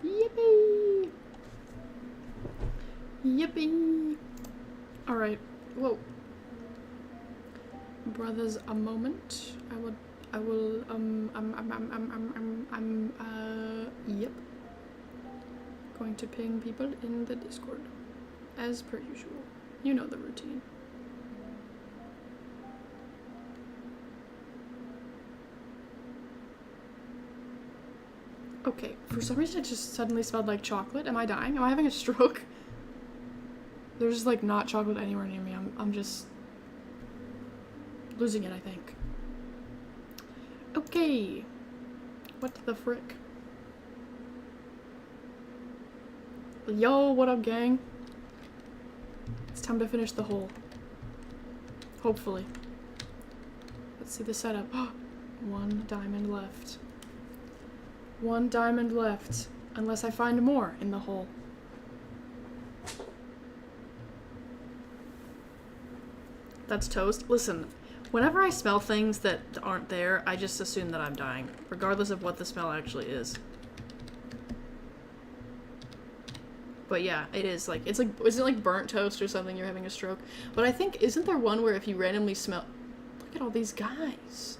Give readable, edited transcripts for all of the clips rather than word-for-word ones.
Yippee! Yippee! Alright, whoa. Brothers, a moment. Yep. Going to ping people in the Discord. As per usual. You know the routine. Okay, for some reason it just suddenly smelled like chocolate. Am I dying? Am I having a stroke? There's just like not chocolate anywhere near me. I'm just losing it, I think. Okay. What the frick? Yo, what up, gang? It's time to finish the hole. Hopefully. Let's see the setup. 1 diamond left. 1 diamond left. Unless I find more in the hole. That's toast. Listen, whenever I smell things that aren't there, I just assume that I'm dying. Regardless of what the smell actually is. But yeah, it is like, it's like, is it like burnt toast or something, you're having a stroke? But I think, isn't there one where if you randomly smell, look at all these guys.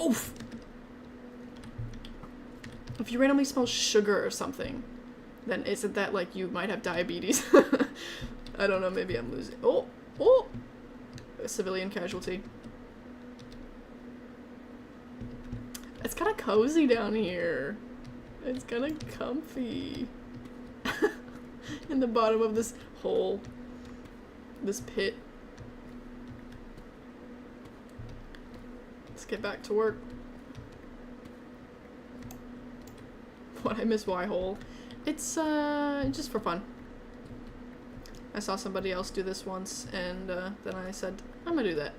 Oof! If you randomly smell sugar or something, then isn't that like you might have diabetes? I don't know, maybe I'm losing. Oh! Oh! A civilian casualty. It's kind of cozy down here. It's kind of comfy. In the bottom of this hole. This pit. Let's get back to work. What, I miss Y-hole. It's just for fun. I saw somebody else do this once, and then I said, I'm gonna do that.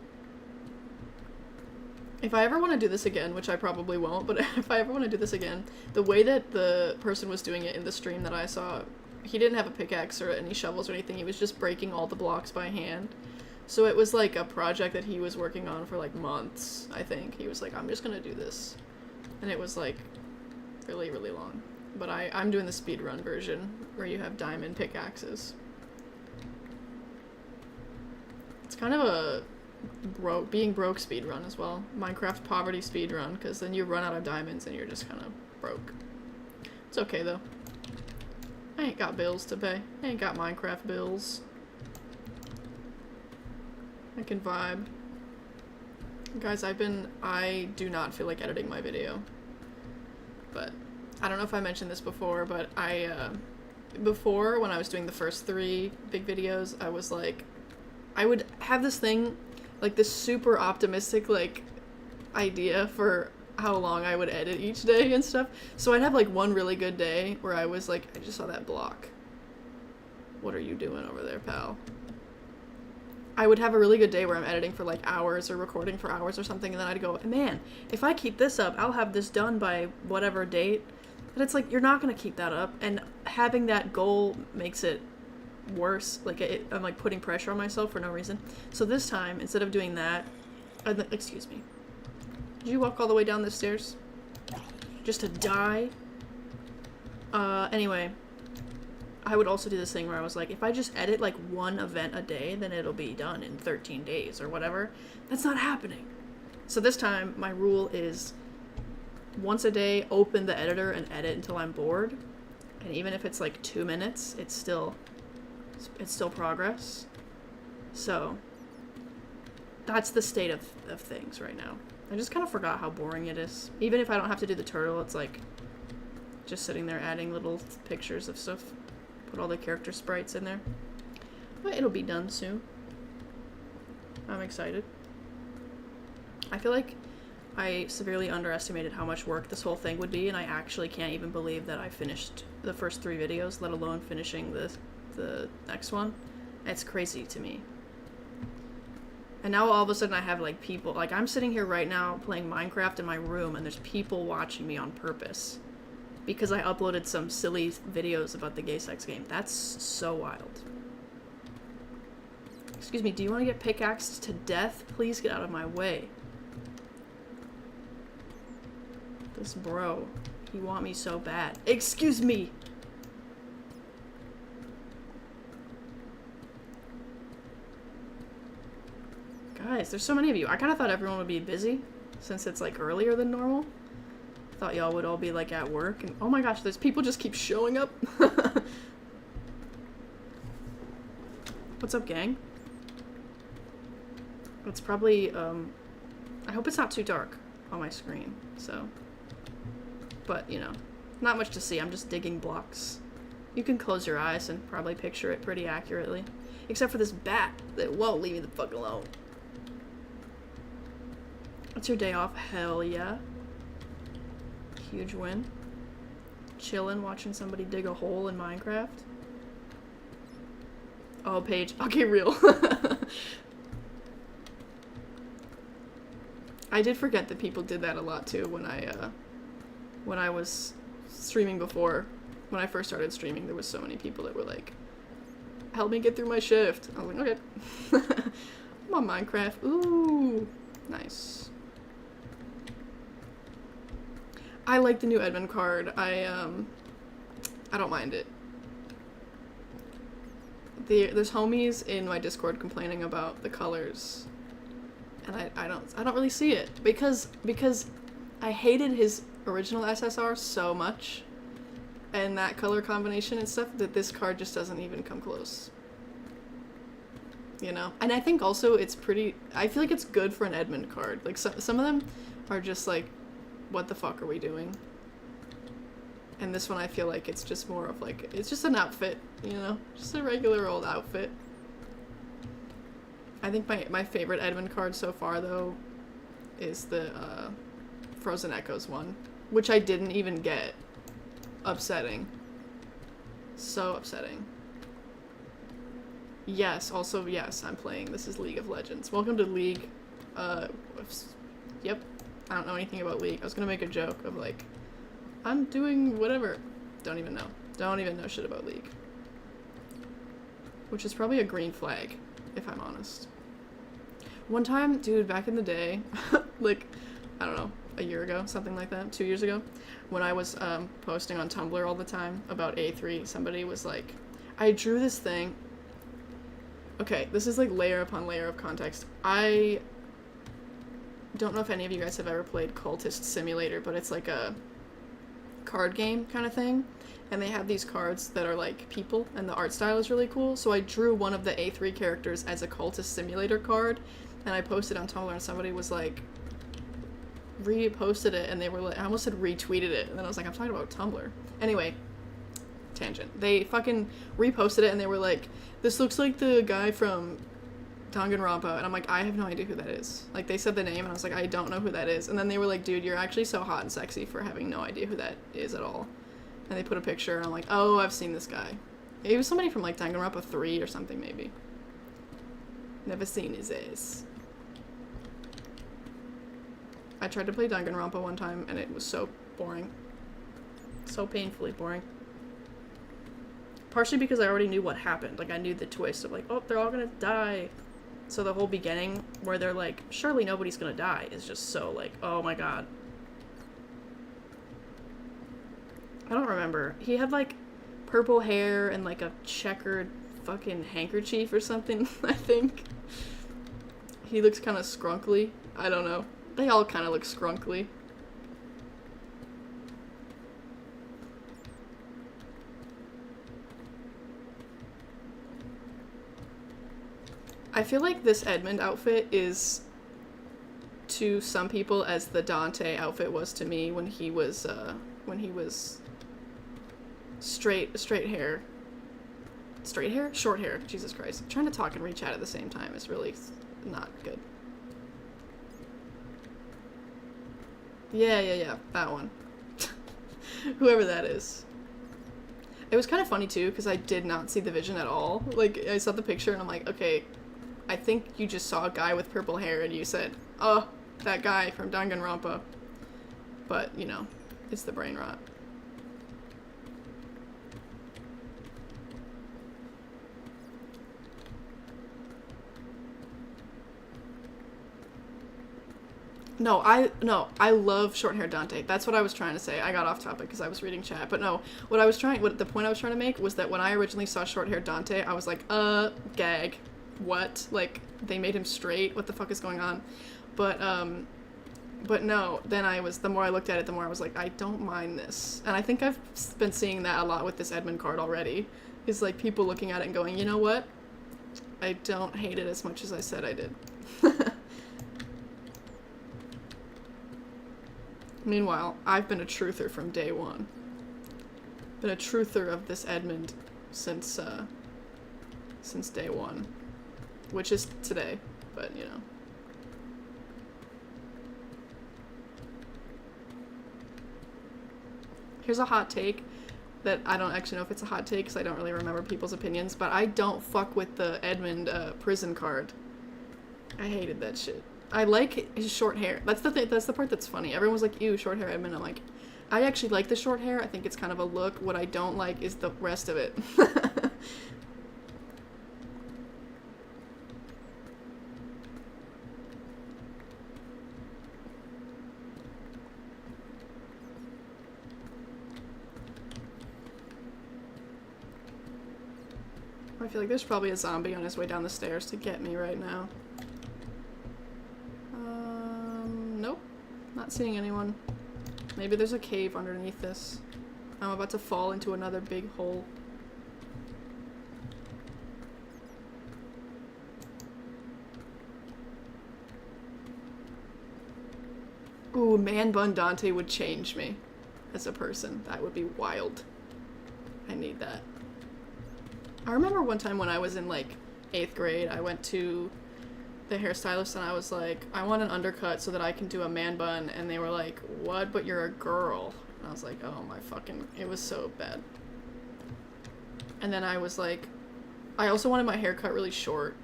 If I ever want to do this again, which I probably won't, but if I ever want to do this again, the way that the person was doing it in the stream that I saw, he didn't have a pickaxe or any shovels or anything, he was just breaking all the blocks by hand. So it was like a project that he was working on for like months, I think. He was like, I'm just gonna do this. And it was like really, really long. But I'm doing the speedrun version, where you have diamond pickaxes. It's kind of a being broke speedrun as well. Minecraft poverty speedrun, because then you run out of diamonds and you're just kind of broke. It's okay though. I ain't got bills to pay. I ain't got Minecraft bills. I can vibe. Guys, I do not feel like editing my video. But, I don't know if I mentioned this before, but before, when I was doing the first 3 big videos, I was like, I would have this thing, like this super optimistic, like, idea for how long I would edit each day and stuff. So I'd have like one really good day where I was like, I just saw that block. What are you doing over there, pal? I would have a really good day where I'm editing for like hours or recording for hours or something, and then I'd go, man, if I keep this up, I'll have this done by whatever date. But it's like, you're not gonna keep that up, and having that goal makes it worse. Like, I'm like putting pressure on myself for no reason. So this time, instead of doing that, excuse me. Did you walk all the way down the stairs? Just to die? Anyway. I would also do this thing where I was like, if I just edit like 1 event a day, then it'll be done in 13 days or whatever. That's not happening. So this time, my rule is once a day, open the editor and edit until I'm bored. And even if it's like 2 minutes, it's still progress. So that's the state of things right now. I just kind of forgot how boring it is. Even if I don't have to do the turtle, it's like just sitting there adding little pictures of stuff. Put all the character sprites in there. But it'll be done soon. I'm excited. I feel like I severely underestimated how much work this whole thing would be, and I actually can't even believe that I finished the first 3 videos, let alone finishing the next one. It's crazy to me. And now all of a sudden I have like people, like I'm sitting here right now playing Minecraft in my room, and there's people watching me on purpose. Because I uploaded some silly videos about the gay sex game. That's so wild. Excuse me, do you want to get pickaxed to death? Please get out of my way. This bro. You want me so bad. Excuse me! Guys, there's so many of you. I kind of thought everyone would be busy since it's like earlier than normal. Thought y'all would all be like at work and oh my gosh, there's people just keep showing up. What's up, gang? It's probably I hope it's not too dark on my screen, so but you know, not much to see. I'm just digging blocks. You can close your eyes and probably picture it pretty accurately. Except for this bat that won't leave me the fuck alone. What's your day off? Hell yeah. Huge win. Chillin', watching somebody dig a hole in Minecraft. Oh, Paige. Okay, real. I did forget that people did that a lot too when I was streaming before. When I first started streaming, there was so many people that were like, help me get through my shift. I was like, okay. I'm on Minecraft. Ooh. Nice. I like the new Edmund card. I don't mind it. There's homies in my Discord complaining about the colors. And I don't really see it. Because I hated his original SSR so much. And that color combination and stuff, that this card just doesn't even come close. You know? And I think also it's pretty... I feel like it's good for an Edmund card. Like, some of them are just like, what the fuck are we doing? And this one I feel like it's just more of like, it's just an outfit, you know? Just a regular old outfit. I think my favorite Edmund card so far, though, is the Frozen Echoes one. Which I didn't even get. Upsetting. So upsetting. Yes, also, yes, I'm playing. This is League of Legends. Welcome to League. Yep. I don't know anything about League. I was gonna make a joke of like, I'm doing whatever. Don't even know. Don't even know shit about League. Which is probably a green flag, if I'm honest. One time, dude, back in the day, like, I don't know, a year ago, something like that, 2 years ago, when I was posting on Tumblr all the time about A3, somebody was like, I drew this thing. Okay, this is like layer upon layer of context. I don't know if any of you guys have ever played Cultist Simulator, but it's like a card game kind of thing. And they have these cards that are like people, and the art style is really cool. So I drew one of the A3 characters as a Cultist Simulator card, and I posted on Tumblr, and somebody was like, reposted it, and they were like, I almost said retweeted it, and then I was like, I'm talking about Tumblr. Anyway, tangent. They fucking reposted it, and they were like, this looks like the guy from Danganronpa, and I'm like, I have no idea who that is. Like, they said the name, and I was like, I don't know who that is. And then they were like, dude, you're actually so hot and sexy for having no idea who that is at all. And they put a picture, and I'm like, oh, I've seen this guy. It was somebody from, like, Danganronpa 3 or something, maybe. Never seen his ass. I tried to play Danganronpa one time, and it was so boring. So painfully boring. Partially because I already knew what happened. Like, I knew the twist of, like, oh, they're all gonna die. So the whole beginning, where they're like, surely nobody's gonna die, is just so, like, oh my god. I don't remember. He had, like, purple hair and, like, a checkered fucking handkerchief or something, I think. He looks kind of scrunkly. I don't know. They all kind of look scrunkly. I feel like this Edmund outfit is to some people as the Dante outfit was to me when he was straight hair. Straight hair? Short hair. Jesus Christ. Trying to talk and reach out at the same time is really not good. Yeah. That one. Whoever that is. It was kind of funny too, because I did not see the vision at all. Like, I saw the picture and I'm like, okay, I think you just saw a guy with purple hair and you said, oh, that guy from Danganronpa. But, you know, it's the brain rot. No, I love short hair Dante. That's what I was trying to say. I got off topic because I was reading chat. But no, what the point I was trying to make was that when I originally saw short hair Dante, I was like, gag. What? Like, they made him straight? What the fuck is going on? But no, then the more I looked at it, the more I was like, I don't mind this. And I think I've been seeing that a lot with this Edmund card already. Is like people looking at it and going, you know what? I don't hate it as much as I said I did. Meanwhile, I've been a truther from day one. Been a truther of this Edmund since day one. Which is today, but you know. Here's a hot take that I don't actually know if it's a hot take because I don't really remember people's opinions, but I don't fuck with the Edmund prison card. I hated that shit. I like his short hair. That's the thing. That's the part that's funny. Everyone was like, ew, short hair Edmund. I'm like, I actually like the short hair. I think it's kind of a look. What I don't like is the rest of it. I feel like there's probably a zombie on his way down the stairs to get me right now. Nope. Not seeing anyone. Maybe there's a cave underneath this. I'm about to fall into another big hole. Ooh, Man Bun Dante would change me as a person. That would be wild. I need that. I remember one time when I was in like 8th grade, I went to the hairstylist and I was like, I want an undercut so that I can do a man bun, and they were like, what, but you're a girl? And I was like, oh my fucking, it was so bad. And then I was like, I also wanted my hair cut really short,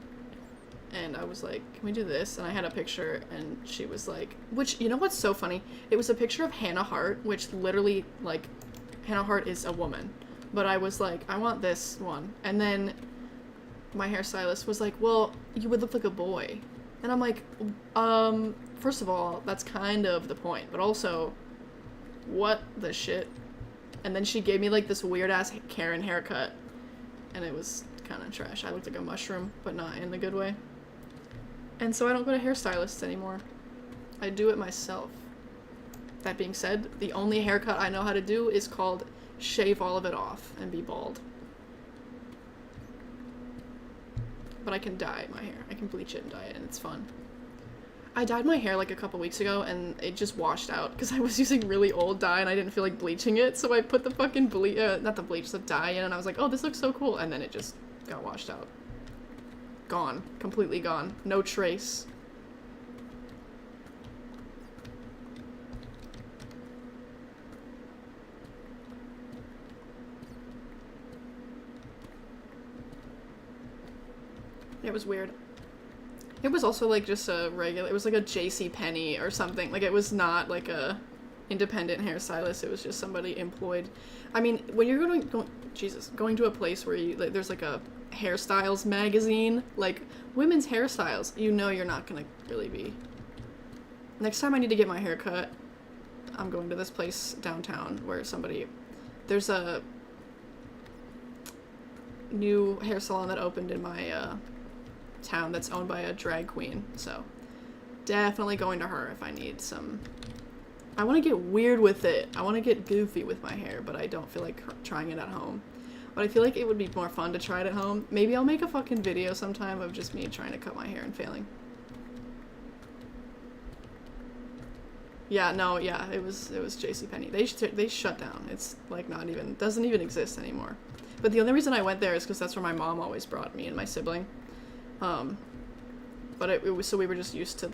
and I was like, can we do this? And I had a picture, and she was like, which, you know what's so funny? It was a picture of Hannah Hart, which literally, like, Hannah Hart is a woman. But I was like, I want this one. And then my hairstylist was like, well, you would look like a boy. And I'm like, first of all, that's kind of the point. But also, what the shit? And then she gave me like this weird ass Karen haircut. And it was kind of trash. I looked like a mushroom, but not in the good way. And so I don't go to hairstylists anymore. I do it myself. That being said, the only haircut I know how to do is called shave all of it off and be bald. But I can dye my hair. I can bleach it and dye it, and it's fun. I dyed my hair like a couple weeks ago, and it just washed out because I was using really old dye and I didn't feel like bleaching it, so I put the fucking the dye in, and I was like, oh, this looks so cool, and then it just got washed out. Gone. Completely gone. No trace. It was weird. It was also like just a regular, it was like a JCPenney or something. Like it was not like a independent hairstylist. It was just somebody employed. I mean, when you're going to a place where you, like, there's like a hairstyles magazine, like women's hairstyles, you know you're not gonna really be. Next time I need to get my hair cut, I'm going to this place downtown where there's a new hair salon that opened in my town that's owned by a drag queen, so definitely going to her if I need some. I want to get weird with it. I want to get goofy with my hair, but I don't feel like trying it at home. But I feel like it would be more fun to try it at home. Maybe I'll make a fucking video sometime of just me trying to cut my hair and failing. Yeah, no, yeah, it was JCPenney. They shut down. It's like doesn't even exist anymore. But the only reason I went there is because that's where my mom always brought me and my sibling. But it was, so we were just used to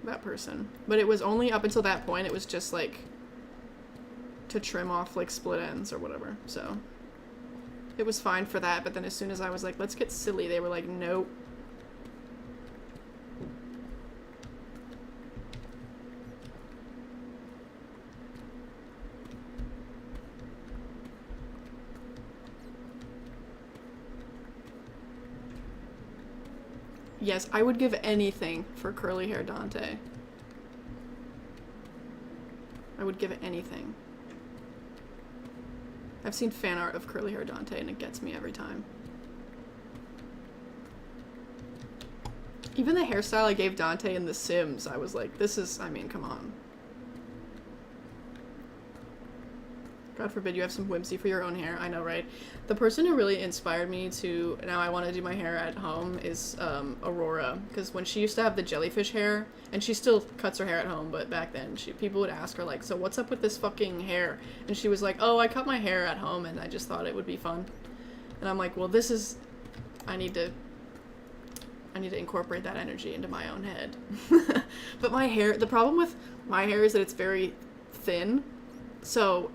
that person. But it was only up until that point, it was just like to trim off like split ends or whatever. So it was fine for that, but then as soon as I was like, let's get silly, they were like, nope. Yes, I would give anything for curly hair Dante. I would give it anything. I've seen fan art of curly hair Dante and it gets me every time. Even the hairstyle I gave Dante in The Sims, I was like, this is, I mean, come on. God forbid you have some whimsy for your own hair. I know, right? The person who really inspired me to, now I want to do my hair at home, is Aurora. Because when she used to have the jellyfish hair, and she still cuts her hair at home, but back then, people would ask her, like, so what's up with this fucking hair? And she was like, oh, I cut my hair at home, and I just thought it would be fun. And I'm like, well, this is, I need to incorporate that energy into my own head. But my hair, the problem with my hair is that it's very thin. So,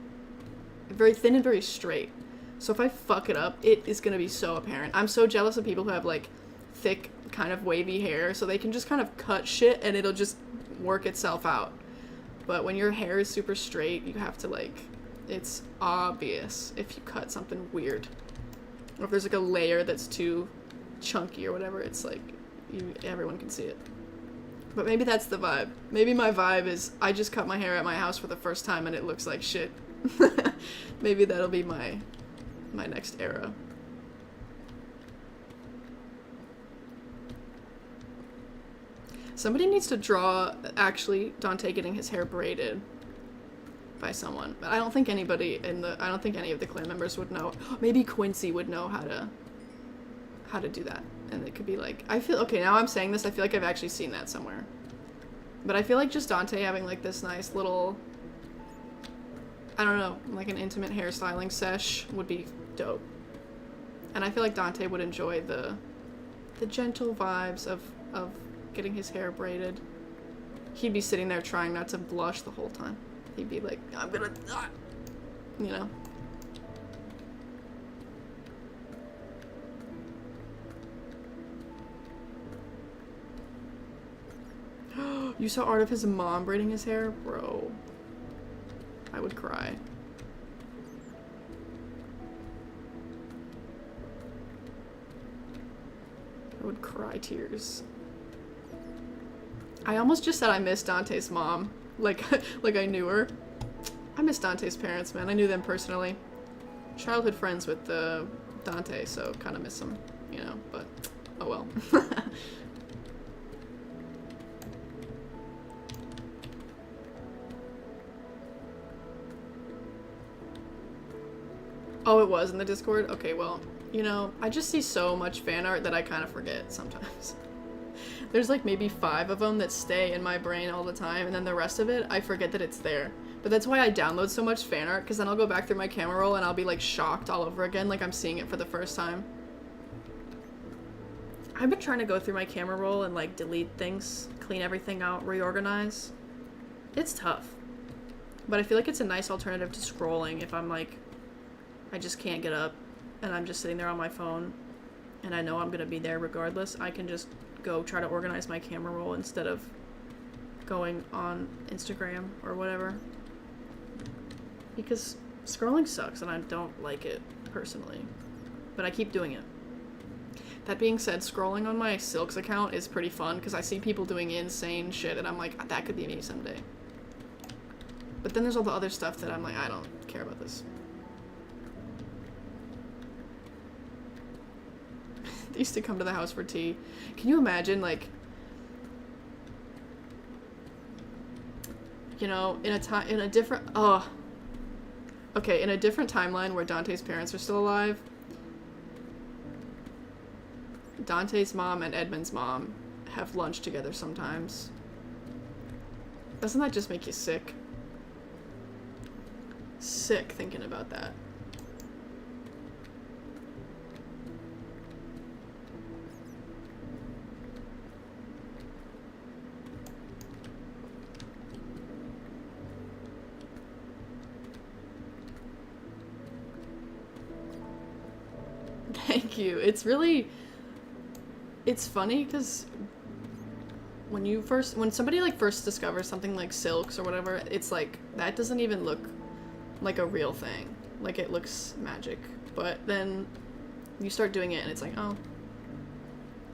very thin and very straight. So if I fuck it up, it is gonna be so apparent. I'm so jealous of people who have like thick, kind of wavy hair, so they can just kind of cut shit and it'll just work itself out. But when your hair is super straight, you have to like, it's obvious if you cut something weird. Or if there's like a layer that's too chunky or whatever, it's like, everyone can see it. But maybe that's the vibe. Maybe my vibe is, I just cut my hair at my house for the first time and it looks like shit. Maybe that'll be my next era. Somebody needs to draw actually Dante getting his hair braided by someone. But I don't think anybody I don't think any of the clan members would know. Maybe Quincy would know how to do that. And it could be like, I feel, okay, now I'm saying this, I feel like I've actually seen that somewhere. But I feel like just Dante having like this nice little, I don't know, like an intimate hairstyling sesh would be dope. And I feel like Dante would enjoy the gentle vibes of getting his hair braided. He'd be sitting there trying not to blush the whole time. He'd be like, I'm gonna, you know. You saw art of his mom braiding his hair? Bro. I would cry. I would cry tears. I almost just said I miss Dante's mom. Like, like I knew her. I miss Dante's parents, man. I knew them personally. Childhood friends with Dante, so kind of miss them, you know, but oh well. Oh, it was in the Discord? Okay, well, you know, I just see so much fan art that I kind of forget sometimes. There's like maybe 5 of them that stay in my brain all the time, and then the rest of it, I forget that it's there. But that's why I download so much fan art, because then I'll go back through my camera roll and I'll be like shocked all over again, like I'm seeing it for the first time. I've been trying to go through my camera roll and like delete things, clean everything out, reorganize. It's tough. But I feel like it's a nice alternative to scrolling if I'm like, I just can't get up and I'm just sitting there on my phone and I know I'm gonna be there regardless. I can just go try to organize my camera roll instead of going on Instagram or whatever. Because scrolling sucks and I don't like it personally. But I keep doing it. That being said, scrolling on my Silks account is pretty fun because I see people doing insane shit and I'm like, that could be me someday. But then there's all the other stuff that I'm like, I don't care about this. They used to come to the house for tea. Can you imagine, like, you know, in a different timeline where Dante's parents are still alive, Dante's mom and Edmund's mom have lunch together sometimes. Doesn't that just make you sick? Sick thinking about that. Thank you. It's funny because when somebody like first discovers something like Silks or whatever, it's like, that doesn't even look like a real thing. Like, it looks magic. But then you start doing it and it's like, oh,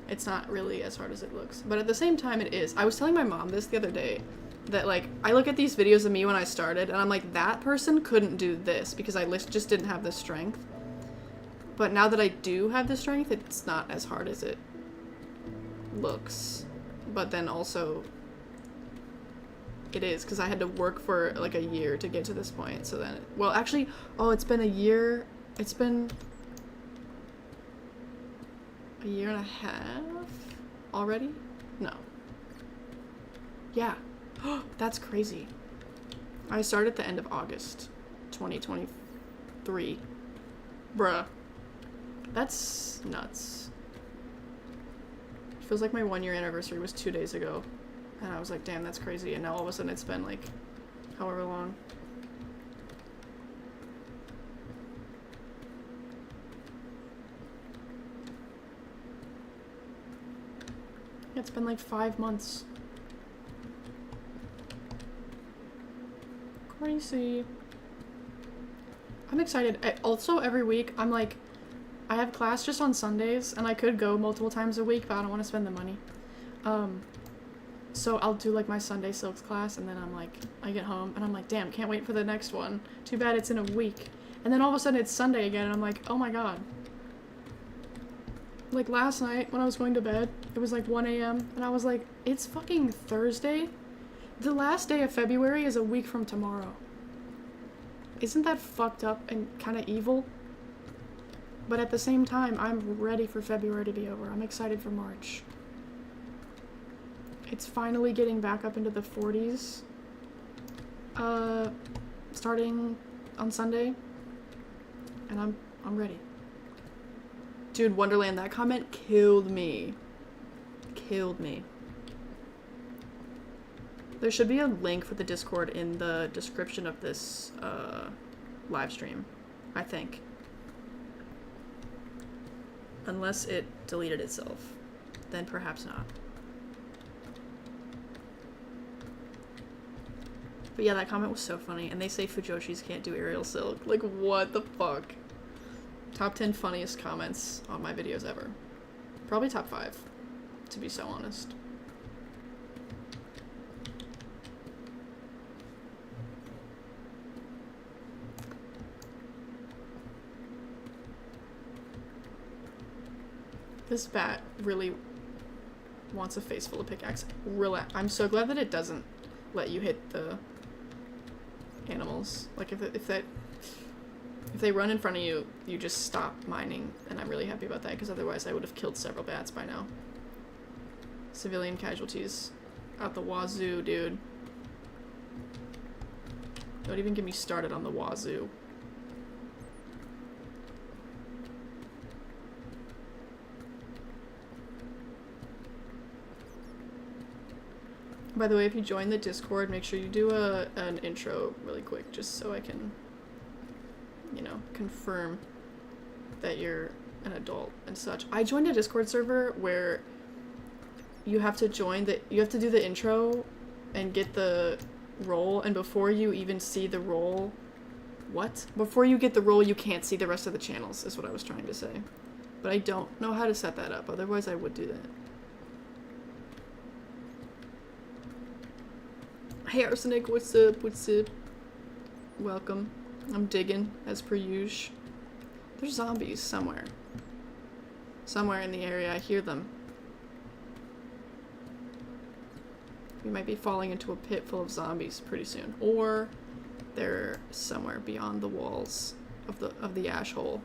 It's not really as hard as it looks. But at the same time, it is. I was telling my mom this the other day, that, like, I look at these videos of me when I started, and I'm like, that person couldn't do this because I just didn't have the strength. But now that I do have the strength, it's not as hard as it looks. But then also, it is, because I had to work for, like, a year to get to this point. So then, well, actually, oh, it's been a year. It's been a year and a half already? No. Yeah. That's crazy. I started at the end of August 2023. Bruh. That's nuts. Feels like my 1 year anniversary was 2 days ago. And I was like, damn, that's crazy. And now all of a sudden it's been like however long. It's been like 5 months. Crazy. I'm excited. Also, every week, I'm like, I have class just on Sundays, and I could go multiple times a week, but I don't want to spend the money. So I'll do like my Sunday Silks class, and then I'm like, I get home, and I'm like, damn, can't wait for the next one. Too bad it's in a week. And then all of a sudden it's Sunday again, and I'm like, oh my god. Like last night when I was going to bed, it was like 1 a.m. and I was like, it's fucking Thursday? The last day of February is a week from tomorrow. Isn't that fucked up and kind of evil? But at the same time, I'm ready for February to be over. I'm excited for March. It's finally getting back up into the 40s. Starting on Sunday. And I'm ready. Dude, Wonderland, that comment killed me. Killed me. There should be a link for the Discord in the description of this live stream, I think. Unless it deleted itself, then perhaps not. But yeah, that comment was so funny, and they say Fujoshis can't do aerial silk. Like, what the fuck? Top 10 funniest comments on my videos ever. Probably top 5, to be so honest. This bat really wants a face full of pickaxe. I'm so glad that it doesn't let you hit the animals. Like, if they run in front of you, you just stop mining, and I'm really happy about that, because otherwise I would have killed several bats by now. Civilian casualties out the wazoo, dude. Don't even get me started on the wazoo. By the way, if you join the Discord, make sure you do an intro really quick, just so I can, you know, confirm that you're an adult and such. I joined a Discord server where you have to you have to do the intro and get the role, and before you even see the role, before you get the role, you can't see the rest of the channels, is what I was trying to say. But I don't know how to set that up, otherwise I would do that. Hey Arsenic, what's up, what's up? Welcome. I'm digging, as per usual. There's zombies somewhere. Somewhere in the area, I hear them. We might be falling into a pit full of zombies pretty soon. Or they're somewhere beyond the walls of the ash hole.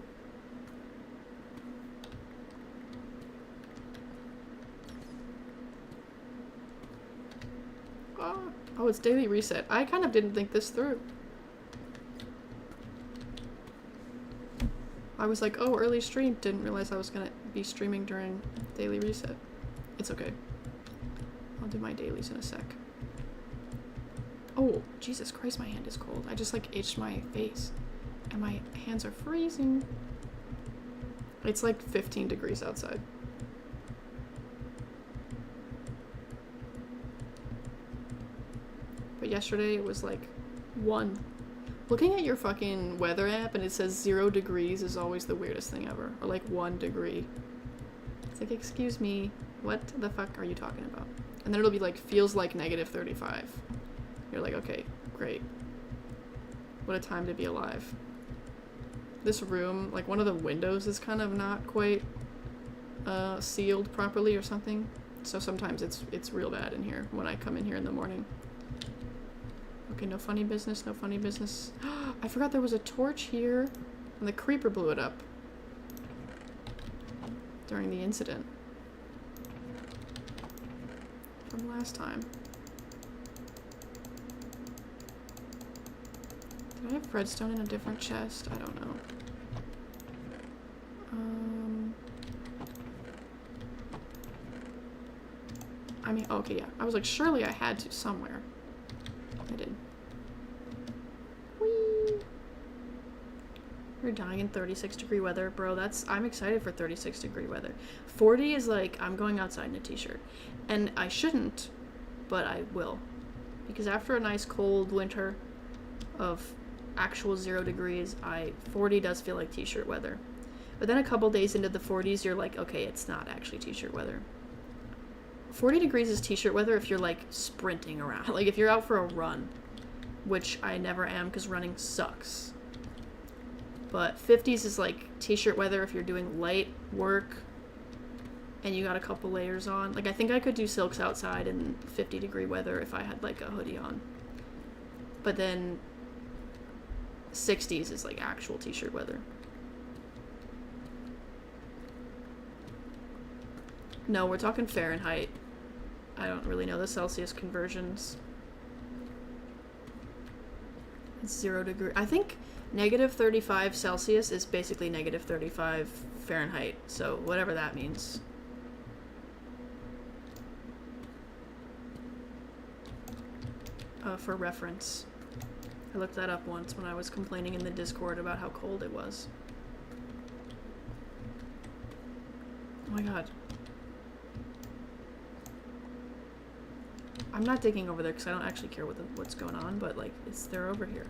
Oh, it's daily reset. I kind of didn't think this through. I was like, oh, early stream. Didn't realize I was gonna be streaming during daily reset. It's okay. I'll do my dailies in a sec. Oh, Jesus Christ, my hand is cold. I just like itched my face. And my hands are freezing. It's like 15 degrees outside. But yesterday it was like 1. Looking at your fucking weather app and it says 0 degrees is always the weirdest thing ever. Or like 1 degree. It's like, excuse me, what the fuck are you talking about? And then it'll be like, feels like negative 35. You're like, okay, great. What a time to be alive. This room, like one of the windows is kind of not quite sealed properly or something. So sometimes it's real bad in here when I come in here in the morning. Okay, no funny business, no funny business. I forgot there was a torch here and the creeper blew it up during the incident from last time. Did I have redstone in a different chest? I don't know. I mean, okay, yeah. I was like, surely I had to somewhere. I did. Whee! We're dying in 36-degree weather. Bro, I'm excited for 36-degree weather. 40 is like, I'm going outside in a t-shirt. And I shouldn't, but I will. Because after a nice cold winter of actual 0 degrees, 40 does feel like t-shirt weather. But then a couple days into the 40s, you're like, okay, it's not actually t-shirt weather. 40 degrees is t-shirt weather if you're like sprinting around. Like if you're out for a run, which I never am because running sucks. But 50s is like t-shirt weather if you're doing light work and you got a couple layers on. Like I think I could do silks outside in 50-degree weather if I had like a hoodie on. But then 60s is like actual t-shirt weather. No, we're talking Fahrenheit. I don't really know the Celsius conversions. It's 0 degree. I think negative 35 Celsius is basically negative 35 Fahrenheit. So whatever that means. For reference. I looked that up once when I was complaining in the Discord about how cold it was. Oh my god. I'm not digging over there because I don't actually care what's going on, but like, they're over here.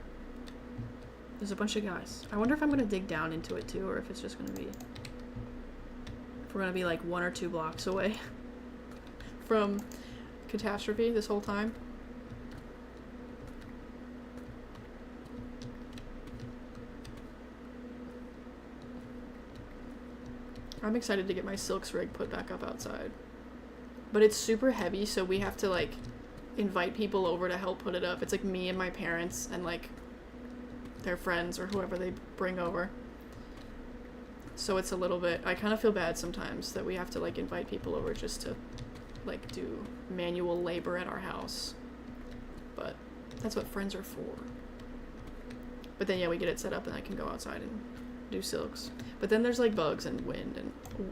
There's a bunch of guys. I wonder if I'm going to dig down into it too, or if it's just going to be... If we're going to be like 1 or 2 blocks away from catastrophe this whole time. I'm excited to get my silks rig put back up outside. But it's super heavy, so we have to, like, invite people over to help put it up. It's, like, me and my parents and, like, their friends or whoever they bring over. So it's a little bit... I kind of feel bad sometimes that we have to, like, invite people over just to, like, do manual labor at our house. But that's what friends are for. But then, yeah, we get it set up and I can go outside and do silks. But then there's, like, bugs and wind and... Ooh.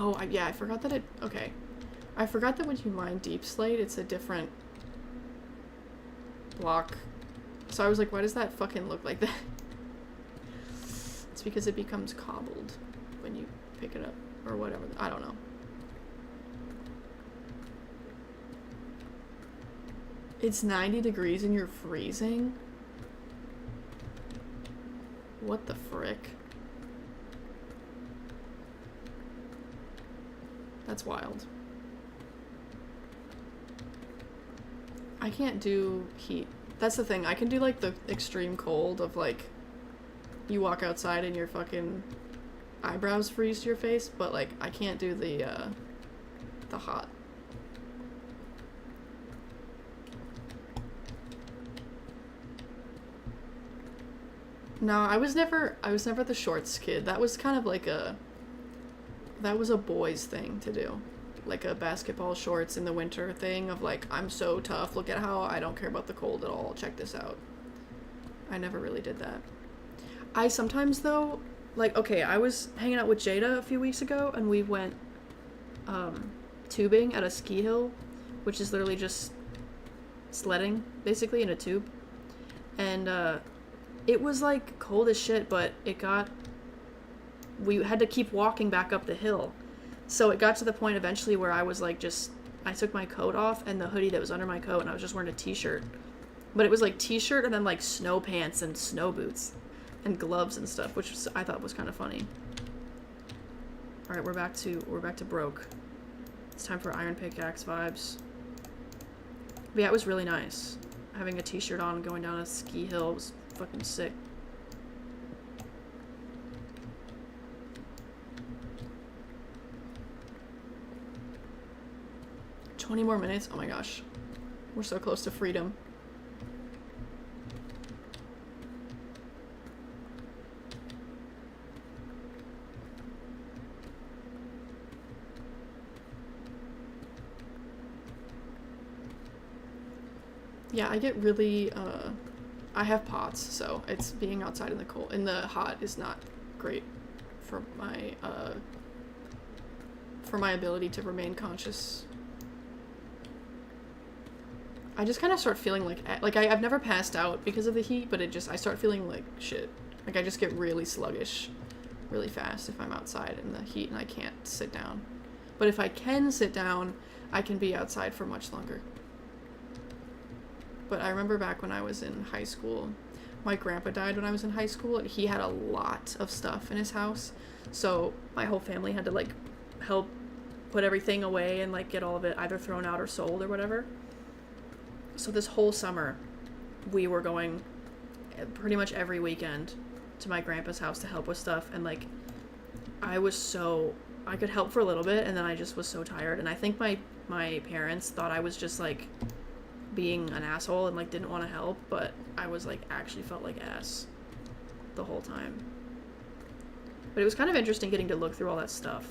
Oh, yeah, I forgot that okay. I forgot that when you mine deep slate, it's a different block. So I was like, why does that fucking look like that? It's because it becomes cobbled when you pick it up, or whatever. I don't know. It's 90 degrees and you're freezing? What the frick? That's wild. I can't do heat. That's the thing. I can do, like, the extreme cold of, like, you walk outside and your fucking eyebrows freeze to your face, but, like, I can't do the hot. No, I was never the shorts kid. That was kind of like that was a boys thing to do. Like a basketball shorts in the winter thing of like, I'm so tough, look at how I don't care about the cold at all, check this out. I never really did that. I sometimes though, like, okay, I was hanging out with Jada a few weeks ago and we went tubing at a ski hill, which is literally just sledding basically in a tube. And it was like cold as shit, but we had to keep walking back up the hill. So it got to the point eventually where I was like I took my coat off and the hoodie that was under my coat and I was just wearing a t-shirt. But it was like t-shirt and then like snow pants and snow boots. and gloves and stuff, which I thought was kind of funny. All right, we're back to broke. It's time for Iron Pickaxe vibes. But yeah, it was really nice. Having a t-shirt on, going down a ski hill was fucking sick. "20 more minutes? Oh my gosh. We're so close to freedom. Yeah, I get really, I have POTS, so it's being outside in the cold, in the hot is not great for my ability to remain conscious. I just kind of start feeling like I've never passed out because of the heat, but I start feeling like shit. Like I just get really sluggish really fast if I'm outside in the heat and I can't sit down. But if I can sit down, I can be outside for much longer. But I remember back when I was in high school, my grandpa died when I was in high school, and he had a lot of stuff in his house. So my whole family had to like help put everything away and like get all of it either thrown out or sold or whatever. So this whole summer, we were going pretty much every weekend to my grandpa's house to help with stuff, and like I could help for a little bit, and then I just was so tired, and I think my parents thought I was just like being an asshole and like didn't want to help, but I was like actually felt like ass the whole time. But it was kind of interesting getting to look through all that stuff,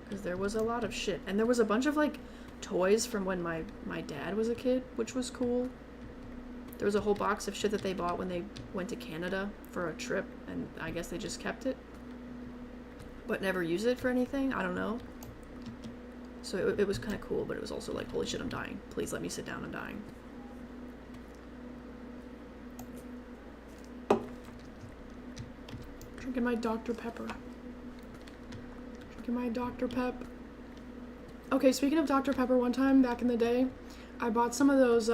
because there was a lot of shit, and there was a bunch of like toys from when my dad was a kid, which was cool. There was a whole box of shit that they bought when they went to Canada for a trip, and I guess they just kept it but never used it for anything. I don't know. So it was kind of cool, but it was also like, holy shit, I'm dying. Please let me sit down, I'm dying. Drinking my Dr. Pepper. Drinking my Dr. Pep. Okay, speaking of Dr. Pepper, one time back in the day, I bought some of those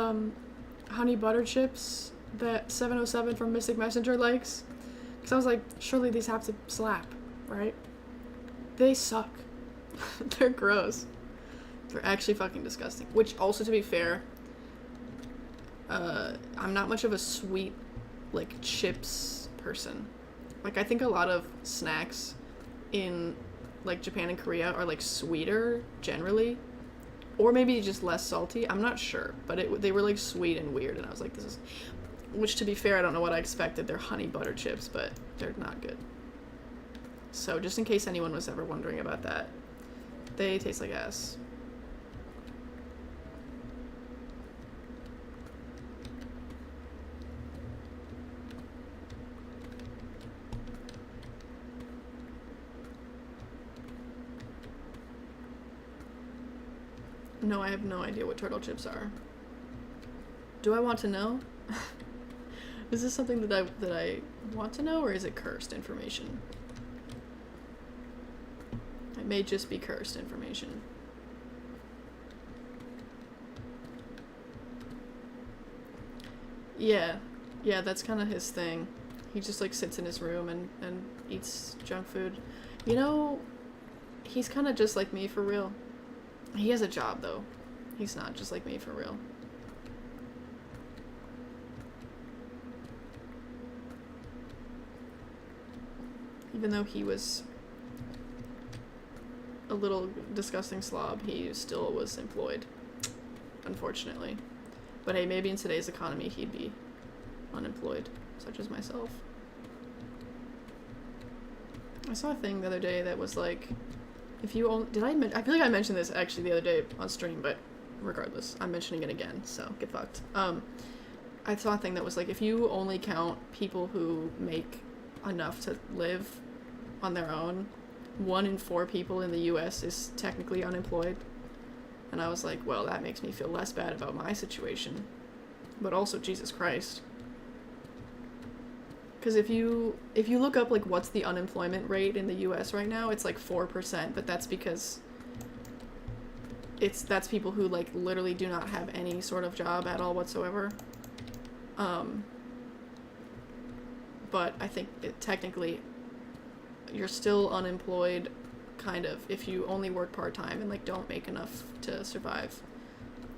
honey butter chips that 707 from Mystic Messenger likes. Because I was like, surely these have to slap, right? They suck. They're gross. They're actually fucking disgusting. Which, also, to be fair, I'm not much of a sweet, like, chips person. Like, I think a lot of snacks in, like, Japan and Korea are, like, sweeter, generally. Or maybe just less salty. I'm not sure. But they were, like, sweet and weird, and I was like, this is... Which, to be fair, I don't know what I expected. They're honey butter chips, but they're not good. So, just in case anyone was ever wondering about that, they taste like ass. No, I have no idea what turtle chips are. Do I want to know? Is this something that I want to know, or is it cursed information? It may just be cursed information. Yeah, that's kind of his thing. He just like sits in his room and eats junk food. You know, he's kind of just like me for real. He has a job though. He's not just like me for real. Even though he was a little disgusting slob, he still was employed, unfortunately. But hey, maybe in today's economy he'd be unemployed, such as myself. I saw a thing the other day that was like, if you only, I feel like I mentioned this actually the other day on stream, but regardless, I'm mentioning it again, so get fucked. I saw a thing that was like, if you only count people who make enough to live on their own, 1 in 4 people in the US is technically unemployed. And I was like, well, that makes me feel less bad about my situation. But also, Jesus Christ. Because if you look up, like, what's the unemployment rate in the US right now, it's like 4%, but that's because that's people who, like, literally do not have any sort of job at all whatsoever. But I think technically you're still unemployed, kind of, if you only work part-time and, like, don't make enough to survive.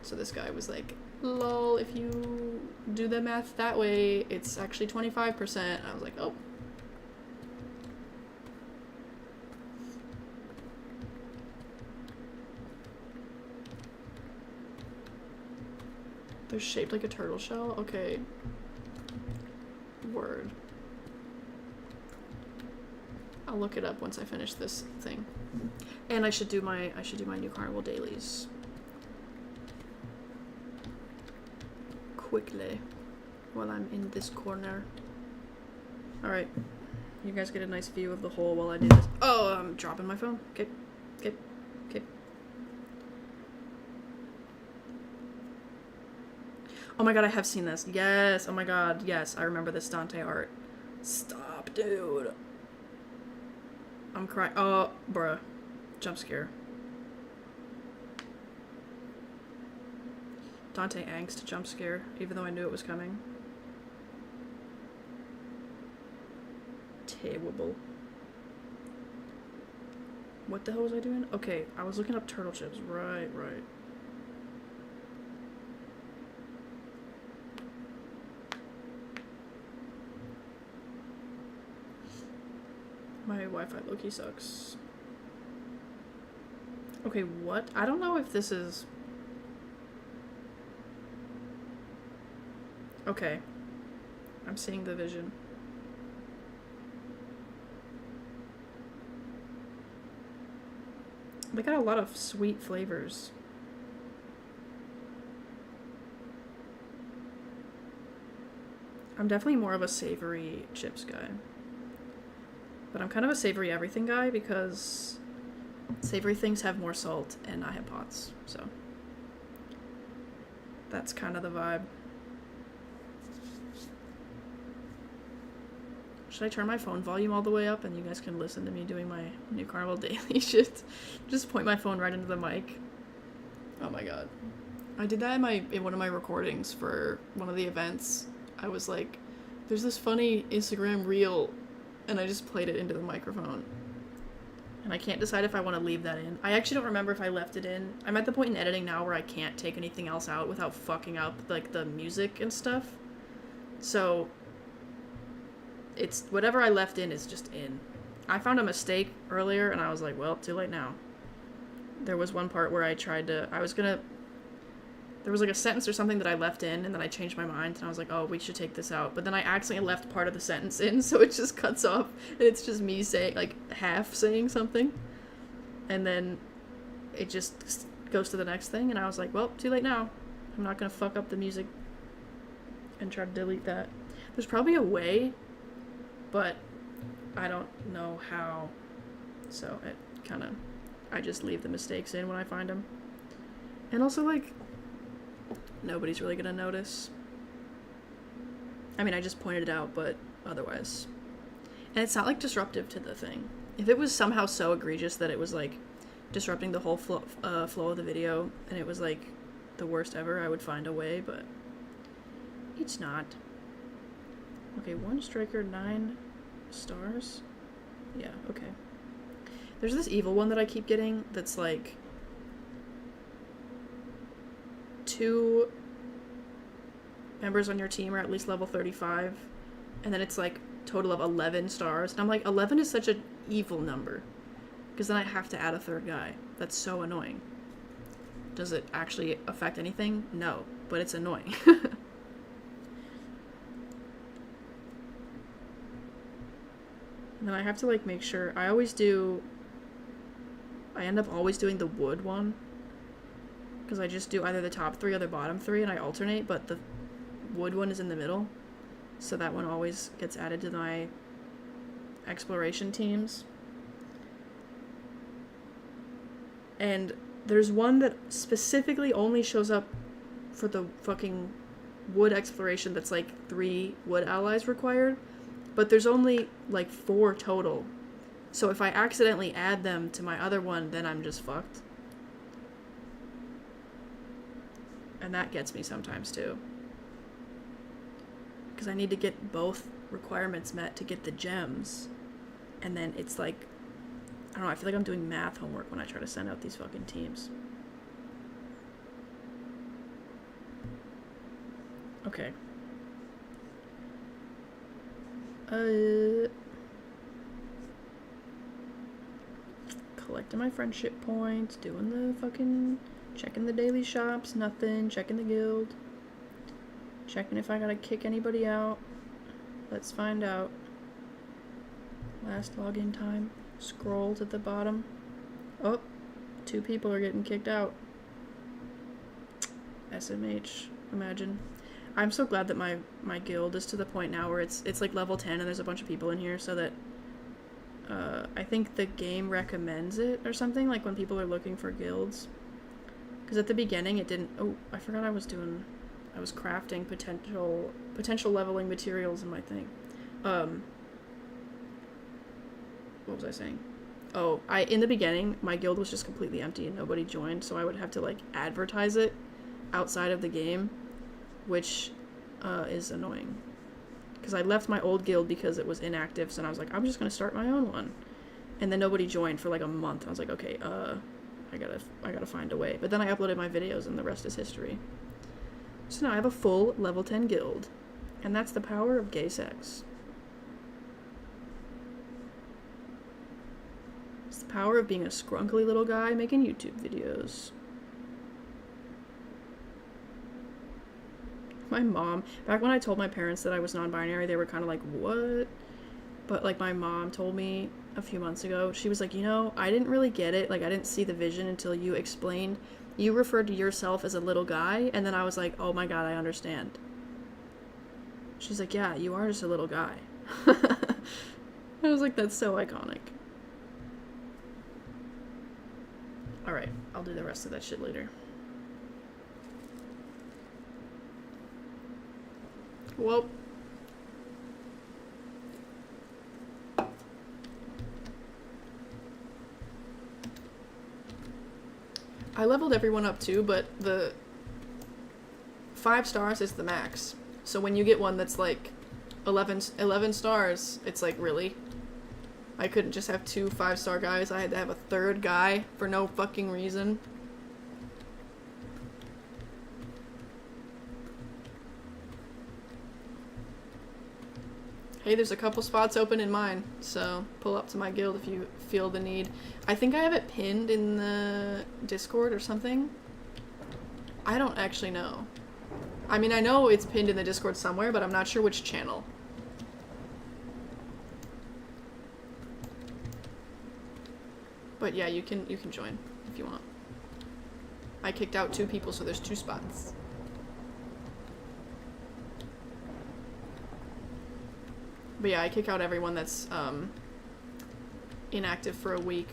So this guy was like, lol, if you do the math that way, it's actually 25%. And I was like, oh. They're shaped like a turtle shell? Okay. Word. I'll look it up once I finish this thing. And I should do my new Carnival dailies. Quickly. While I'm in this corner. Alright. You guys get a nice view of the hole while I do this. Oh, I'm dropping my phone. Okay. Okay. Okay. Oh my god, I have seen this. Yes. Oh my god. Yes, I remember this Dante art. Stop, dude. I'm crying. Oh, bruh. Jump scare. Dante angst jump scare, even though I knew it was coming. Terrible. What the hell was I doing? Okay, I was looking up turtle chips. Right. My Wi-Fi low-key sucks. Okay, what? I don't know if this is... Okay. I'm seeing the vision. They got a lot of sweet flavors. I'm definitely more of a savory chips guy. But I'm kind of a savory everything guy because savory things have more salt and I have pots, so that's kind of the vibe. Should I turn my phone volume all the way up and you guys can listen to me doing my new Carnival daily shit? Just point my phone right into the mic. Oh my god. I did that in one of my recordings for one of the events. I was like, there's this funny Instagram reel, and I just played it into the microphone. And I can't decide if I want to leave that in. I actually don't remember if I left it in. I'm at the point in editing now where I can't take anything else out without fucking up, like, the music and stuff. So it's whatever I left in is just in. I found a mistake earlier and I was like, well, too late now. There was one part where there was like a sentence or something that I left in and then I changed my mind and I was like, oh, we should take this out. But then I accidentally left part of the sentence in, so it just cuts off and it's just me saying, like, half saying something. And then it just goes to the next thing and I was like, well, too late now. I'm not gonna fuck up the music and try to delete that. There's probably a way, but I don't know how. So I just leave the mistakes in when I find them. And also, like, nobody's really gonna notice. I mean, I just pointed it out, but otherwise. And it's not, like, disruptive to the thing. If it was somehow so egregious that it was, like, disrupting the whole flow of the video, and it was, like, the worst ever, I would find a way, but it's not. Okay, 1 striker, 9 stars? Yeah, okay. There's this evil one that I keep getting that's, like, 2 members on your team are at least level 35, and then it's, like, total of 11 stars. And I'm like, 11 is such an evil number, because then I have to add a 3rd guy. That's so annoying. Does it actually affect anything? No, but it's annoying. And then I have to, like, make sure, I end up always doing the wood one, because I just do either the top 3 or the bottom 3, and I alternate, but the wood one is in the middle, so that one always gets added to my exploration teams. And there's one that specifically only shows up for the fucking wood exploration that's, like, 3 wood allies required, but there's only, like, 4 total. So if I accidentally add them to my other one, then I'm just fucked. And that gets me sometimes, too. because I need to get both requirements met to get the gems. And then it's like, I don't know, I feel like I'm doing math homework when I try to send out these fucking teams. Okay. Collecting my friendship points, doing the fucking, checking the daily shops, nothing, checking the guild, checking if I gotta kick anybody out. Let's find out. Last login time. Scroll to the bottom. Oh, 2 people are getting kicked out. SMH, imagine. I'm so glad that my guild is to the point now where it's like level 10 and there's a bunch of people in here, so that I think the game recommends it or something, like when people are looking for guilds. Because at the beginning it didn't. Oh, I forgot I was crafting potential leveling materials in my thing. What was I saying? Oh, in the beginning my guild was just completely empty and nobody joined, so I would have to like advertise it outside of the game, which is annoying. Because I left my old guild because it was inactive, so I was like, I'm just gonna start my own one. And then nobody joined for like a month. I was like, okay, I gotta find a way. But then I uploaded my videos and the rest is history. So now I have a full level 10 guild. And that's the power of gay sex. It's the power of being a scrunkly little guy making YouTube videos. My mom, back when I told my parents that I was non-binary, they were kind of like, what? But like my mom told me a few months ago, she was like, you know, I didn't really get it. Like I didn't see the vision until you explained. You referred to yourself as a little guy, and then I was like, oh my god, I understand. She's like, yeah, you are just a little guy. I was like, that's so iconic. Alright, I'll do the rest of that shit later. Well, I leveled everyone up too, but the 5 stars is the max. So when you get one that's like 11 stars, it's like, really? I couldn't just have 2 5-star guys. I had to have a 3rd guy for no fucking reason. Hey, there's a couple spots open in mine, so pull up to my guild if you feel the need. I think I have it pinned in the Discord or something. I don't actually know. I mean, I know it's pinned in the Discord somewhere, but I'm not sure which channel. But yeah, you can join if you want. I kicked out 2 people, so there's 2 spots. But yeah, I kick out everyone that's inactive for a week.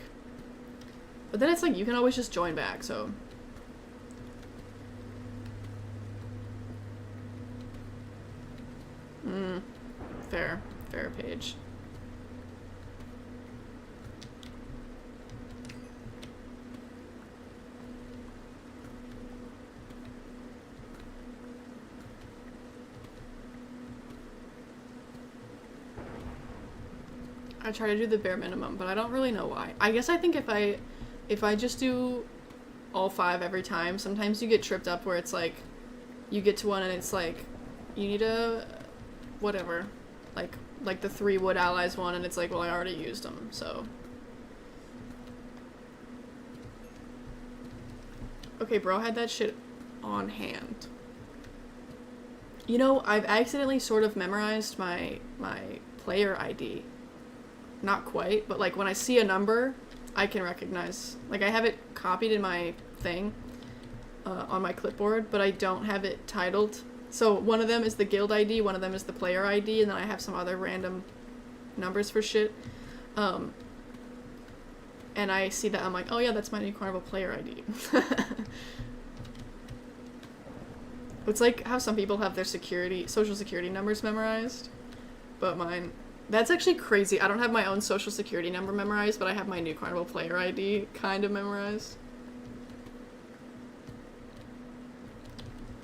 But then it's like, you can always just join back, so. Fair page. I try to do the bare minimum, but I don't really know why. I guess I think if I just do all 5 every time, sometimes you get tripped up where it's like, you get to one and it's like, you need a, whatever, like the 3 wood allies one, and it's like, well, I already used them, so. Okay, bro had that shit on hand. You know, I've accidentally sort of memorized my player ID. Not quite, but like when I see a number, I can recognize. Like I have it copied in my thing on my clipboard, but I don't have it titled. So one of them is the guild ID, one of them is the player ID, and then I have some other random numbers for shit. And I see that, I'm like, oh yeah, that's my new Carnival player ID. It's like how some people have their social security numbers memorized, but mine, that's actually crazy. I don't have my own social security number memorized, but I have my new Carnival player ID kind of memorized.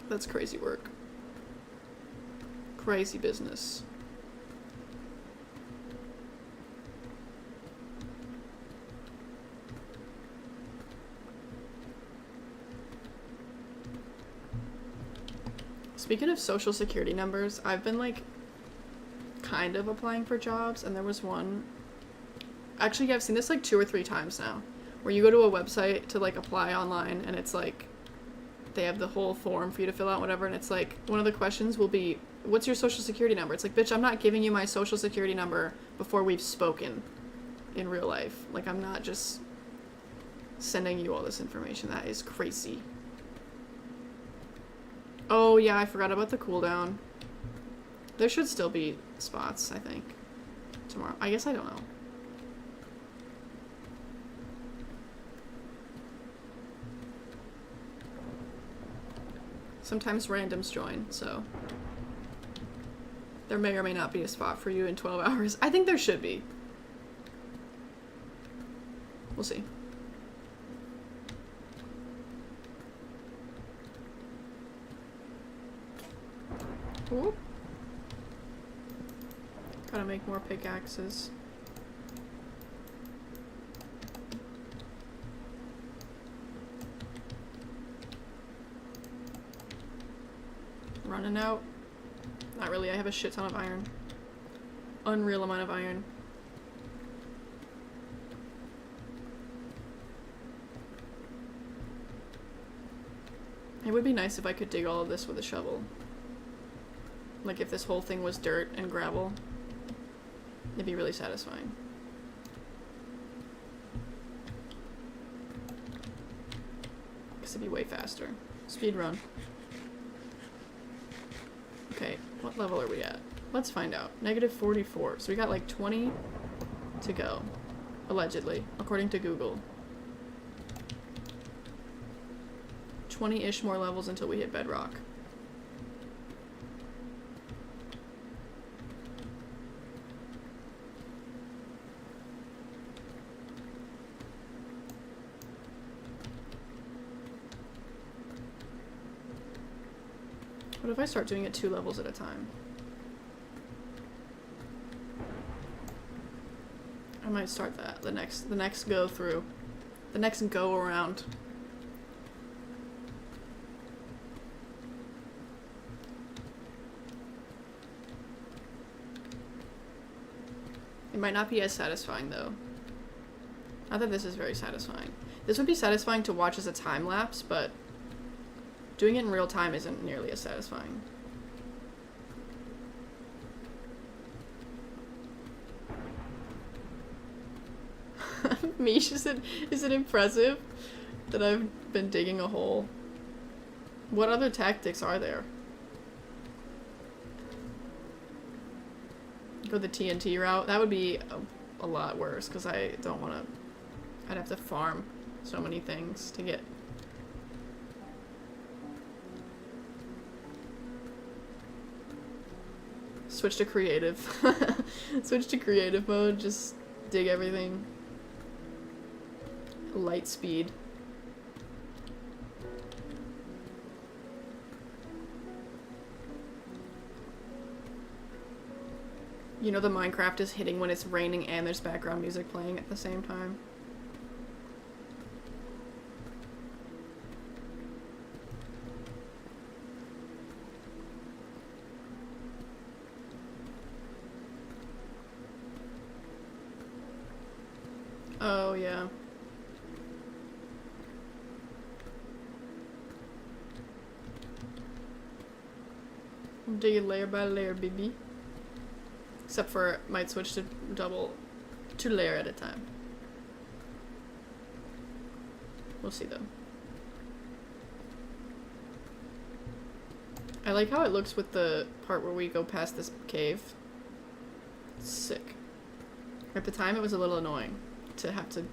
That's crazy work. Crazy business. Speaking of social security numbers, I've been like kind of applying for jobs, and there was one. Actually, yeah, I've seen this like 2 or 3 times now, where you go to a website to like apply online, and it's like they have the whole form for you to fill out, whatever, and it's like one of the questions will be, what's your social security number? It's like, bitch, I'm not giving you my social security number before we've spoken in real life. Like, I'm not just sending you all this information. That is crazy. Oh yeah, I forgot about the cooldown. There should still be spots, I think, tomorrow. I guess I don't know. Sometimes randoms join, so there may or may not be a spot for you in 12 hours. I think there should be. We'll see. Ooh. Gotta make more pickaxes. Running out. Not really, I have a shit ton of iron. Unreal amount of iron. It would be nice if I could dig all of this with a shovel. Like if this whole thing was dirt and gravel. It'd be really satisfying. Because it'd be way faster. Speed run. Okay, what level are we at? Let's find out. -44. So we got like 20 to go. Allegedly, according to Google. 20-ish more levels until we hit bedrock. What if I start doing it 2 levels at a time? I might start that the next go through. The next go around. It might not be as satisfying though. Not that this is very satisfying. This would be satisfying to watch as a time lapse, but doing it in real time isn't nearly as satisfying. Mish, is it impressive that I've been digging a hole? What other tactics are there? Go the TNT route? That would be a lot worse, because I don't want to... I'd have to farm so many things to get... Switch to creative. Switch to creative mode, just dig everything. Light speed. You know the Minecraft is hitting when it's raining and there's background music playing at the same time? Oh, yeah. Dig it layer by layer, baby. Except for it might switch to double, 2 layer at a time. We'll see though. I like how it looks with the part where we go past this cave. Sick. At the time it was a little annoying to have to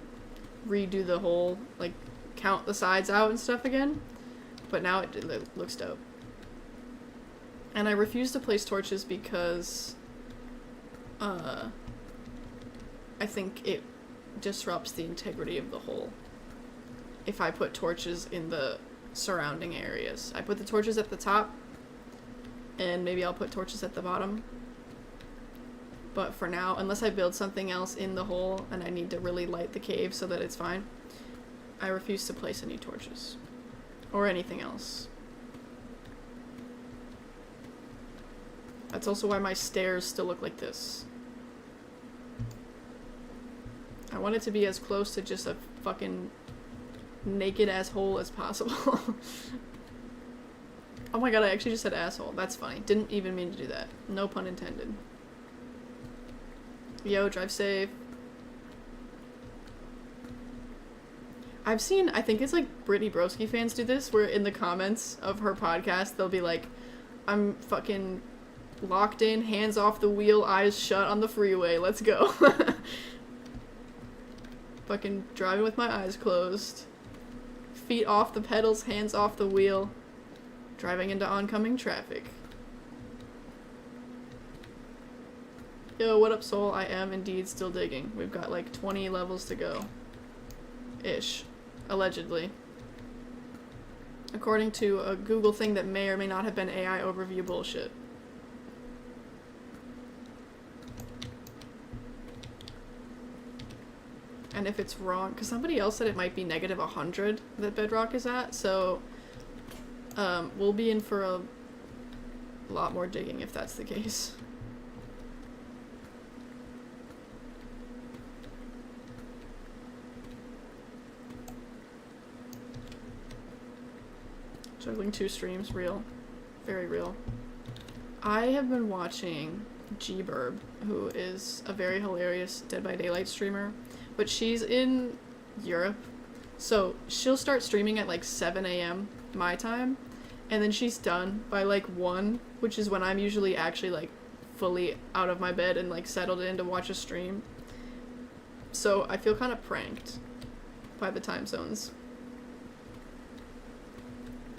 redo the whole, like, count the sides out and stuff again. But now it looks dope. And I refuse to place torches because I think it disrupts the integrity of the hole if I put torches in the surrounding areas. I put the torches at the top, and maybe I'll put torches at the bottom. But for now, unless I build something else in the hole and I need to really light the cave so that it's fine, I refuse to place any torches. Or anything else. That's also why my stairs still look like this. I want it to be as close to just a fucking naked asshole as possible. Oh my god, I actually just said asshole. That's funny. Didn't even mean to do that. No pun intended. Yo, drive safe. I've seen, I think it's like Brittany Broski fans do this, where in the comments of her podcast, they'll be like, I'm fucking locked in, hands off the wheel, eyes shut on the freeway, let's go. Fucking driving with my eyes closed. Feet off the pedals, hands off the wheel. Driving into oncoming traffic. Yo, what up, Soul? I am indeed still digging. We've got like 20 levels to go. Ish. Allegedly. According to a Google thing that may or may not have been AI overview bullshit. And if it's wrong, because somebody else said it might be negative 100 that Bedrock is at, so we'll be in for a lot more digging if that's the case. Juggling 2 streams, real. Very real. I have been watching Gburb, who is a very hilarious Dead by Daylight streamer, but she's in Europe, so she'll start streaming at like 7 a.m. my time, and then she's done by like 1, which is when I'm usually actually like fully out of my bed and like settled in to watch a stream. So I feel kind of pranked by the time zones.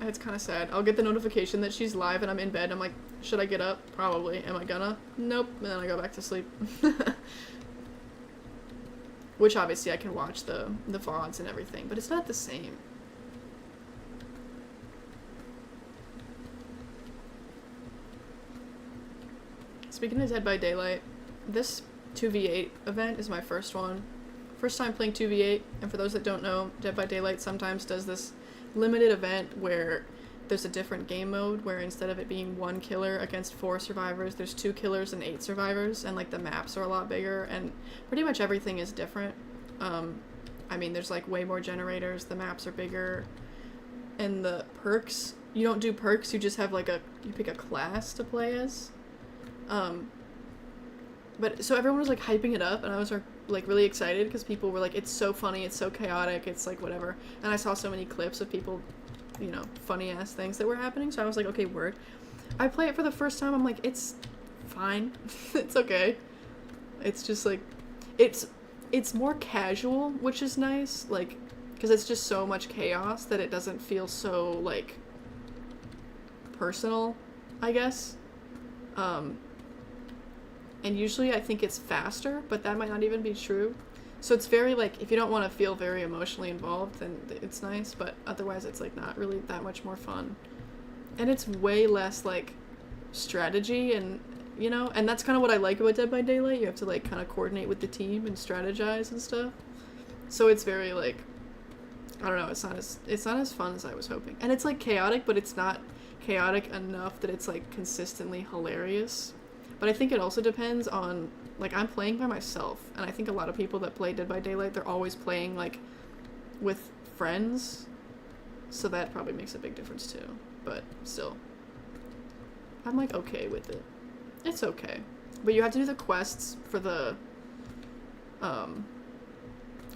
It's kind of sad. I'll get the notification that she's live and I'm in bed. I'm like, should I get up? Probably. Am I gonna? Nope. And then I go back to sleep. Which obviously I can watch the VODs and everything, but it's not the same. Speaking of Dead by Daylight, this 2v8 event is my first one. First time playing 2v8, and for those that don't know, Dead by Daylight sometimes does this limited event where there's a different game mode where instead of it being 1 killer against 4 survivors, there's 2 killers and 8 survivors, and like the maps are a lot bigger and pretty much everything is different. I mean, there's like way more generators, the maps are bigger, and the perks, you don't do perks, you just have like you pick a class to play as. But so everyone was like hyping it up, and I was like really excited because people were like, it's so funny, it's so chaotic, it's like whatever. And I saw so many clips of people, you know, funny ass things that were happening, so I was like, okay, word. I play it for the first time, I'm like, it's fine. It's okay. It's just like, it's more casual, which is nice, like, because it's just so much chaos that it doesn't feel so like personal, I guess. And usually I think it's faster, but that might not even be true. So it's very, like, if you don't want to feel very emotionally involved, then it's nice, but otherwise it's, like, not really that much more fun. And it's way less, like, strategy and, you know, and that's kind of what I like about Dead by Daylight. You have to, like, kind of coordinate with the team and strategize and stuff. So it's very, like, I don't know, it's not as fun as I was hoping. And it's, like, chaotic, but it's not chaotic enough that it's, like, consistently hilarious. But I think it also depends on, like, I'm playing by myself, and I think a lot of people that play Dead by Daylight, they're always playing, like, with friends, so that probably makes a big difference too. But still, I'm, like, okay with it. It's okay. But you have to do the quests for the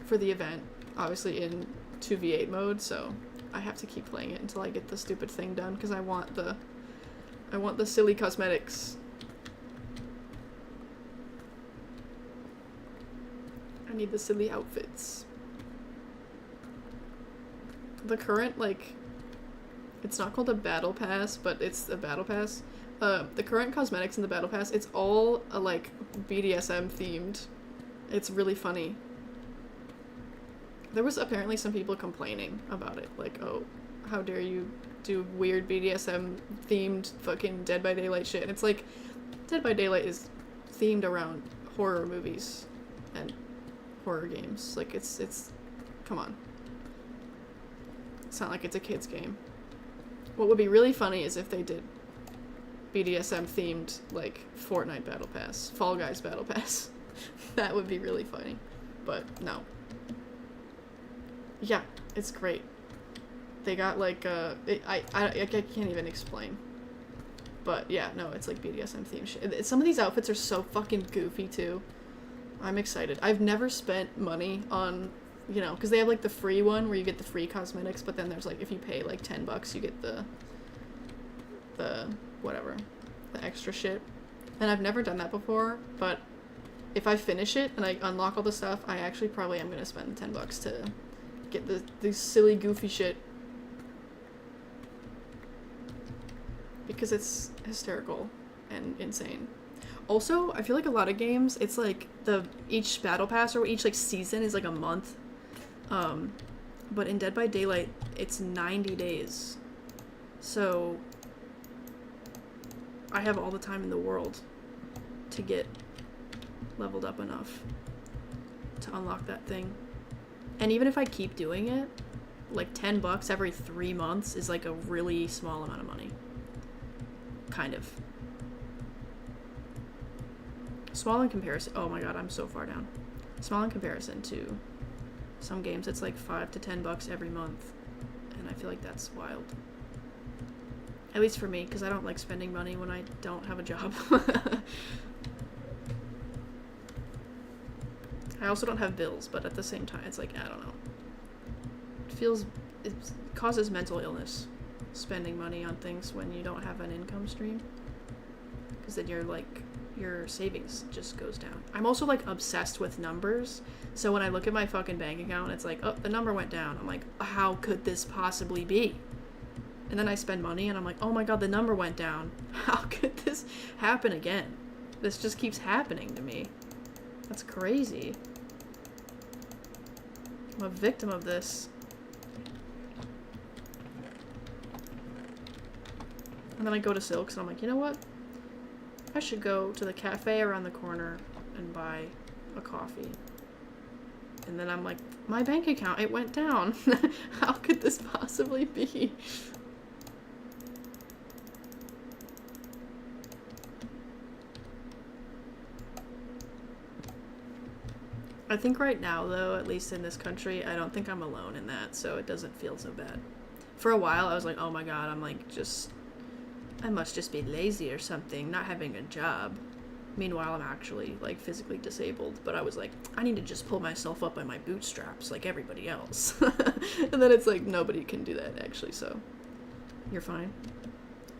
event, obviously in 2v8 mode, so I have to keep playing it until I get the stupid thing done, because I want the silly cosmetics. I need the silly outfits. The current, like, it's not called a battle pass, but it's a battle pass. The current cosmetics in the battle pass, it's all, like, BDSM themed. It's really funny. There was apparently some people complaining about it, like, oh, how dare you do weird BDSM themed fucking Dead by Daylight shit. And it's like, Dead by Daylight is themed around horror movies and horror games. Like, it's, come on. It's not like it's a kid's game. What would be really funny is if they did BDSM themed, like, Fortnite Battle Pass, Fall Guys Battle Pass. That would be really funny. But no. Yeah, it's great. They got like I can't even explain. But yeah, no, it's like BDSM themed shit. Some of these outfits are so fucking goofy too. I'm excited. I've never spent money on, you know, because they have like the free one where you get the free cosmetics, but then there's like, if you pay like $10, you get the whatever, the extra shit. And I've never done that before, but if I finish it and I unlock all the stuff, I actually probably am gonna spend the $10 to get these silly goofy shit. Because it's hysterical and insane. Also, I feel like a lot of games, it's like each battle pass or each like season is like a month. But in Dead by Daylight, it's 90 days. So I have all the time in the world to get leveled up enough to unlock that thing. And even if I keep doing it, like $10 every 3 months is like a really small amount of money. Kind of. Small in comparison. Oh my god, I'm so far down. Small in comparison to some games, it's like $5 to $10 every month. And I feel like that's wild. At least for me, because I don't like spending money when I don't have a job. I also don't have bills, but at the same time, it's like, I don't know. It causes mental illness, spending money on things when you don't have an income stream. Because then your savings just goes down. I'm also like obsessed with numbers. So when I look at my fucking bank account, it's like, oh, the number went down. I'm like, how could this possibly be? And then I spend money and I'm like, oh my god, the number went down. How could this happen again? This just keeps happening to me. That's crazy. I'm a victim of this. And then I go to Silks and I'm like, you know what? I should go to the cafe around the corner and buy a coffee. And then I'm like, my bank account, it went down. How could this possibly be? I think right now, though, at least in this country, I don't think I'm alone in that, so it doesn't feel so bad. For a while, I was like, oh my god, I must just be lazy or something, not having a job. Meanwhile, I'm actually, like, physically disabled, but I was like, I need to just pull myself up by my bootstraps like everybody else. And then it's like, nobody can do that, actually, so you're fine.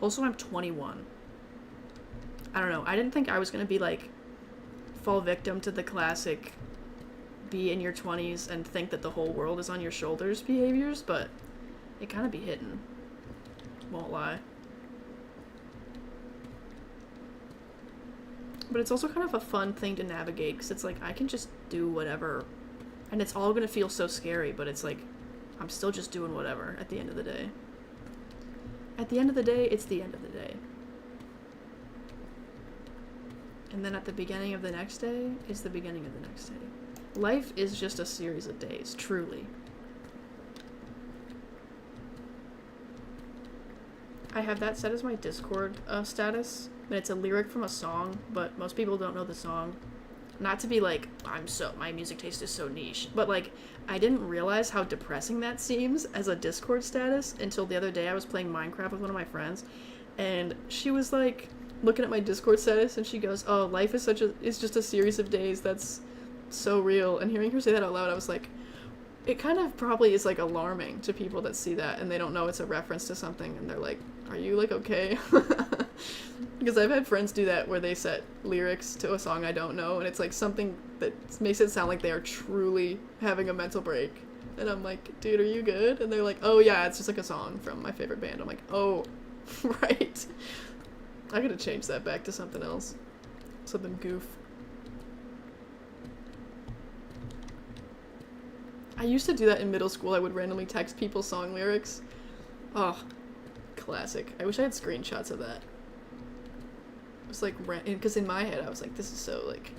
Also, I'm 21. I don't know, I didn't think I was gonna be, like, fall victim to the classic be in your 20s and think that the whole world is on your shoulders behaviors, but it kind of be hitting. Won't lie. But it's also kind of a fun thing to navigate, because it's like, I can just do whatever, and it's all gonna feel so scary, but it's like, I'm still just doing whatever at the end of the day. At the end of the day, it's the end of the day. And then at the beginning of the next day is the beginning of the next day. Life is just a series of days, truly. I have that set as my Discord status, and it's a lyric from a song, but most people don't know the song. Not to be like, my music taste is so niche, but like, I didn't realize how depressing that seems as a Discord status until the other day I was playing Minecraft with one of my friends, and she was like, looking at my Discord status, and she goes, oh, life is just a series of days, that's so real. And hearing her say that out loud, I was like, it kind of probably is like alarming to people that see that and they don't know it's a reference to something, and they're like, are you like okay? Because I've had friends do that where they set lyrics to a song I don't know, and it's like something that makes it sound like they are truly having a mental break, and I'm like, dude, are you good? And they're like, oh yeah, it's just like a song from my favorite band. I'm like, oh right. I gotta change that back to something else. Something goof. I used to do that in middle school. I would randomly text people song lyrics. Oh, classic. I wish I had screenshots of that. It was like, because in my head I was like, this is so like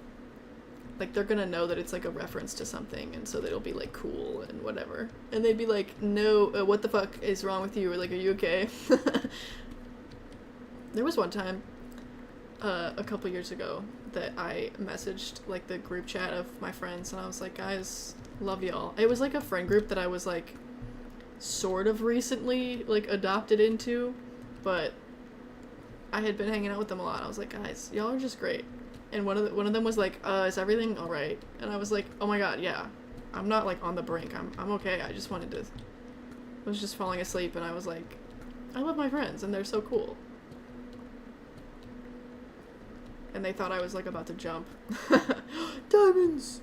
they're gonna know that it's like a reference to something, and so it'll be like cool and whatever. And they'd be like, no, what the fuck is wrong with you? Or like, are you okay? There was one time, a couple years ago, that I messaged like the group chat of my friends, and I was like, guys, love y'all. It was like a friend group that I was like sort of recently like adopted into, but I had been hanging out with them a lot. I was like, guys, y'all are just great. And one of them was like, is everything all right? And I was like, oh my god, yeah. I'm not like on the brink. I'm okay. I just wanted to. I was just falling asleep, and I was like, I love my friends, and they're so cool. And they thought I was like about to jump. Diamonds!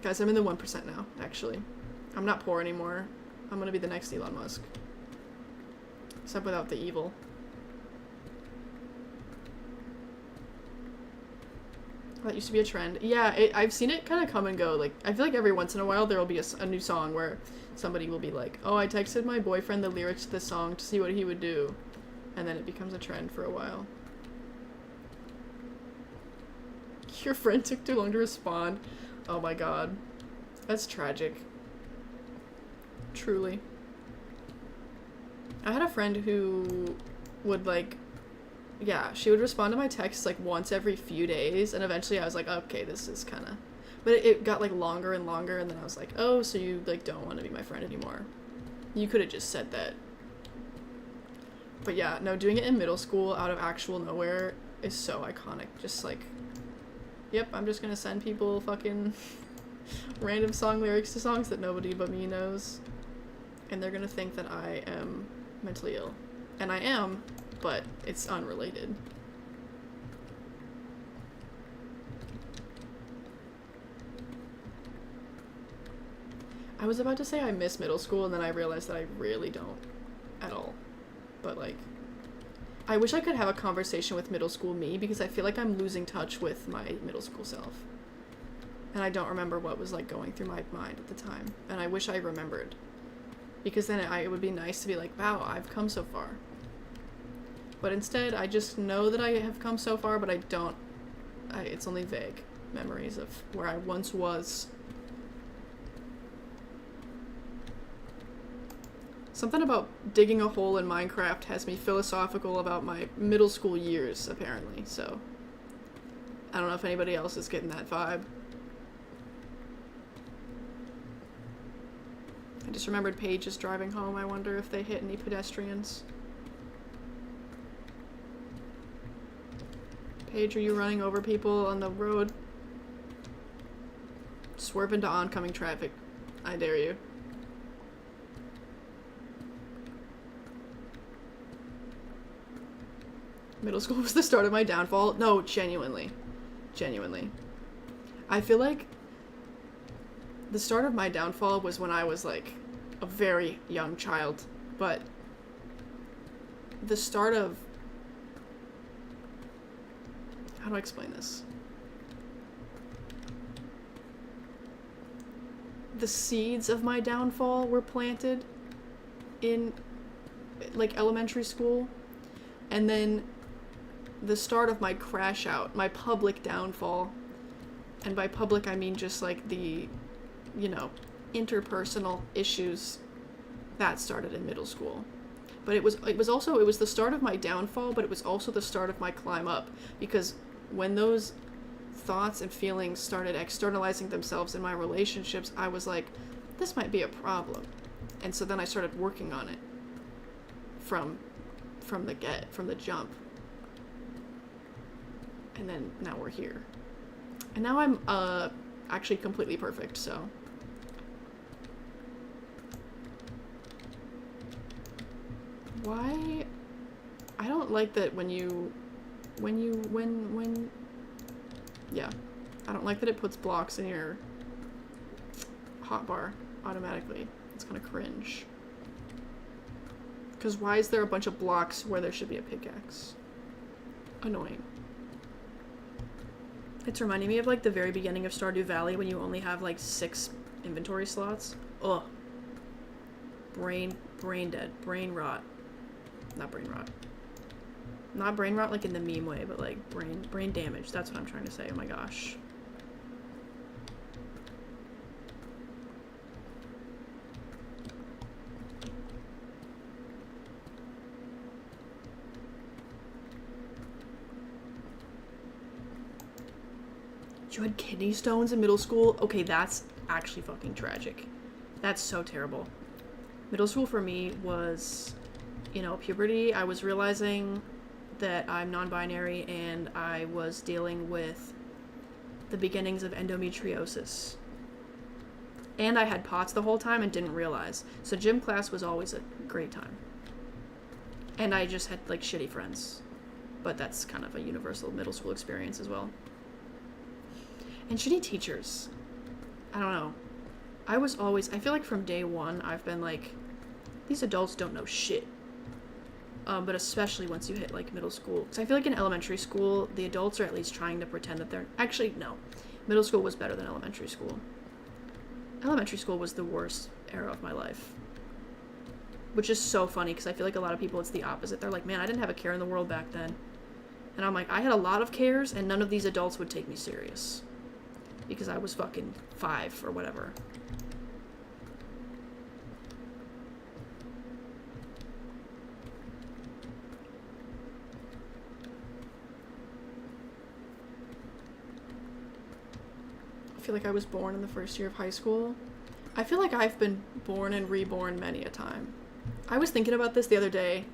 Guys, I'm in the 1% now, actually. I'm not poor anymore. I'm gonna be the next Elon Musk. Except without the evil. That used to be a trend. Yeah, I've seen it kind of come and go. Like, I feel like every once in a while there will be a new song where somebody will be like, oh, I texted my boyfriend the lyrics to this song to see what he would do. And then it becomes a trend for a while. Your friend took too long to respond. Oh my god. That's tragic. Truly. I had a friend who would like, yeah, she would respond to my texts like once every few days, and eventually I was like, okay, this is kind of, but it got like longer and longer, and then I was like, oh, so you like don't want to be my friend anymore. You could have just said that. But yeah, no, doing it in middle school out of actual nowhere is so iconic. Just like, yep, I'm just gonna send people fucking random song lyrics to songs that nobody but me knows, and they're gonna think that I am mentally ill. And I am, but it's unrelated. I was about to say I miss middle school, and then I realized that I really don't at all. But like, I wish I could have a conversation with middle school me, because I feel like I'm losing touch with my middle school self. And I don't remember what was like going through my mind at the time. And I wish I remembered. Because then it would be nice to be like, wow, I've come so far. But instead, I just know that I have come so far, but I don't, it's only vague memories of where I once was. Something about digging a hole in Minecraft has me philosophical about my middle school years, apparently, so I don't know if anybody else is getting that vibe. I just remembered Paige is driving home. I wonder if they hit any pedestrians. Paige, are you running over people on the road? Swerve into oncoming traffic. I dare you. Middle school was the start of my downfall. No, genuinely. Genuinely. I feel like the start of my downfall was when I was like a very young child, but the start of, how do I explain this? The seeds of my downfall were planted in like elementary school, and then the start of my crash out, my public downfall, and by public I mean just like the, you know, interpersonal issues, that started in middle school. But it was the start of my downfall, but it was also the start of my climb up, because when those thoughts and feelings started externalizing themselves in my relationships, I was like, this might be a problem. And so then I started working on it from the jump. And then now we're here. And now I'm actually completely perfect, so. Why? I don't like that yeah. I don't like that it puts blocks in your hotbar automatically. It's kind of cringe. Because why is there a bunch of blocks where there should be a pickaxe? Annoying. It's reminding me of like the very beginning of Stardew Valley when you only have like 6 inventory slots. Ugh. Brain dead. Brain rot. not brain rot. Not brain rot like in the meme way, but like brain damage. That's what I'm trying to say. Oh my gosh. You had kidney stones in middle school? Okay, that's actually fucking tragic. That's so terrible. Middle school for me was, you know, puberty. I was realizing that I'm non-binary and I was dealing with the beginnings of endometriosis. And I had POTS the whole time and didn't realize. So gym class was always a great time. And I just had, like, shitty friends. But that's kind of a universal middle school experience as well. And shitty teachers. I don't know. I feel like from day one, I've been like, these adults don't know shit. But especially once you hit, like, middle school. Because I feel like in elementary school, the adults are at least trying to pretend that they're... Actually, no. Middle school was better than elementary school. Elementary school was the worst era of my life. Which is so funny, because I feel like a lot of people, it's the opposite. They're like, man, I didn't have a care in the world back then. And I'm like, I had a lot of cares, and none of these adults would take me serious. Because I was fucking 5 or whatever. I feel like I was born in the first year of high school. I feel like I've been born and reborn many a time. I was thinking about this the other day.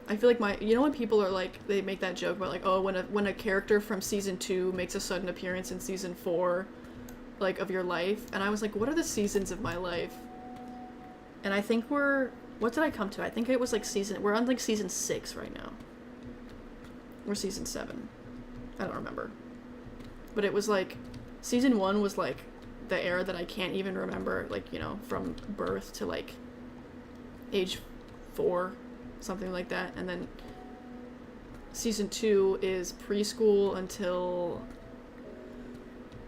I feel like you know when people are like, they make that joke about like, oh, when a character from season 2 makes a sudden appearance in season 4, like, of your life, and I was like, what are the seasons of my life? And I think what did I come to? I think it was like we're on like season 6 right now. Or season 7. I don't remember. But it was like, season 1 was like the era that I can't even remember, like, you know, from birth to like age 4, something like that. And then season 2 is preschool until,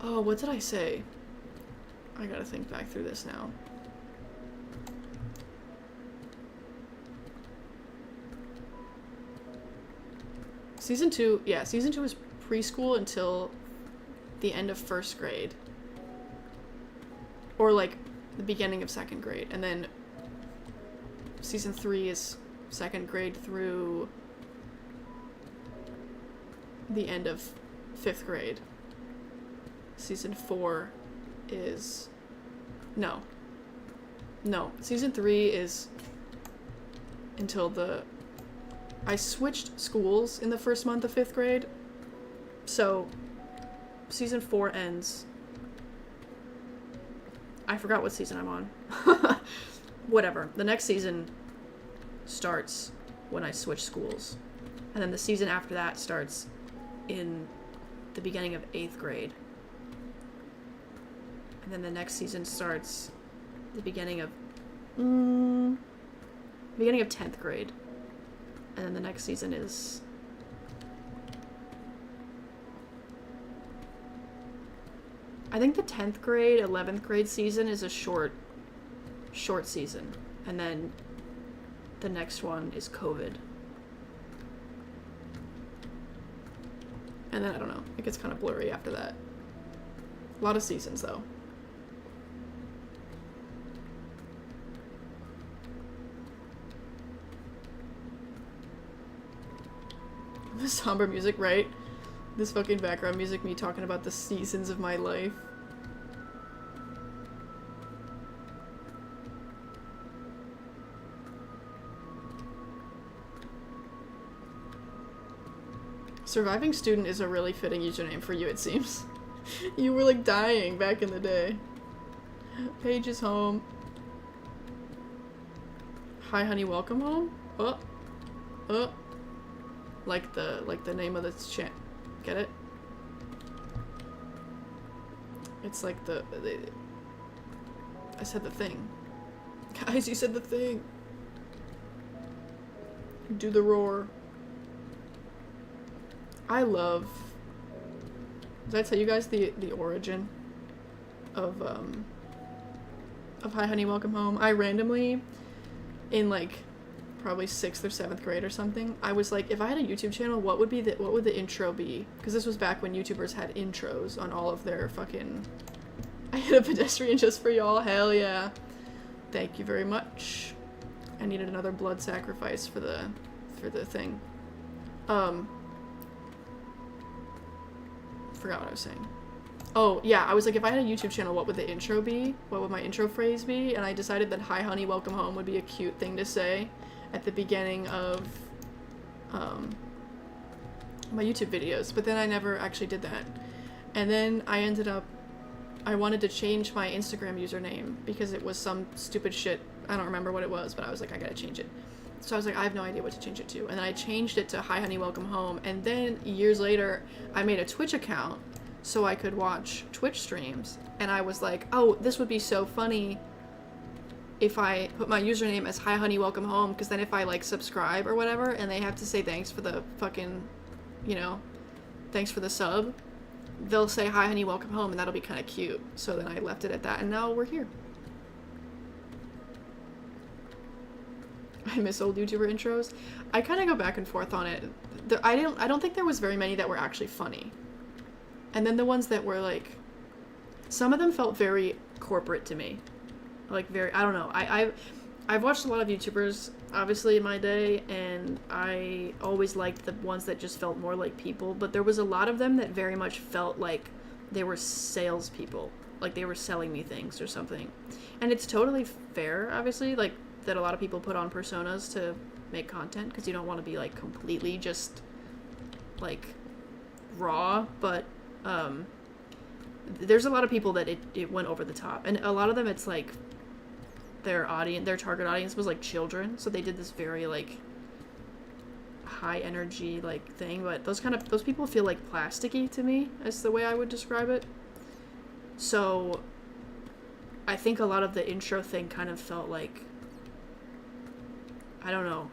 oh, what did I say? I gotta think back through this now. Season 2 is preschool until the end of 1st grade. Or like the beginning of 2nd grade. And then season 3 is 2nd grade through the end of 5th grade. Season 4 is... No. Season 3 is until I switched schools in the first month of 5th grade. So, season 4 ends... I forgot what season I'm on. Whatever. The next season starts when I switch schools. And then the season after that starts in the beginning of 8th grade. And then the next season starts the beginning of 10th grade. And then the next season is... I think the 10th grade, 11th grade season is a short season. And then the next one is COVID. And then, I don't know, it gets kind of blurry after that. A lot of seasons, though. The somber music, right? This fucking background music, me talking about the seasons of my life. Surviving Student is a really fitting username for you, it seems. You were like dying back in the day. Paige is home. Hi honey, welcome home? Like the name of the chant. Get it? It's like I said the thing. Guys, you said the thing. Do the roar. I love... Did I tell you guys the origin of Hi Honey Welcome Home? I randomly, in like probably 6th or 7th grade or something, I was like, if I had a YouTube channel, what would the intro be? Because this was back when YouTubers had intros on all of their fucking... I hit a pedestrian just for y'all, hell yeah. Thank you very much. I needed another blood sacrifice for the thing. Forgot what I was saying. Oh, yeah, I was like, if I had a YouTube channel, what would the intro be? What would my intro phrase be? And I decided that hi honey, welcome home would be a cute thing to say at the beginning of my YouTube videos, but then I never actually did that. And then I wanted to change my Instagram username because it was some stupid shit. I don't remember what it was, but I was like, I gotta change it. So I was like, I have no idea what to change it to. And then I changed it to hi honey, welcome home. And then years later, I made a Twitch account so I could watch Twitch streams. And I was like, oh, this would be so funny if I put my username as hi honey, welcome home, because then if I like subscribe or whatever and they have to say thanks for the fucking, you know, thanks for the sub, they'll say hi honey, welcome home, and that'll be kind of cute. So then I left it at that, and now we're here. I miss old YouTuber intros. I kind of go back and forth on it. I don't think there was very many that were actually funny. And then the ones that were like, some of them felt very corporate to me. Like very, I don't know. I've watched a lot of YouTubers, obviously, in my day, and I always liked the ones that just felt more like people, but there was a lot of them that very much felt like they were salespeople. Like they were selling me things or something. And it's totally fair, obviously, like, that a lot of people put on personas to make content, because you don't want to be, like, completely just, like, raw, but, there's a lot of people that it went over the top, and a lot of them, it's, like, their target audience was, like, children, so they did this very, like, high energy, like, thing, but those people feel, like, plasticky to me, is the way I would describe it. So I think a lot of the intro thing kind of felt like, I don't know,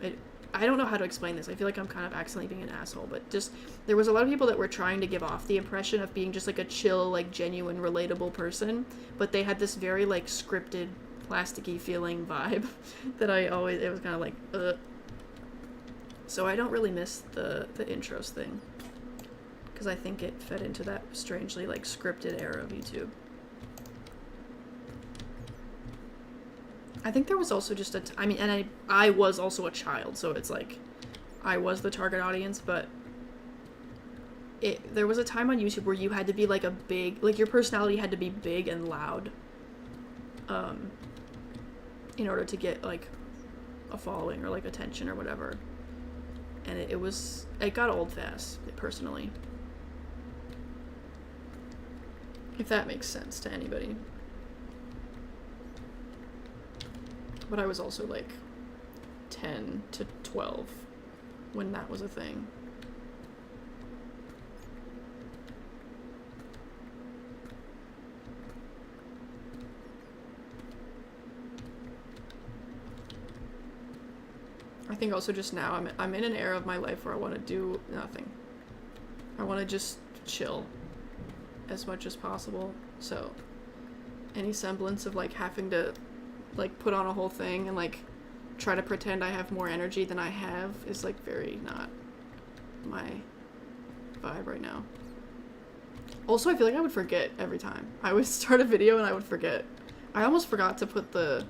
I don't know how to explain this. I feel like I'm kind of accidentally being an asshole, but just, there was a lot of people that were trying to give off the impression of being just, like, a chill, like, genuine, relatable person, but they had this very, like, scripted, plasticky feeling vibe that it was kind of like, ugh. So I don't really miss the intros thing, because I think it fed into that strangely, like, scripted era of YouTube. I think there was also just I was also a child, so it's like, I was the target audience, but there was a time on YouTube where you had to be, like, your personality had to be big and loud, in order to get, like, a following or, like, attention or whatever. And it got old fast, personally. If that makes sense to anybody. But I was also, like, 10 to 12 when that was a thing. I think also just now, I'm in an era of my life where I want to do nothing. I want to just chill as much as possible. So any semblance of, like, having to, like, put on a whole thing and, like, try to pretend I have more energy than I have is, like, very not my vibe right now. Also, I feel like I would forget every time. I would start a video and I would forget. I almost forgot to put the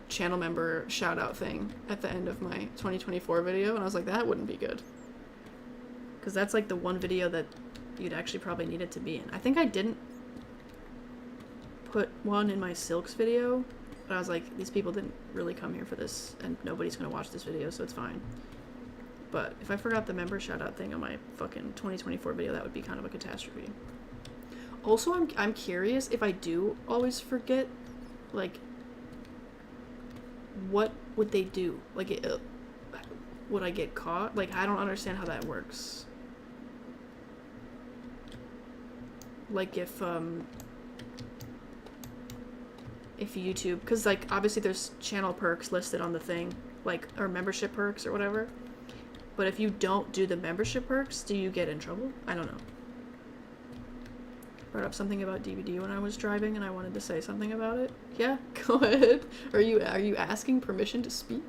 channel member shout out thing at the end of my 2024 video, and I was like, that wouldn't be good. Because that's, like, the one video that you'd actually probably need it to be in. I think I didn't put one in my Silks video, but I was like, these people didn't really come here for this, and nobody's gonna watch this video, so it's fine. But if I forgot the member shout-out thing on my fucking 2024 video, that would be kind of a catastrophe. Also, I'm curious if I do always forget, like, what would they do? Like, would I get caught? Like, I don't understand how that works. Like, if YouTube, because, like, obviously there's channel perks listed on the thing, like, or membership perks or whatever, but if you don't do the membership perks, do you get in trouble? I don't know. Brought up something about DVD when I was driving, and I wanted to say something about it. Yeah, go ahead. Are you asking permission to speak?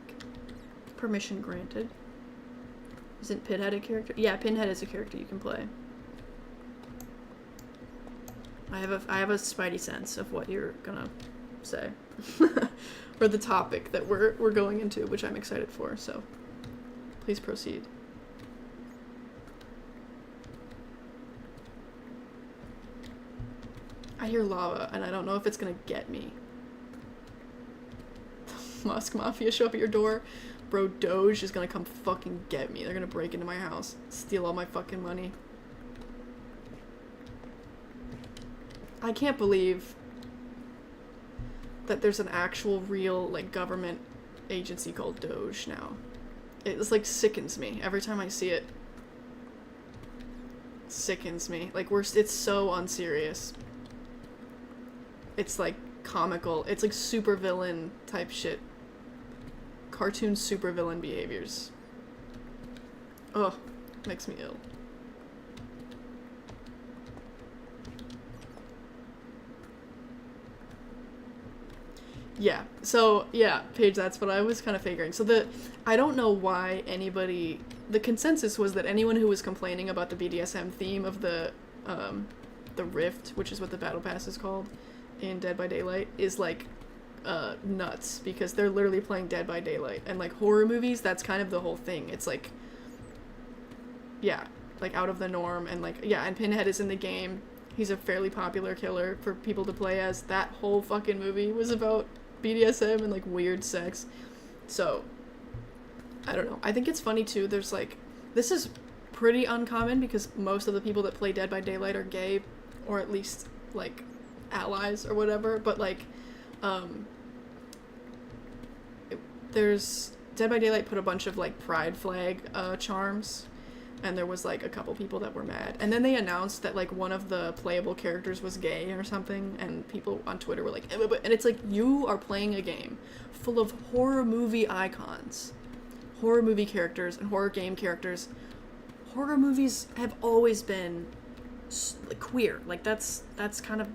Permission granted. Isn't Pinhead a character? Yeah, Pinhead is a character you can play. I have a spidey sense of what you're gonna say. Or the topic that we're going into, which I'm excited for, so please proceed. I hear lava, and I don't know if it's gonna get me. Musk Mafia show up at your door. Bro, Doge is gonna come fucking get me. They're gonna break into my house, steal all my fucking money. I can't believe that there's an actual real, like, government agency called Doge now. It just, like, sickens me every time I see it. Sickens me. Like, it's so unserious. It's, like, comical. It's, like, supervillain type shit. Cartoon supervillain behaviors. Ugh. Makes me ill. Yeah. So, yeah, Paige, that's what I was kind of figuring. So I don't know why anybody... The consensus was that anyone who was complaining about the BDSM theme of the Rift, which is what the Battle Pass is called in Dead by Daylight, is, like, nuts. Because they're literally playing Dead by Daylight. And, like, horror movies, that's kind of the whole thing. It's, like... Yeah. Like, out of the norm. And, like, yeah, and Pinhead is in the game. He's a fairly popular killer for people to play as. That whole fucking movie was about BDSM and, like, weird sex. So, I don't know. I think it's funny, too. There's, like... This is pretty uncommon because most of the people that play Dead by Daylight are gay. Or at least, like, allies or whatever. But, like, there's... Dead by Daylight put a bunch of, like, pride flag charms. And there was, like, a couple people that were mad. And then they announced that, like, one of the playable characters was gay or something, and people on Twitter were like, and it's like, you are playing a game full of horror movie icons. Horror movie characters and horror game characters. Horror movies have always been queer. Like, that's kind of...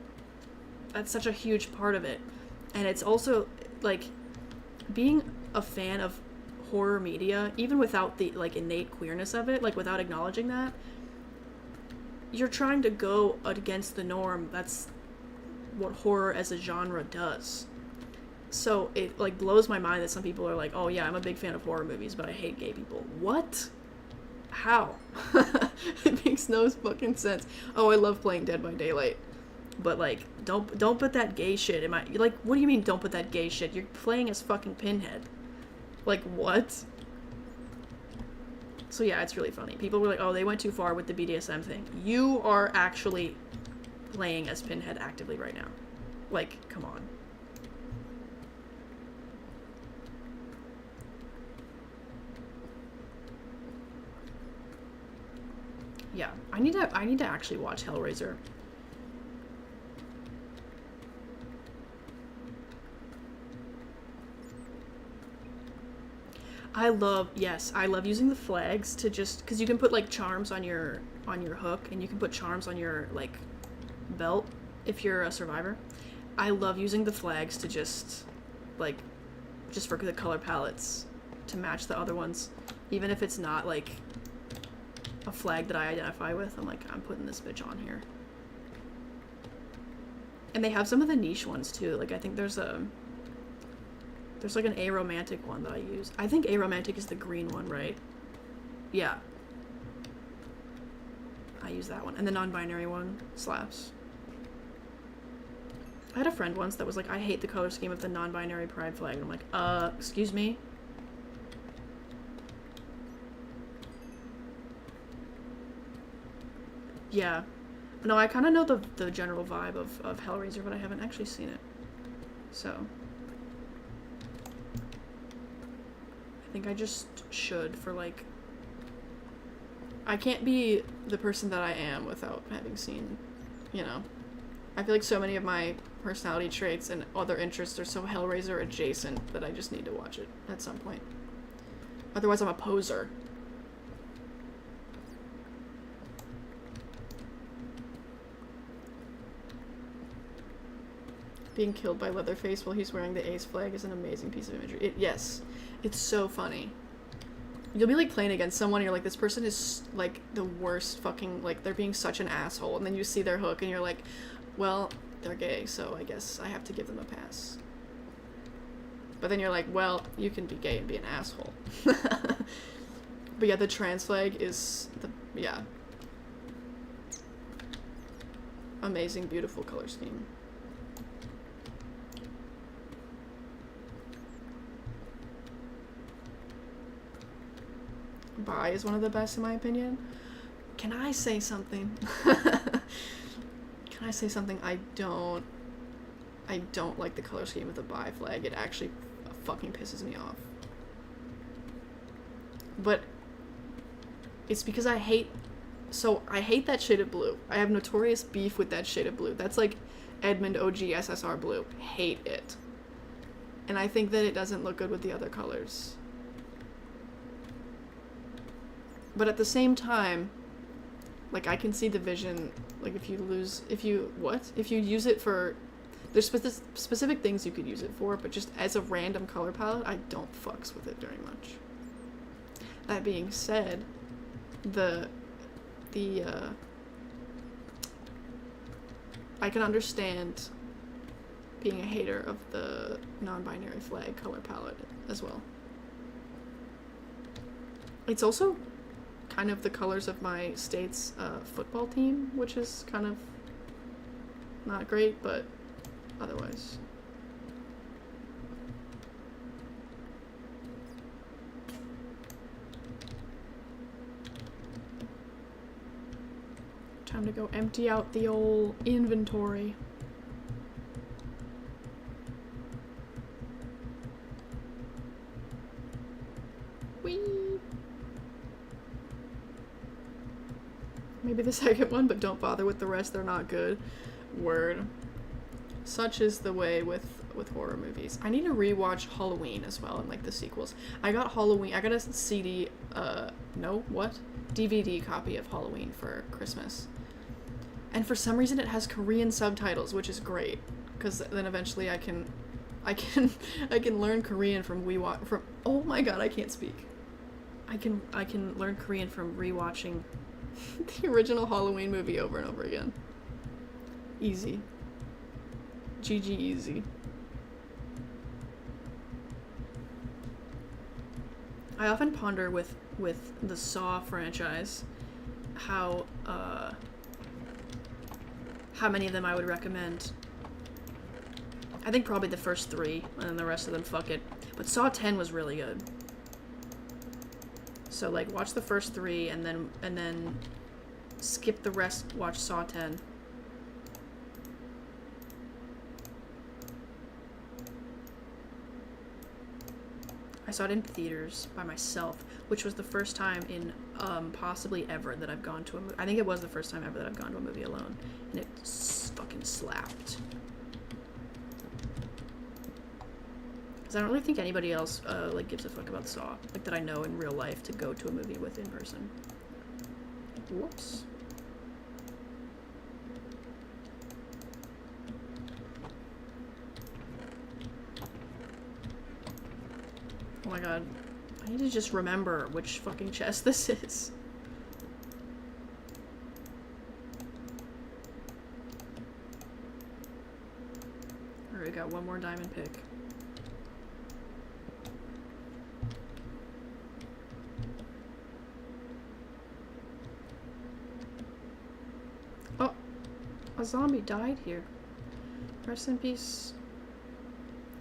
That's such a huge part of it. And it's also, like, being a fan of horror media, even without the, like, innate queerness of it, like, without acknowledging that, you're trying to go against the norm. That's what horror as a genre does. So it, like, blows my mind that some people are like, oh yeah, I'm a big fan of horror movies, but I hate gay people. What? How? It makes no fucking sense. Oh, I love playing Dead by Daylight, but, like, don't put that gay shit in my... Like, what do you mean don't put that gay shit? You're playing as fucking Pinhead. Like, what? So yeah, it's really funny. People were like, oh, they went too far with the BDSM thing. You are actually playing as Pinhead actively right now. Like, come on. Yeah, I need to actually watch Hellraiser. I love using the flags to just, because you can put, like, charms on your hook, and you can put charms on your, like, belt if you're a survivor. I love using the flags to just, like, just for the color palettes to match the other ones, even if it's not, like, a flag that I identify with. I'm like, I'm putting this bitch on here. And they have some of the niche ones too. Like, I think there's like an aromantic one that I use. I think aromantic is the green one, right? Yeah. I use that one. And the non-binary one slaps. I had a friend once that was like, I hate the color scheme of the non-binary pride flag. And I'm like, excuse me? Yeah. No, I kind of know the general vibe of Hellraiser, but I haven't actually seen it. So... I think I just should for, like... I can't be the person that I am without having seen, you know. I feel like so many of my personality traits and other interests are so Hellraiser adjacent that I just need to watch it at some point. Otherwise I'm a poser. Being killed by Leatherface while he's wearing the Ace flag is an amazing piece of imagery. Yes. It's so funny. you'll be like playing against someone and you're like, this person is like the worst fucking, like they're being such an asshole, and then you see their hook and you're like, well, they're gay, so I guess I have to give them a pass. But then you're like, well, you can be gay and be an asshole. But yeah, the trans flag is yeah. Amazing, beautiful color scheme. Bi is one of the best in my opinion. Can I say something? Can I say something? I don't like the color scheme of the bi flag. It actually fucking pisses me off. But it's because I hate that shade of blue. I have notorious beef with that shade of blue. That's like Edmund OG SSR blue. Hate it. And I think that it doesn't look good with the other colors. But at the same time, like, I can see the vision, like, if you use it for, there's specific things you could use it for, but just as a random color palette, I don't fucks with it very much. That being said, I can understand being a hater of the non-binary flag color palette as well. It's also kind of the colors of my state's football team, which is kind of not great, but otherwise. Time to go empty out the old inventory. Whee! Maybe the second one, but don't bother with the rest, they're not good. Word. Such is the way with horror movies. I need to rewatch Halloween as well, and like the sequels. I got a CD, DVD copy of Halloween for Christmas. And for some reason it has Korean subtitles, which is great, because then eventually I can learn Korean from oh my god, I can't speak. I can learn Korean from rewatching the original Halloween movie over and over again. Easy. GG easy. I often ponder with the Saw franchise how many of them I would recommend. I think probably the first 3, and then the rest of them, fuck it. But Saw 10 was really good. So like watch the first 3 and then skip the rest, watch Saw 10. I saw it in theaters by myself, which was the first time in possibly ever that I've gone to a movie. I think it was the first time ever that I've gone to a movie alone, and it fucking slapped. Because I don't really think anybody else like gives a fuck about Saw, like that I know in real life to go to a movie with in person. Whoops. Oh my god. I need to just remember which fucking chest this is. Alright, we got one more diamond pick. Oh! A zombie died here. Rest in peace.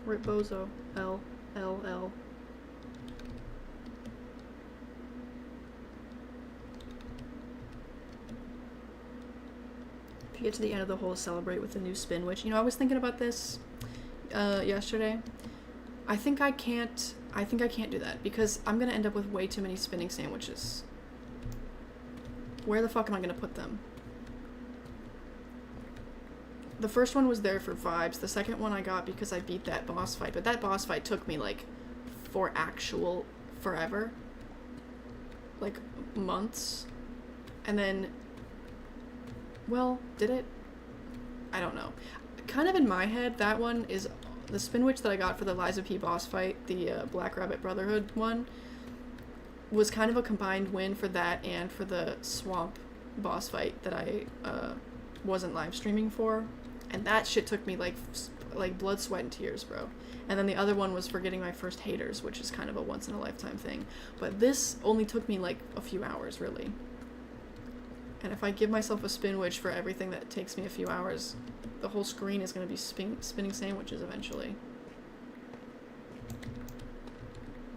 Rip Bozo. L. If you get to the end of the hole, celebrate with the new spin witch. You know, I was thinking about this yesterday. I think I can't do that because I'm gonna end up with way too many spinning sandwiches. Where the fuck am I gonna put them? The first one was there for vibes. The second one I got because I beat that boss fight, but that boss fight took me like forever. Like months. And then, well, did it? I don't know. Kind of in my head, that one is the spin witch that I got for the Liza P boss fight, the Black Rabbit Brotherhood one, was kind of a combined win for that and for the swamp boss fight that I wasn't live streaming for, and that shit took me like blood, sweat, and tears, bro. And then the other one was for getting my first haters, which is kind of a once in a lifetime thing. But this only took me like a few hours, really. And if I give myself a spin witch for everything that takes me a few hours, the whole screen is going to be spinning sandwiches eventually.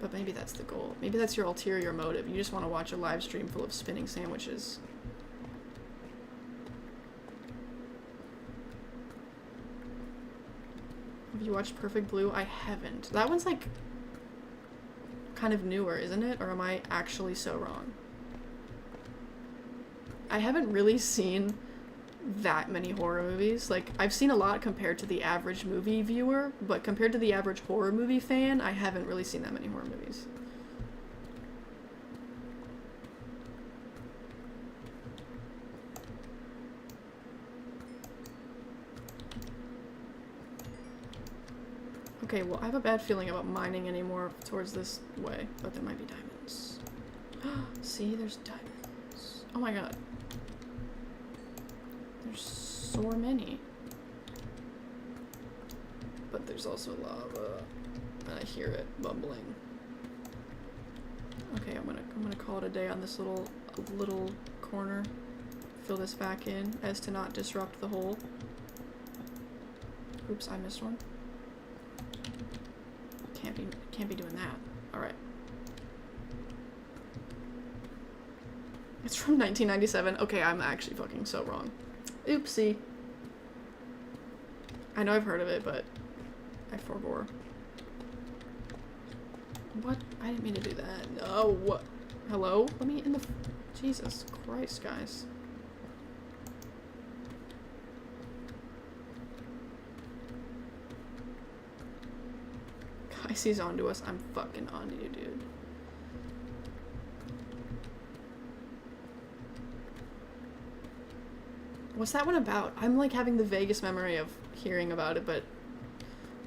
But maybe that's the goal. Maybe that's your ulterior motive. You just want to watch a live stream full of spinning sandwiches. Have you watched Perfect Blue? I haven't. That one's like kind of newer, isn't it? Or am I actually so wrong? I haven't really seen that many horror movies. Like, I've seen a lot compared to the average movie viewer, but compared to the average horror movie fan, I haven't really seen that many horror movies. Okay, well, I have a bad feeling about mining anymore towards this way, but there might be diamonds. See, there's diamonds. Oh my god. There's so many. But there's also lava. And I hear it bubbling. Okay, I'm gonna call it a day on this little corner. Fill this back in as to not disrupt the hole. Oops, I missed one. Can't be doing that. Alright. It's from 1997. Okay, I'm actually fucking so wrong. Oopsie. I know I've heard of it, but I forbore. What? I didn't mean to do that. No. What? Hello? Let me in the... Jesus Christ, guys. Kaise's onto us. I'm fucking onto you, dude. What's that one about? I'm like having the vaguest memory of hearing about it, but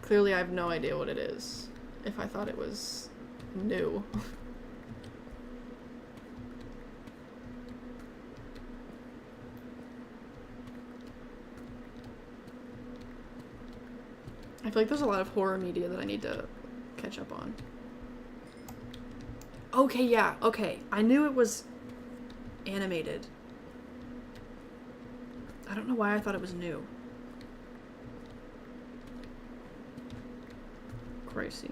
clearly I have no idea what it is. If I thought it was new. I feel like there's a lot of horror media that I need to catch up on. Okay, yeah, okay. I knew it was animated. I don't know why I thought it was new. Crazy.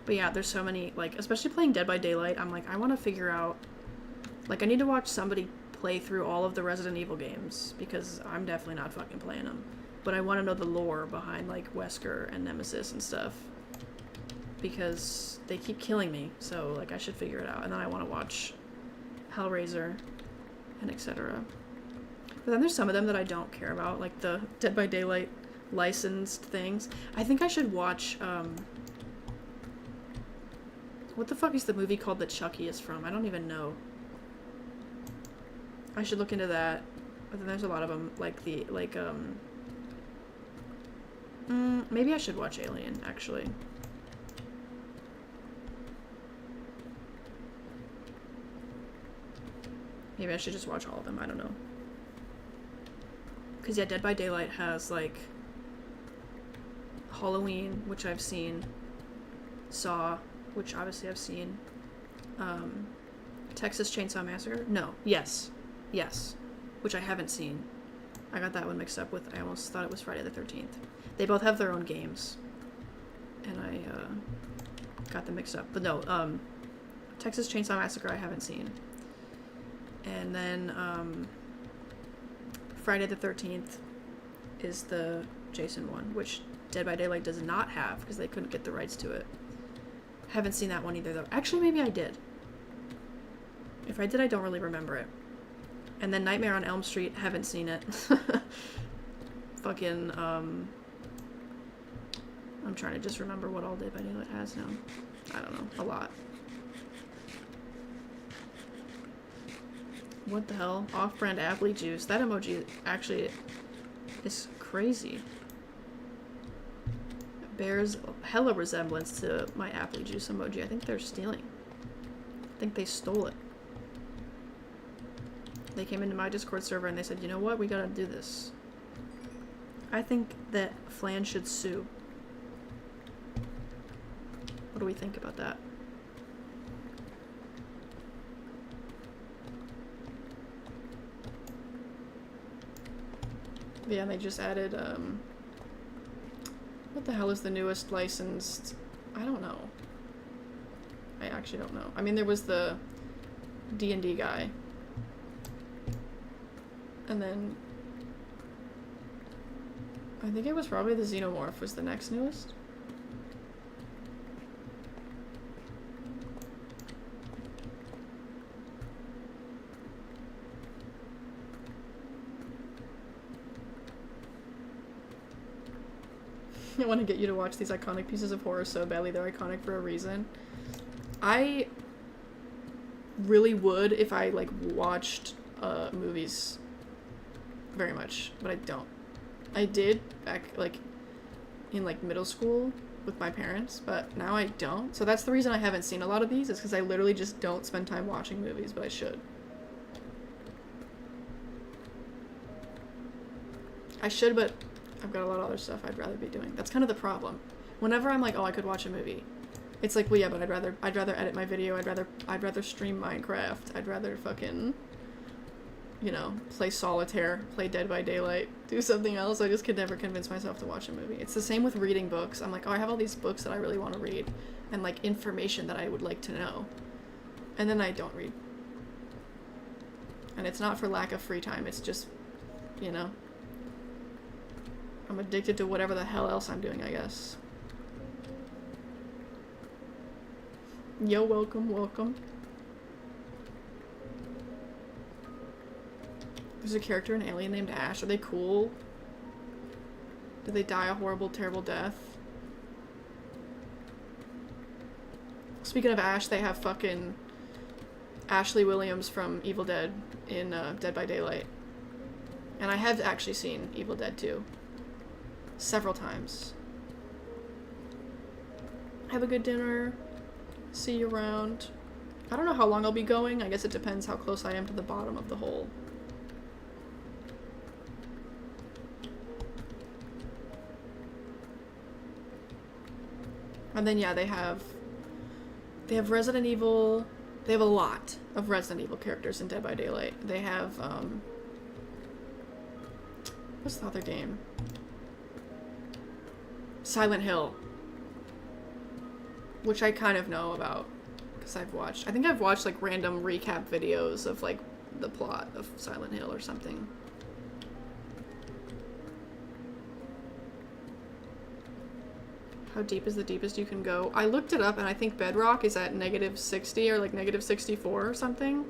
But yeah, there's so many, like, especially playing Dead by Daylight, I'm like, I want to figure out, like, I need to watch somebody play through all of the Resident Evil games, because I'm definitely not fucking playing them. But I want to know the lore behind, like, Wesker and Nemesis and stuff. Because they keep killing me, so, like, I should figure it out. And then I want to watch Hellraiser and etc. But then there's some of them that I don't care about, like the Dead by Daylight licensed things. I think I should watch, what the fuck is the movie called that Chucky is from? I don't even know. I should look into that. But then there's a lot of them, like maybe I should watch Alien, actually. Maybe I should just watch all of them, I don't know. Because, yeah, Dead by Daylight has, like, Halloween, which I've seen, Saw, which obviously I've seen, Texas Chainsaw Massacre? No. Yes, which I haven't seen. I got that one mixed up with, I almost thought it was Friday the 13th. They both have their own games, and I, got them mixed up. But no, Texas Chainsaw Massacre I haven't seen. And then, Friday the 13th is the Jason one, which Dead by Daylight does not have, because they couldn't get the rights to it. Haven't seen that one either, though. Actually, maybe I did. If I did, I don't really remember it. And then Nightmare on Elm Street, haven't seen it. Fucking, I'm trying to just remember what all Dead by Daylight has now. I don't know, a lot. What the hell? Off-brand apple juice. That emoji actually is crazy. It bears hella resemblance to my apple juice emoji. I think they're stealing. I think they stole it. They came into my Discord server and they said, you know what, we gotta do this. I think that Flan should sue. What do we think about that? Yeah, they just added, what the hell is the newest licensed? I don't know. I actually don't know. I mean, there was the D&D guy. And then I think it was probably the Xenomorph was the next newest. I want to get you to watch these iconic pieces of horror so badly. They're iconic for a reason. I really would if I, like, watched movies very much, but I don't. I did back, like, in, like, middle school with my parents, but now I don't. So that's the reason I haven't seen a lot of these, is because I literally just don't spend time watching movies, but I should. I should, but I've got a lot of other stuff I'd rather be doing. That's kind of the problem. Whenever I'm like, oh, I could watch a movie, it's like, well, yeah, but I'd rather edit my video. I'd rather stream Minecraft. I'd rather fucking, you know, play solitaire, play Dead by Daylight, do something else. I just could never convince myself to watch a movie. It's the same with reading books. I'm like, oh, I have all these books that I really want to read, and like information that I would like to know, and then I don't read. And it's not for lack of free time. It's just, you know, I'm addicted to whatever the hell else I'm doing, I guess. Yo, welcome, welcome. There's a character in Alien named Ash. Are they cool? Did they die a horrible, terrible death? Speaking of Ash, they have fucking Ashley Williams from Evil Dead in Dead by Daylight. And I have actually seen Evil Dead 2. Several times. Have a good dinner. See you around. I don't know how long I'll be going. I guess it depends how close I am to the bottom of the hole. And then yeah, they have Resident Evil. They have a lot of Resident Evil characters in Dead by Daylight. They have what's the other game? Silent Hill, which I kind of know about because I think I've watched like random recap videos of like the plot of Silent Hill or something. How deep is the deepest you can go? I looked it up and I think Bedrock is at -60 or like -64 or something,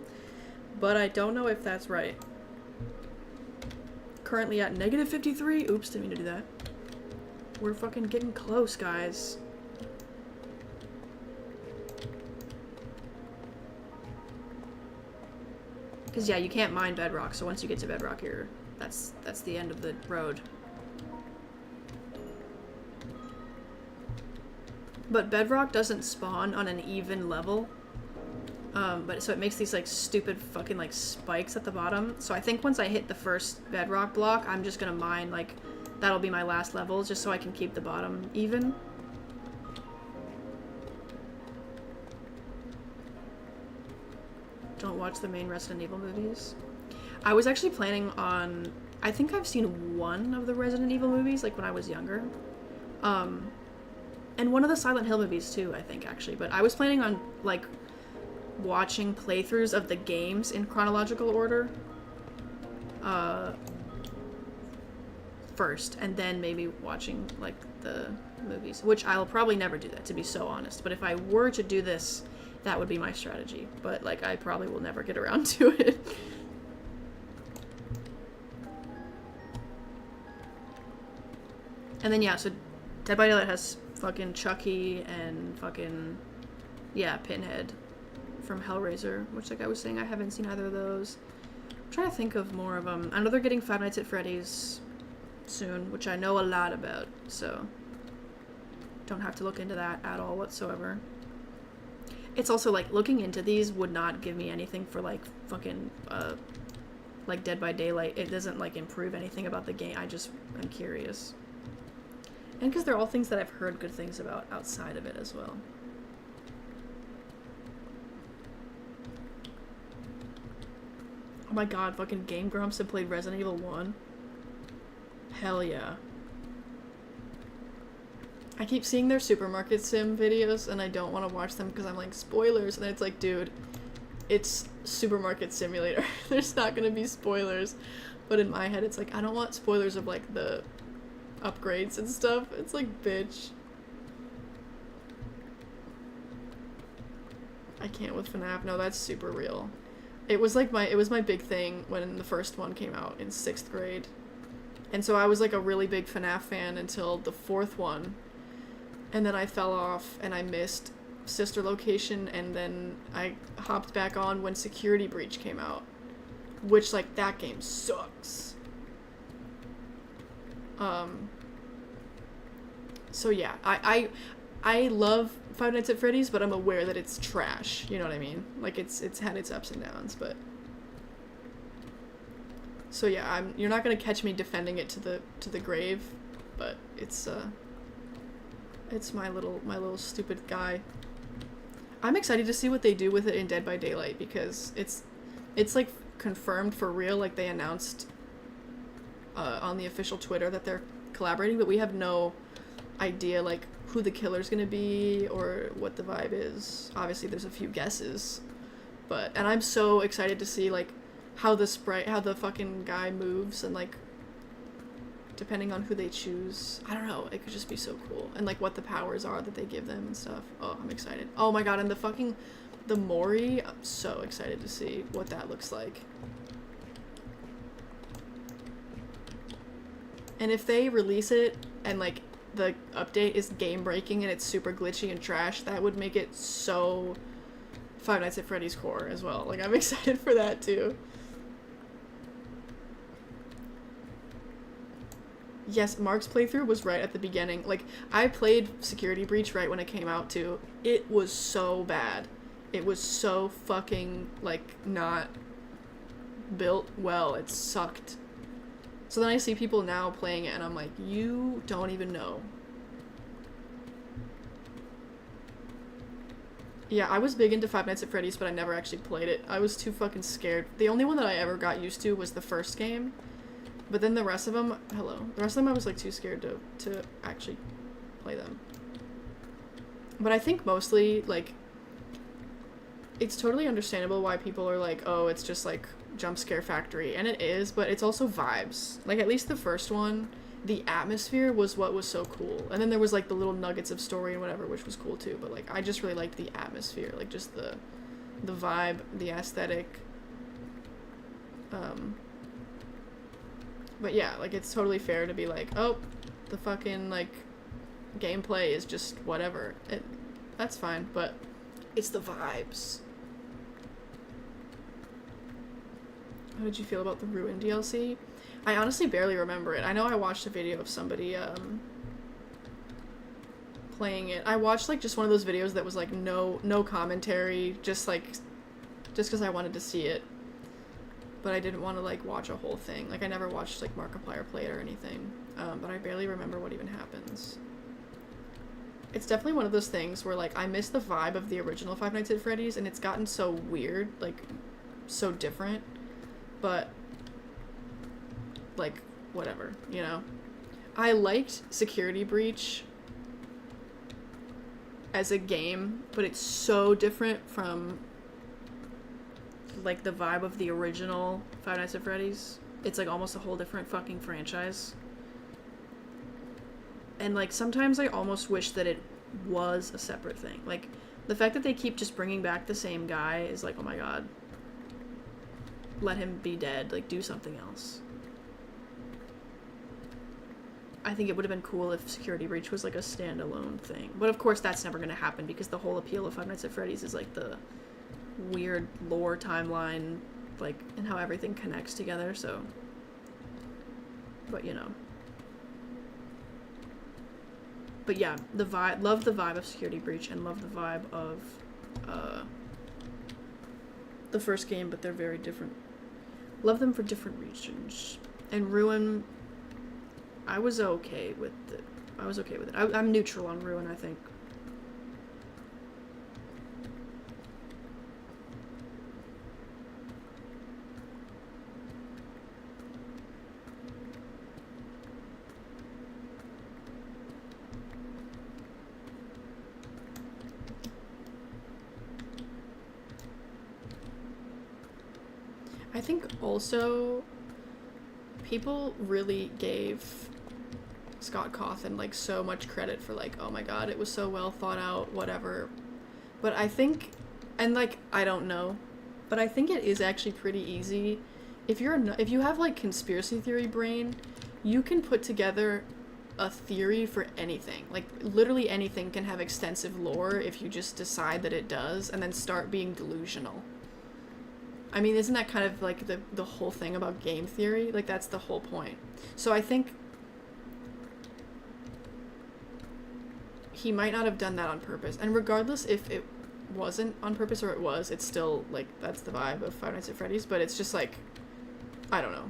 but I don't know if that's right. Currently at -53. Oops, didn't mean to do that. We're fucking getting close, guys. Because, yeah, you can't mine Bedrock, so once you get to Bedrock, that's the end of the road. But Bedrock doesn't spawn on an even level. But so it makes these, like, stupid fucking, like, spikes at the bottom. So I think once I hit the first Bedrock block, I'm just gonna mine, like, that'll be my last level, just so I can keep the bottom even. Don't watch the main Resident Evil movies. I was actually planning on... I think I've seen one of the Resident Evil movies, like, when I was younger. And one of the Silent Hill movies, too, I think, actually. But I was planning on, like, watching playthroughs of the games in chronological order. First, and then maybe watching, like, the movies, which I'll probably never do that, to be so honest, but if I were to do this, that would be my strategy, but, like, I probably will never get around to it. And then, yeah, so Dead by Daylight has fucking Chucky and fucking, yeah, Pinhead from Hellraiser, which, like I was saying, I haven't seen either of those. I'm trying to think of more of them. I know they're getting Five Nights at Freddy's soon, which I know a lot about, so don't have to look into that at all whatsoever. It's also like looking into these would not give me anything for like fucking like Dead by Daylight. It doesn't like improve anything about the game. I'm curious. And because they're all things that I've heard good things about outside of it as well. Oh my god, fucking Game Grumps have played Resident Evil 1. Hell yeah. I keep seeing their supermarket sim videos and I don't want to watch them because I'm like, spoilers. And it's like, dude, it's Supermarket Simulator. There's not going to be spoilers. But in my head, it's like, I don't want spoilers of like the upgrades and stuff. It's like, bitch. I can't with FNAF. No, that's super real. It was my big thing when the first one came out in 6th grade. And so I was like a really big FNAF fan until the 4th one. And then I fell off and I missed Sister Location, and then I hopped back on when Security Breach came out. Which, like, that game sucks. So yeah, I love Five Nights at Freddy's, but I'm aware that it's trash. You know what I mean? Like, it's had its ups and downs, but... So yeah, you're not gonna catch me defending it to the grave, but it's my little stupid guy. I'm excited to see what they do with it in Dead by Daylight, because it's like confirmed for real. Like, they announced on the official Twitter that they're collaborating, but we have no idea like who the killer's gonna be or what the vibe is. Obviously there's a few guesses, and I'm so excited to see like how the fucking guy moves, and like depending on who they choose, I don't know, it could just be so cool, and like what the powers are that they give them and stuff. Oh, I'm excited. Oh my god, and the Mori, I'm so excited to see what that looks like. And if they release it and like the update is game breaking and it's super glitchy and trash, that would make it so Five Nights at Freddy's core as well. Like, I'm excited for that too. Yes, Mark's playthrough was right at the beginning. Like, I played Security Breach right when it came out too. It was so bad. It was so fucking, like, not built well. It sucked. So then I see people now playing it and I'm like, you don't even know. Yeah, I was big into Five Nights at Freddy's, but I never actually played it. I was too fucking scared. The only one that I ever got used to was the first game. But then the rest of them, the rest of them I was like too scared to actually play them. But I think mostly, like, it's totally understandable why people are like, oh, it's just like jump scare factory, and it is, but it's also vibes. Like, at least the first one, the atmosphere was what was so cool, and then there was like the little nuggets of story and whatever, which was cool too. But like, I just really liked the atmosphere, like just the vibe, the aesthetic. But yeah, like, it's totally fair to be like, oh, the fucking like gameplay is just whatever. That's fine, but it's the vibes. How did you feel about the Ruin DLC? I honestly barely remember it. I know I watched a video of somebody playing it. I watched like just one of those videos that was like no commentary, just because I wanted to see it. But I didn't want to like watch a whole thing. Like, I never watched like Markiplier play it or anything. But I barely remember what even happens. It's definitely one of those things where like I miss the vibe of the original Five Nights at Freddy's, and it's gotten so weird, like so different. But like, whatever, you know? I liked Security Breach as a game, but it's so different from like the vibe of the original Five Nights at Freddy's. It's like almost a whole different fucking franchise. And like, sometimes I almost wish that it was a separate thing. Like, the fact that they keep just bringing back the same guy is like, oh my god. Let him be dead. Like, do something else. I think it would have been cool if Security Breach was like a standalone thing. But of course that's never going to happen, because the whole appeal of Five Nights at Freddy's is like the weird lore timeline, like, and how everything connects together, so. But you know. But yeah, love the vibe of Security Breach, and love the vibe of the first game, but they're very different. Love them for different reasons. And Ruin, I was okay with it. I'm neutral on Ruin, I think. I think also people really gave Scott Cawthon like so much credit for like, oh my god, it was so well thought out, whatever. But I think, and like, I don't know, but I think it is actually pretty easy. If you have like conspiracy theory brain, you can put together a theory for anything. Like literally anything can have extensive lore if you just decide that it does and then start being delusional. I mean, isn't that kind of like the whole thing about game theory? Like that's the whole point. So I think he might not have done that on purpose. And regardless if it wasn't on purpose or it was, it's still like that's the vibe of Five Nights at Freddy's, but it's just like, I don't know.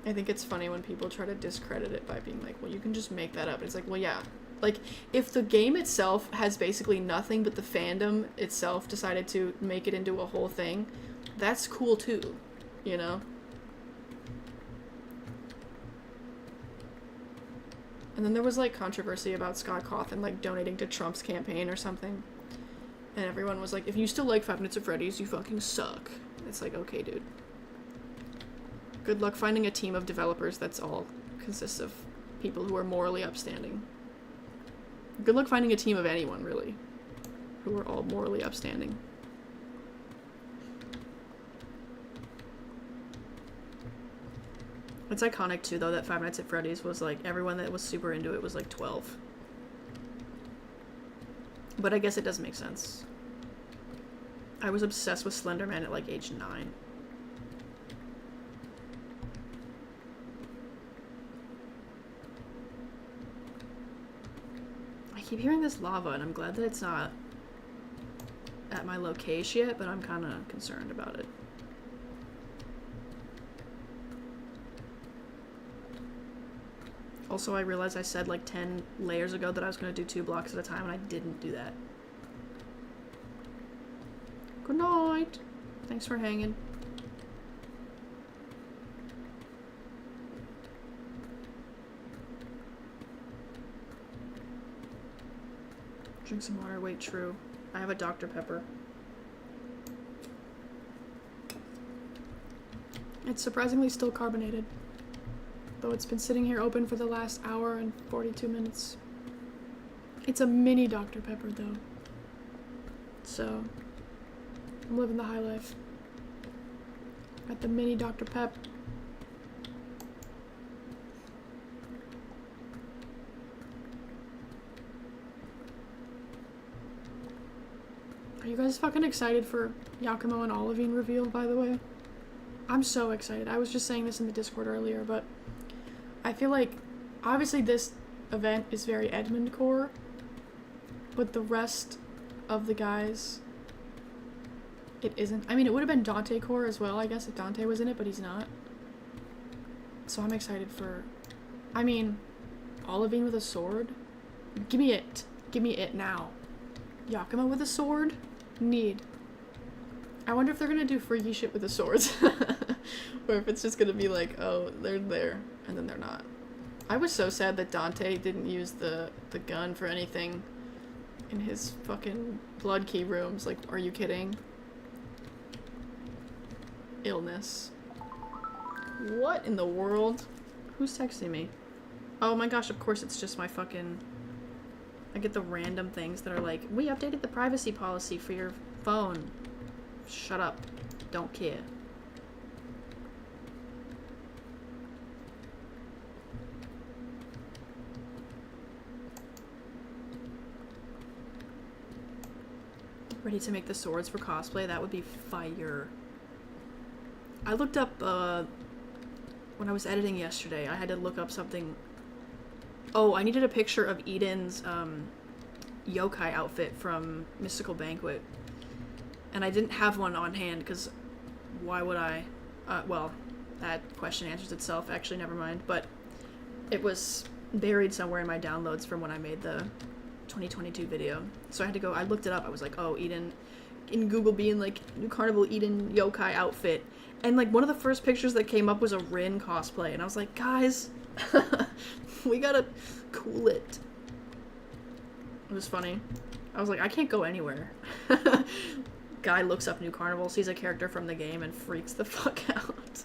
I think it's funny when people try to discredit it by being like, well, you can just make that up. It's like, well, yeah. Like, if the game itself has basically nothing but the fandom itself decided to make it into a whole thing, that's cool too, you know? And then there was, like, controversy about Scott Cawthon, like, donating to Trump's campaign or something. And everyone was like, if you still like Five Nights at Freddy's, you fucking suck. It's like, okay, dude. Good luck finding a team of developers that's all consists of people who are morally upstanding. Good luck finding a team of anyone, really, who are all morally upstanding. It's iconic, too, though, that Five Nights at Freddy's was, like, everyone that was super into it was, like, 12. But I guess it does make sense. I was obsessed with Slender Man at, like, age 9. I keep hearing this lava, and I'm glad that it's not at my location yet, but I'm kind of concerned about it. Also, I realized I said like 10 layers ago that I was going to do 2 blocks at a time, and I didn't do that. Good night. Thanks for hanging. Drink some water. Wait, true. I have a Dr. Pepper. It's surprisingly still carbonated, though it's been sitting here open for the last hour and 42 minutes. It's a mini Dr. Pepper, though. So, I'm living the high life. Got the mini Dr. Pep. Are you guys fucking excited for Yakumo and Olivine reveal, by the way? I'm so excited. I was just saying this in the Discord earlier, but I feel like, obviously this event is very Edmund core, but the rest of the guys, it isn't. I mean, it would have been Dante core as well, I guess, if Dante was in it, but he's not. So I'm excited for, I mean, Olivine with a sword? Give me it. Give me it now. Yakumo with a sword? Need. I wonder if they're gonna do freaky shit with the swords. Or if it's just gonna be like, oh, they're there, and then they're not. I was so sad that Dante didn't use the gun for anything in his fucking blood key rooms. Like, are you kidding? Illness. What in the world? Who's texting me? Oh my gosh, of course it's just my fucking... I get the random things that are like, we updated the privacy policy for your phone. Shut up. Don't care. Ready to make the swords for cosplay? That would be fire. I looked up, when I was editing yesterday, I had to look up something Oh, I needed a picture of Eden's yokai outfit from Mystical Banquet. And I didn't have one on hand, because why would I? Well, that question answers itself. Actually, never mind. But it was buried somewhere in my downloads from when I made the 2022 video. So I had to go, I looked it up. I was like, oh, Eden, in Google being like, New Carnival Eden yokai outfit. And like, one of the first pictures that came up was a Rin cosplay. And I was like, guys, we gotta cool it. It was funny. I was like, I can't go anywhere. Guy looks up New Carnival, sees a character from the game, and freaks the fuck out.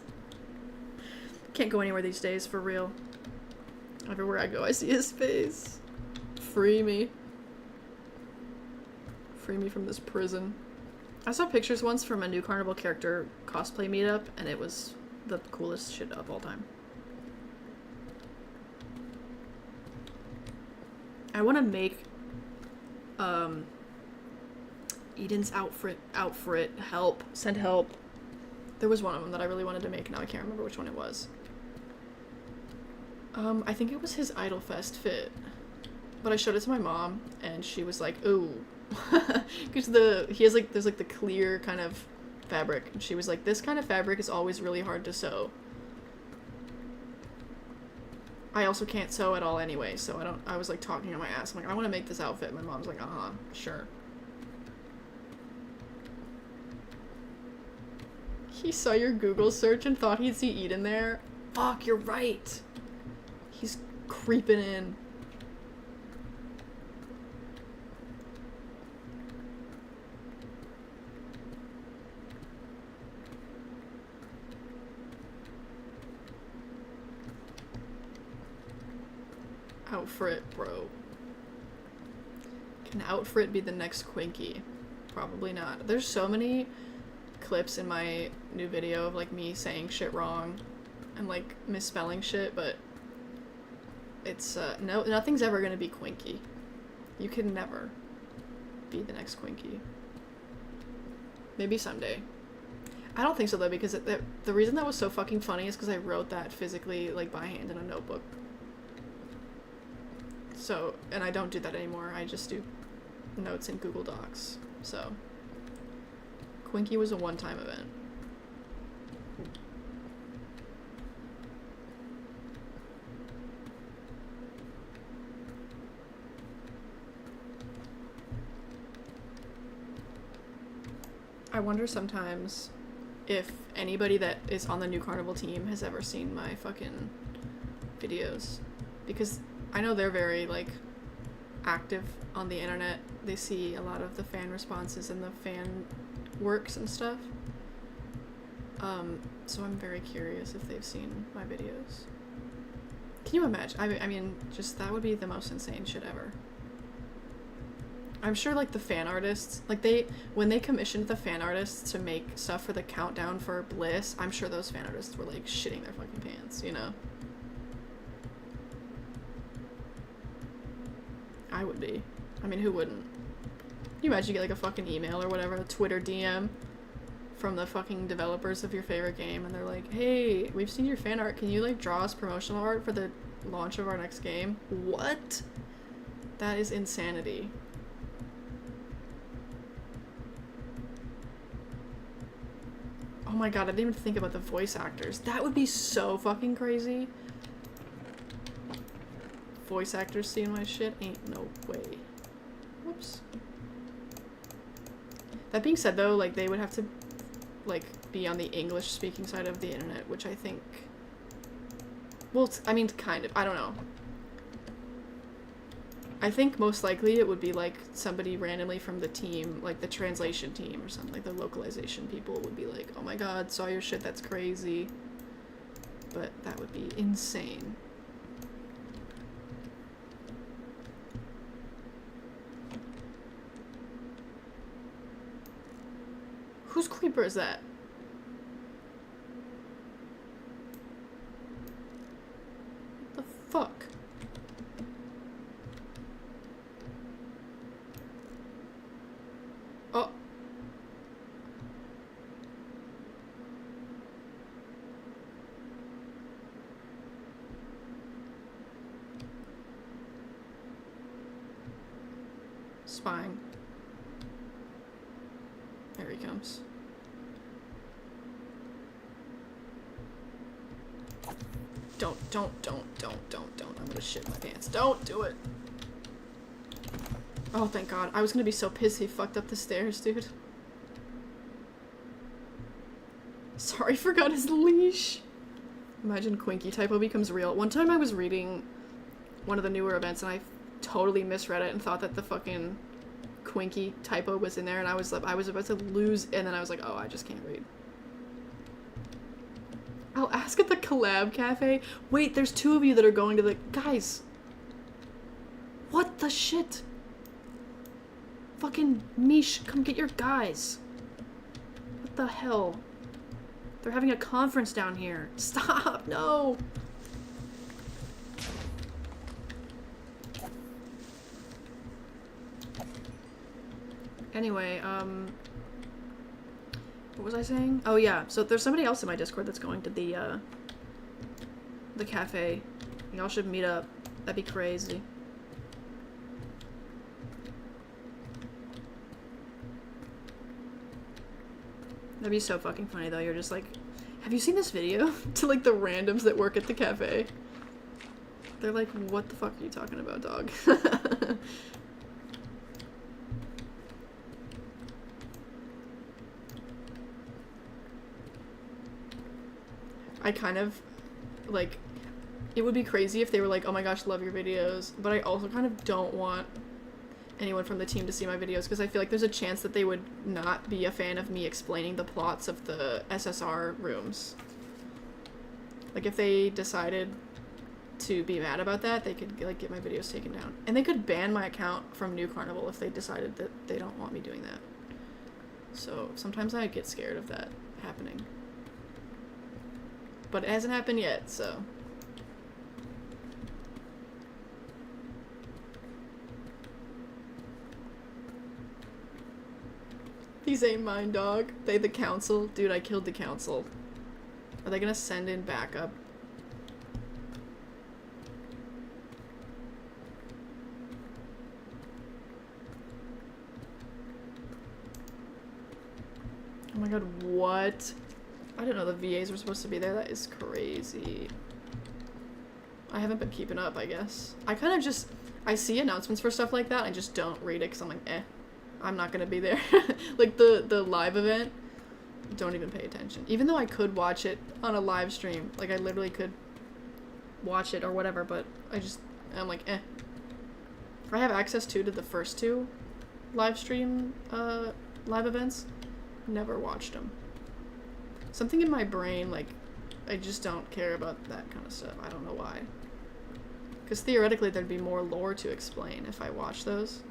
Can't go anywhere these days, for real. Everywhere I go, I see his face. Free me. Free me from this prison. I saw pictures once from a New Carnival character cosplay meetup, and it was the coolest shit of all time. I want to make Eden's outfit, help, send help. There was one of them that I really wanted to make, now I can't remember which one it was. I think it was his Idolfest fit. But I showed it to my mom, and she was like, ooh. Because there's like the clear kind of fabric, and she was like, this kind of fabric is always really hard to sew. I also can't sew at all anyway, so I was like talking on my ass. I'm like, I want to make this outfit. My mom's like, sure. He saw your Google search and thought he'd see Eden there. Fuck, you're right. He's creeping in. Outfrit, bro. Can Outfrit be the next Quinky? Probably not. There's so many clips in my new video of like me saying shit wrong and like misspelling shit, but it's nothing's ever gonna be Quinky. You can never be the next Quinky. Maybe someday. I don't think so though, because the reason that was so fucking funny is because I wrote that physically like by hand in a notebook. So, and I don't do that anymore. I just do notes in Google Docs. So, Quinky was a one-time event. I wonder sometimes if anybody that is on the New Carnival team has ever seen my fucking videos. Because I know they're very, like, active on the internet. They see a lot of the fan responses and the fan works and stuff. So I'm very curious if they've seen my videos. Can you imagine? I mean, just that would be the most insane shit ever. I'm sure, like, the fan artists, like, when they commissioned the fan artists to make stuff for the countdown for Bliss, I'm sure those fan artists were, like, shitting their fucking pants, you know? I would be. I mean, who wouldn't? Can you imagine you get, like, a fucking email or whatever, a Twitter DM from the fucking developers of your favorite game, and they're like, hey, we've seen your fan art, can you, like, draw us promotional art for the launch of our next game? What? That is insanity. Oh my god, I didn't even think about the voice actors. That would be so fucking crazy. Voice actors seeing my shit? Ain't no way. Whoops. That being said, though, like, they would have to, like, be on the English-speaking side of the internet, which I think... Well, I mean, kind of. I don't know. I think most likely it would be, like, somebody randomly from the team, like, the translation team or something. Like, the localization people would be like, oh my god, saw your shit, that's crazy. But that would be insane. Whose creeper is that? What the fuck? Oh. spying. There he comes. Don't. I'm gonna shit my pants. Don't do it. Oh, thank God. I was gonna be so pissed he fucked up the stairs, dude. Sorry, forgot his leash. Imagine Quinky typo becomes real. One time I was reading one of the newer events and I totally misread it and thought that the fucking Quinky typo was in there, and I was about to lose, and then I was like, oh, I just can't read. I'll ask at the collab cafe. Wait, there's 2 of you that are going to the... Guys. What the shit? Fucking Mish, come get your guys. What the hell? They're having a conference down here. Stop, no. Anyway, what was I saying? Oh yeah, so there's somebody else in my Discord that's going to the cafe. Y'all should meet up. That'd be crazy. That'd be so fucking funny though. You're just like, have you seen this video? To like the randoms that work at the cafe. They're like, what the fuck are you talking about, dog? I kind of, like, it would be crazy if they were like, oh my gosh, love your videos, but I also kind of don't want anyone from the team to see my videos, because I feel like there's a chance that they would not be a fan of me explaining the plots of the SSR rooms. Like, if they decided to be mad about that, they could, like, get my videos taken down. And they could ban my account from New Carnival if they decided that they don't want me doing that. So, sometimes I get scared of that happening. But it hasn't happened yet, so... These ain't mine, dog. They the council? Dude, I killed the council. Are they gonna send in backup? Oh my god, what? I didn't know the VAs were supposed to be there. That is crazy. I haven't been keeping up, I guess. I kind of just... I see announcements for stuff like that, I just don't read it because I'm like, eh. I'm not gonna be there. Like, the live event, don't even pay attention. Even though I could watch it on a live stream. Like, I literally could watch it or whatever, but I'm like, eh. I have access to the first 2 live stream, live events. Never watched them. Something in my brain, like, I just don't care about that kind of stuff. I don't know why. Because theoretically there'd be more lore to explain if I watched those.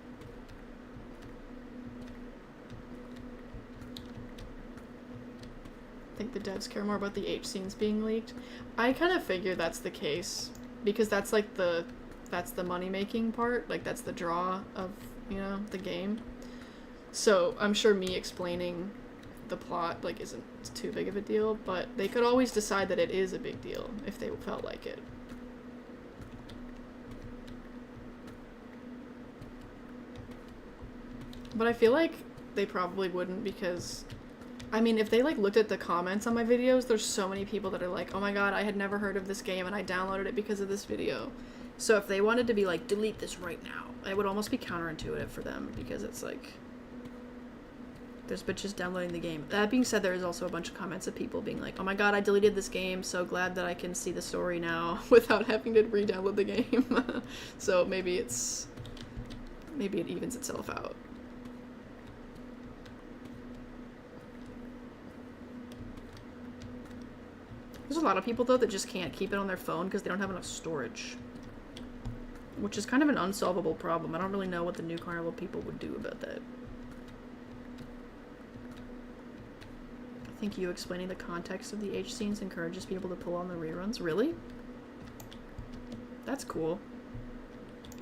I think the devs care more about the H scenes being leaked. I kind of figure that's the case. Because that's like that's the money-making part. Like, that's the draw of, you know, the game. So I'm sure me explaining the plot, like, isn't too big of a deal, but they could always decide that it is a big deal if they felt like it. But I feel like they probably wouldn't, because, I mean, if they, like, looked at the comments on my videos, there's so many people that are like, oh my god, I had never heard of this game and I downloaded it because of this video. So if they wanted to be like, delete this right now, it would almost be counterintuitive for them, because it's like, there's bitches downloading the game. That being said, there is also a bunch of comments of people being like, oh my god, I deleted this game, so glad that I can see the story now without having to re-download the game. So maybe it evens itself out. There's a lot of people, though, that just can't keep it on their phone because they don't have enough storage. Which is kind of an unsolvable problem. I don't really know what the New Carnival people would do about that. I think you explaining the context of the H scenes encourages people to pull on the reruns. Really? That's cool.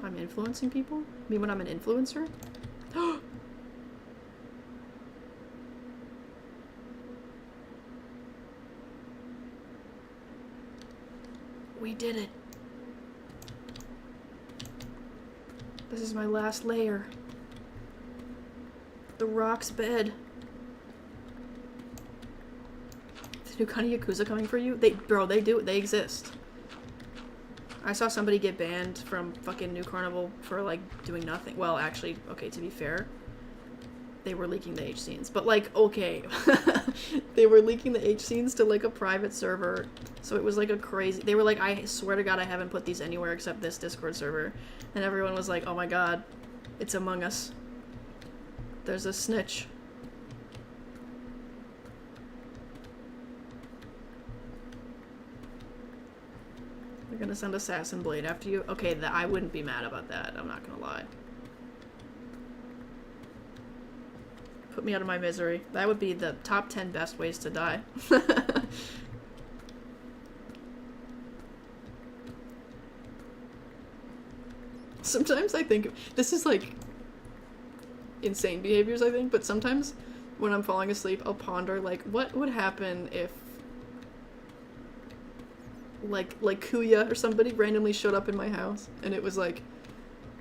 I'm influencing people? You mean when I'm an influencer? We did it. This is my last layer. The Rock's bed. Is new Kani Yakuza coming for you? They exist. I saw somebody get banned from fucking New Carnival for, like, doing nothing. Well, actually, okay, to be fair, they were leaking the H scenes. But, like, okay. They were leaking the H scenes to, like, a private server. So it was, like, a crazy... They were like, I swear to God, I haven't put these anywhere except this Discord server. And everyone was like, oh my God, it's Among Us. There's a snitch. They're gonna send Assassin Blade after you? Okay, I wouldn't be mad about that, I'm not gonna lie. Put me out of my misery. That would be the top 10 best ways to die. Sometimes I think, this is like insane behaviors I think, but sometimes when I'm falling asleep I'll ponder like what would happen if like Kuya or somebody randomly showed up in my house and it was like,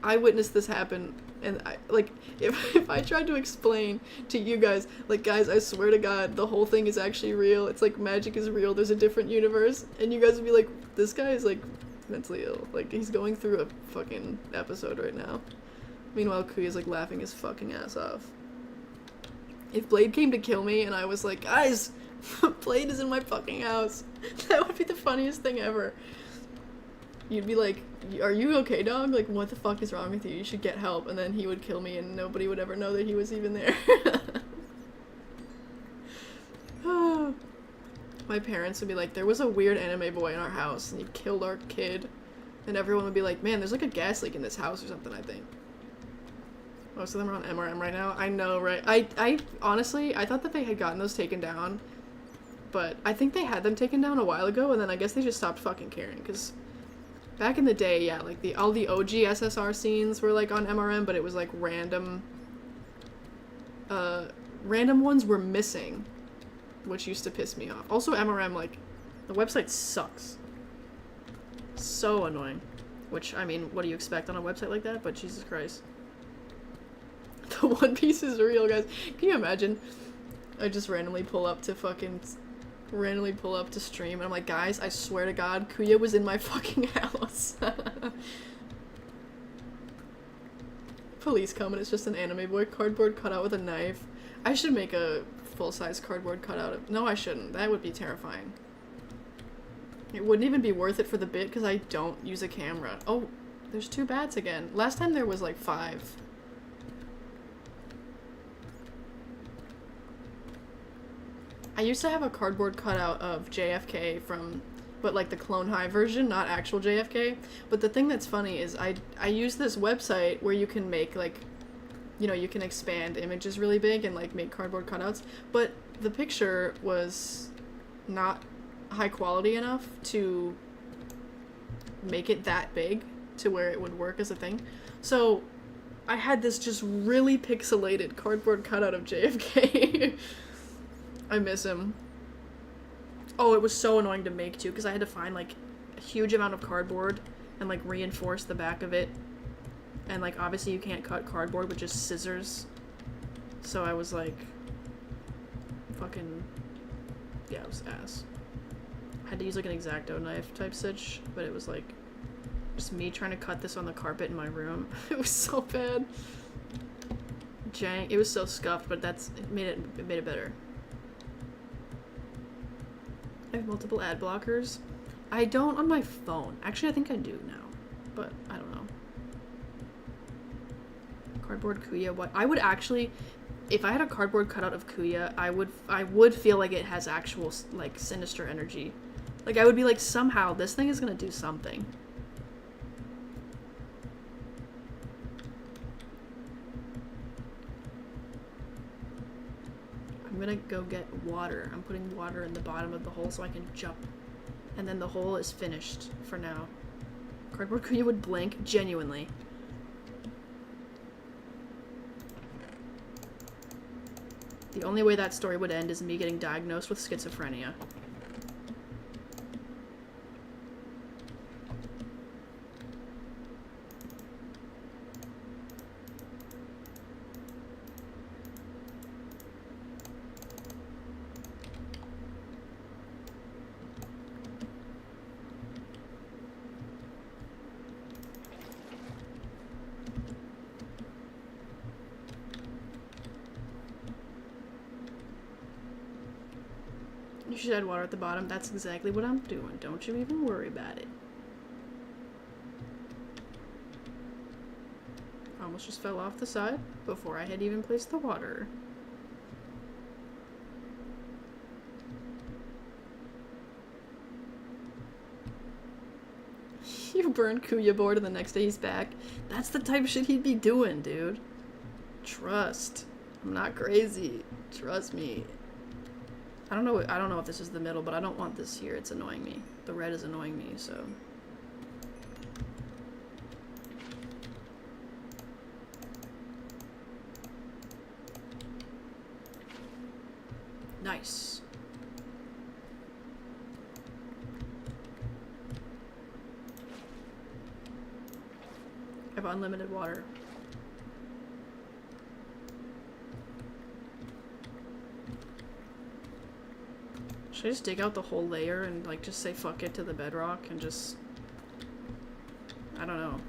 I witnessed this happen, and I, like, if I tried to explain to you guys, like, guys, I swear to God, the whole thing is actually real, it's like, magic is real, there's a different universe, and you guys would be like, this guy is, like, mentally ill, like, he's going through a fucking episode right now. Meanwhile, Kuya's, like, laughing his fucking ass off. If Blade came to kill me and I was like, guys, Blade is in my fucking house, that would be the funniest thing ever. You'd be like, are you okay, dog? Like, what the fuck is wrong with you? You should get help. And then he would kill me and nobody would ever know that he was even there. My parents would be like, there was a weird anime boy in our house and he killed our kid. And everyone would be like, man, there's like a gas leak in this house or something, I think. Most of them are on MRM right now. I know, right? I honestly, I thought that they had gotten those taken down. But I think they had them taken down a while ago and then I guess they just stopped fucking caring, because back in the day, yeah, like, all the OG SSR scenes were, like, on MRM, but it was, like, random ones were missing, which used to piss me off. Also, MRM, like, the website sucks. So annoying. Which, I mean, what do you expect on a website like that? But Jesus Christ. The One Piece is real, guys. Can you imagine? I just randomly pull up to stream and I'm like, guys, I swear to God, Kuya was in my fucking house. Police come and it's just an anime boy cardboard cutout with a knife. I should make a full-size cardboard cutout of— no, I shouldn't. That would be terrifying. It wouldn't even be worth it for the bit because I don't use a camera. Oh, there's 2 bats again. Last time there was like 5. I used to have a cardboard cutout of JFK but like the Clone High version, not actual JFK. But the thing that's funny is I use this website where you can make, like, you know, you can expand images really big and, like, make cardboard cutouts. But the picture was not high quality enough to make it that big to where it would work as a thing. So I had this just really pixelated cardboard cutout of JFK. I miss him. Oh, it was so annoying to make too, because I had to find like a huge amount of cardboard and like reinforce the back of it. And like obviously you can't cut cardboard with just scissors. So I was like fucking, yeah, it was ass. I had to use like an X-Acto knife type stitch, but it was like just me trying to cut this on the carpet in my room. It was so bad. Jank. It was so scuffed, but it made it better. I have multiple ad blockers. I don't on my phone. Actually, I think I do now, but I don't know. Cardboard Kuya. What I would actually, if I had a cardboard cutout of Kuya, I would feel like it has actual like sinister energy. Like I would be like, somehow this thing is gonna do something. I'm gonna go get water. I'm putting water in the bottom of the hole so I can jump. And then the hole is finished for now. Cardboard Kuya would blink, genuinely. The only way that story would end is me getting diagnosed with schizophrenia. You should add water at the bottom. That's exactly what I'm doing. Don't you even worry about it. I almost just fell off the side before I had even placed the water. You burned Kuya board and the next day he's back. That's the type of shit he'd be doing, dude. Trust. I'm not crazy. Trust me. I don't know if this is the middle, but I don't want this here. It's annoying me. The red is annoying me, so. Nice. I have unlimited water. Should I just dig out the whole layer and like just say fuck it to the bedrock and just... I don't know.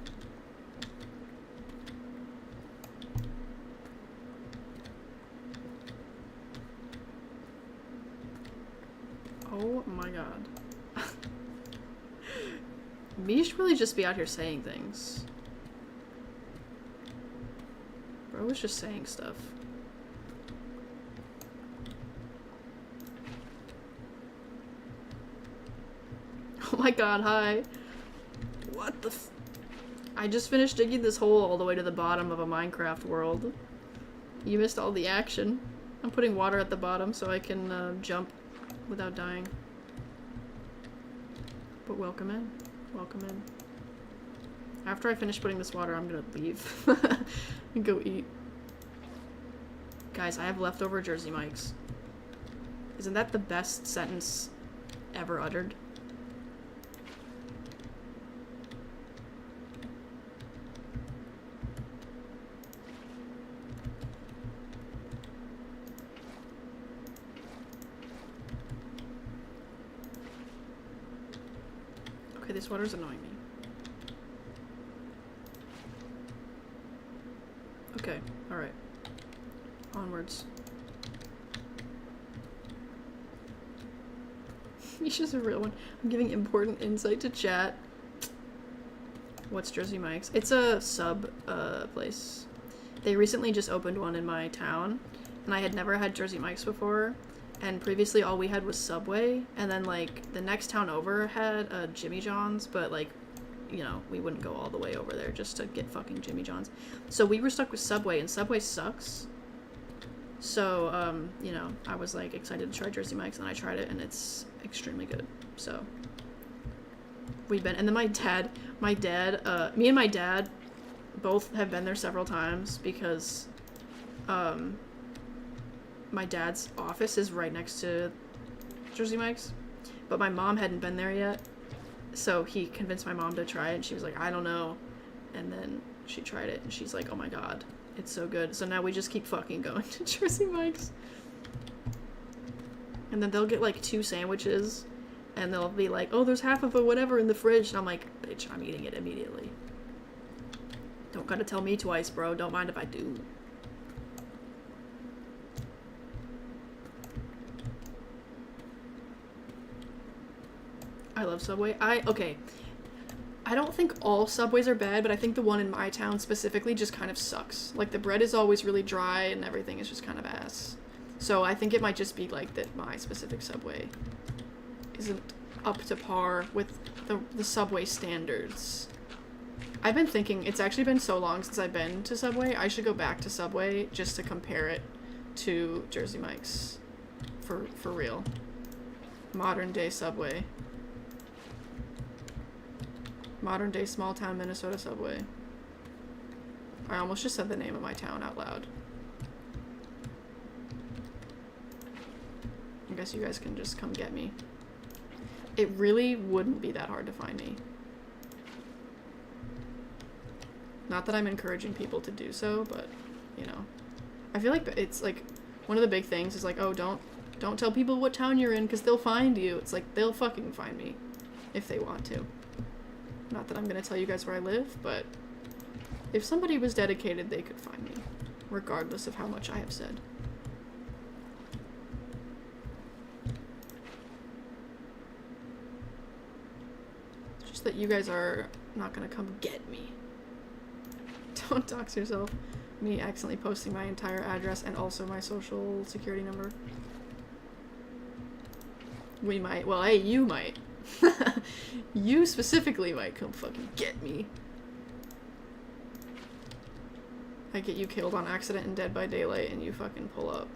Oh my god. Me should really just be out here saying things. Bro was just saying stuff. Oh my god, hi. What the f- I just finished digging this hole all the way to the bottom of a Minecraft world. You missed all the action. I'm putting water at the bottom so I can jump without dying. But welcome in. Welcome in. After I finish putting this water, I'm gonna leave. And go eat. Guys, I have leftover Jersey Mike's. Isn't that the best sentence ever uttered? Okay, this water's annoying me. Okay, alright. Onwards. He's just a real one. I'm giving important insight to chat. What's Jersey Mike's? It's a sub place. They recently just opened one in my town, and I had never had Jersey Mike's before. And previously all we had was Subway, and then like the next town over had Jimmy John's, but like, you know, we wouldn't go all the way over there just to get fucking Jimmy John's. So we were stuck with Subway, and Subway sucks. So, you know, I was like excited to try Jersey Mike's, and I tried it, and it's extremely good. So we've been, and then me and my dad both have been there several times because my dad's office is right next to Jersey Mike's, but my mom hadn't been there yet, so he convinced my mom to try it, and she was like, I don't know, and then she tried it, and she's like, oh my god, it's so good. So now we just keep fucking going to Jersey Mike's, and then they'll get like 2 sandwiches, and they'll be like, oh, there's half of a whatever in the fridge, and I'm like, bitch, I'm eating it immediately. Don't gotta tell me twice, bro. Don't mind if I do. I love Subway. Okay. I don't think all Subways are bad, but I think the one in my town specifically just kind of sucks. Like, the bread is always really dry and everything is just kind of ass. So I think it might just be like that my specific Subway isn't up to par with the Subway standards. I've been thinking, it's actually been so long since I've been to Subway, I should go back to Subway just to compare it to Jersey Mike's. For real. Modern day Subway. Modern day small town Minnesota Subway. I almost just said the name of my town out loud. I guess you guys can just come get me. It really wouldn't be that hard to find me. Not that I'm encouraging people to do so, but, you know. I feel like it's like, one of the big things is like, oh, don't tell people what town you're in because they'll find you. It's like, they'll fucking find me if they want to. Not that I'm gonna tell you guys where I live, but if somebody was dedicated, they could find me, regardless of how much I have said. that you guys are not gonna come get me. Don't dox yourself. Me accidentally posting my entire address and also my social security number. We might. Well, hey, you might. You specifically might come fucking get me. I get you killed on accident and Dead by Daylight and you fucking pull up.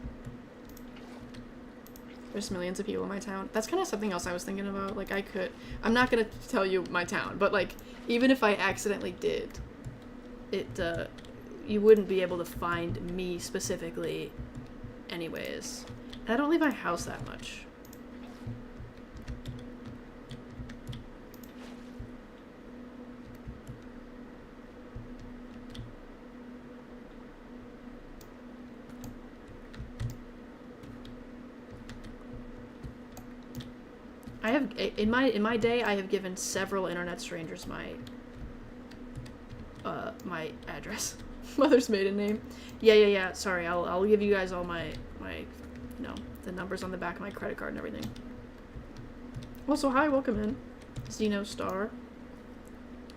There's millions of people in my town. That's kind of something else I was thinking about. Like, I'm not gonna tell you my town, but like, even if I accidentally did, you wouldn't be able to find me specifically anyways. And I don't leave my house that much. I have, in my day, I have given several internet strangers my address. Mother's maiden name. Yeah, sorry, I'll give you guys all my, you know, the numbers on the back of my credit card and everything. Also, hi, welcome in. Xeno Star.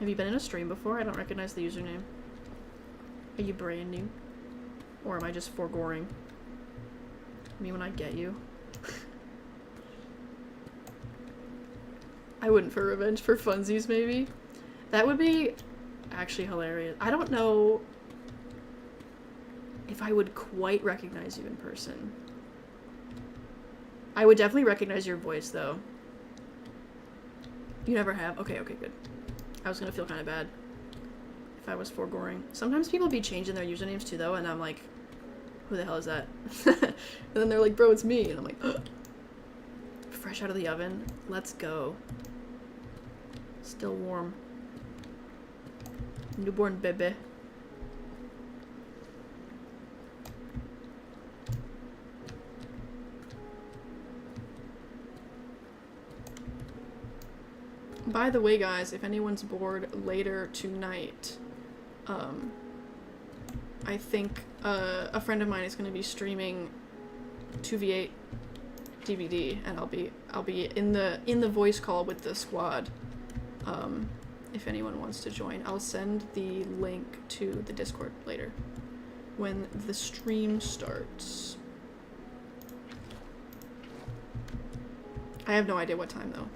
Have you been in a stream before? I don't recognize the username. Are you brand new? Or am I just foregoing me when I get you? I wouldn't for revenge, for funsies maybe. That would be actually hilarious. I don't know if I would quite recognize you in person. I would definitely recognize your voice though. You never have? Okay, good. I was gonna feel kind of bad if I was foregoing. Sometimes people be changing their usernames too though, and I'm like, who the hell is that? And then they're like, bro, it's me. And I'm like, ugh. Fresh out of the oven. Let's go. Still warm. Newborn baby. By the way, guys, if anyone's bored later tonight, I think a friend of mine is going to be streaming 2v8 DVD, and I'll be in the voice call with the squad. If anyone wants to join, I'll send the link to the Discord later when the stream starts. I have no idea what time though.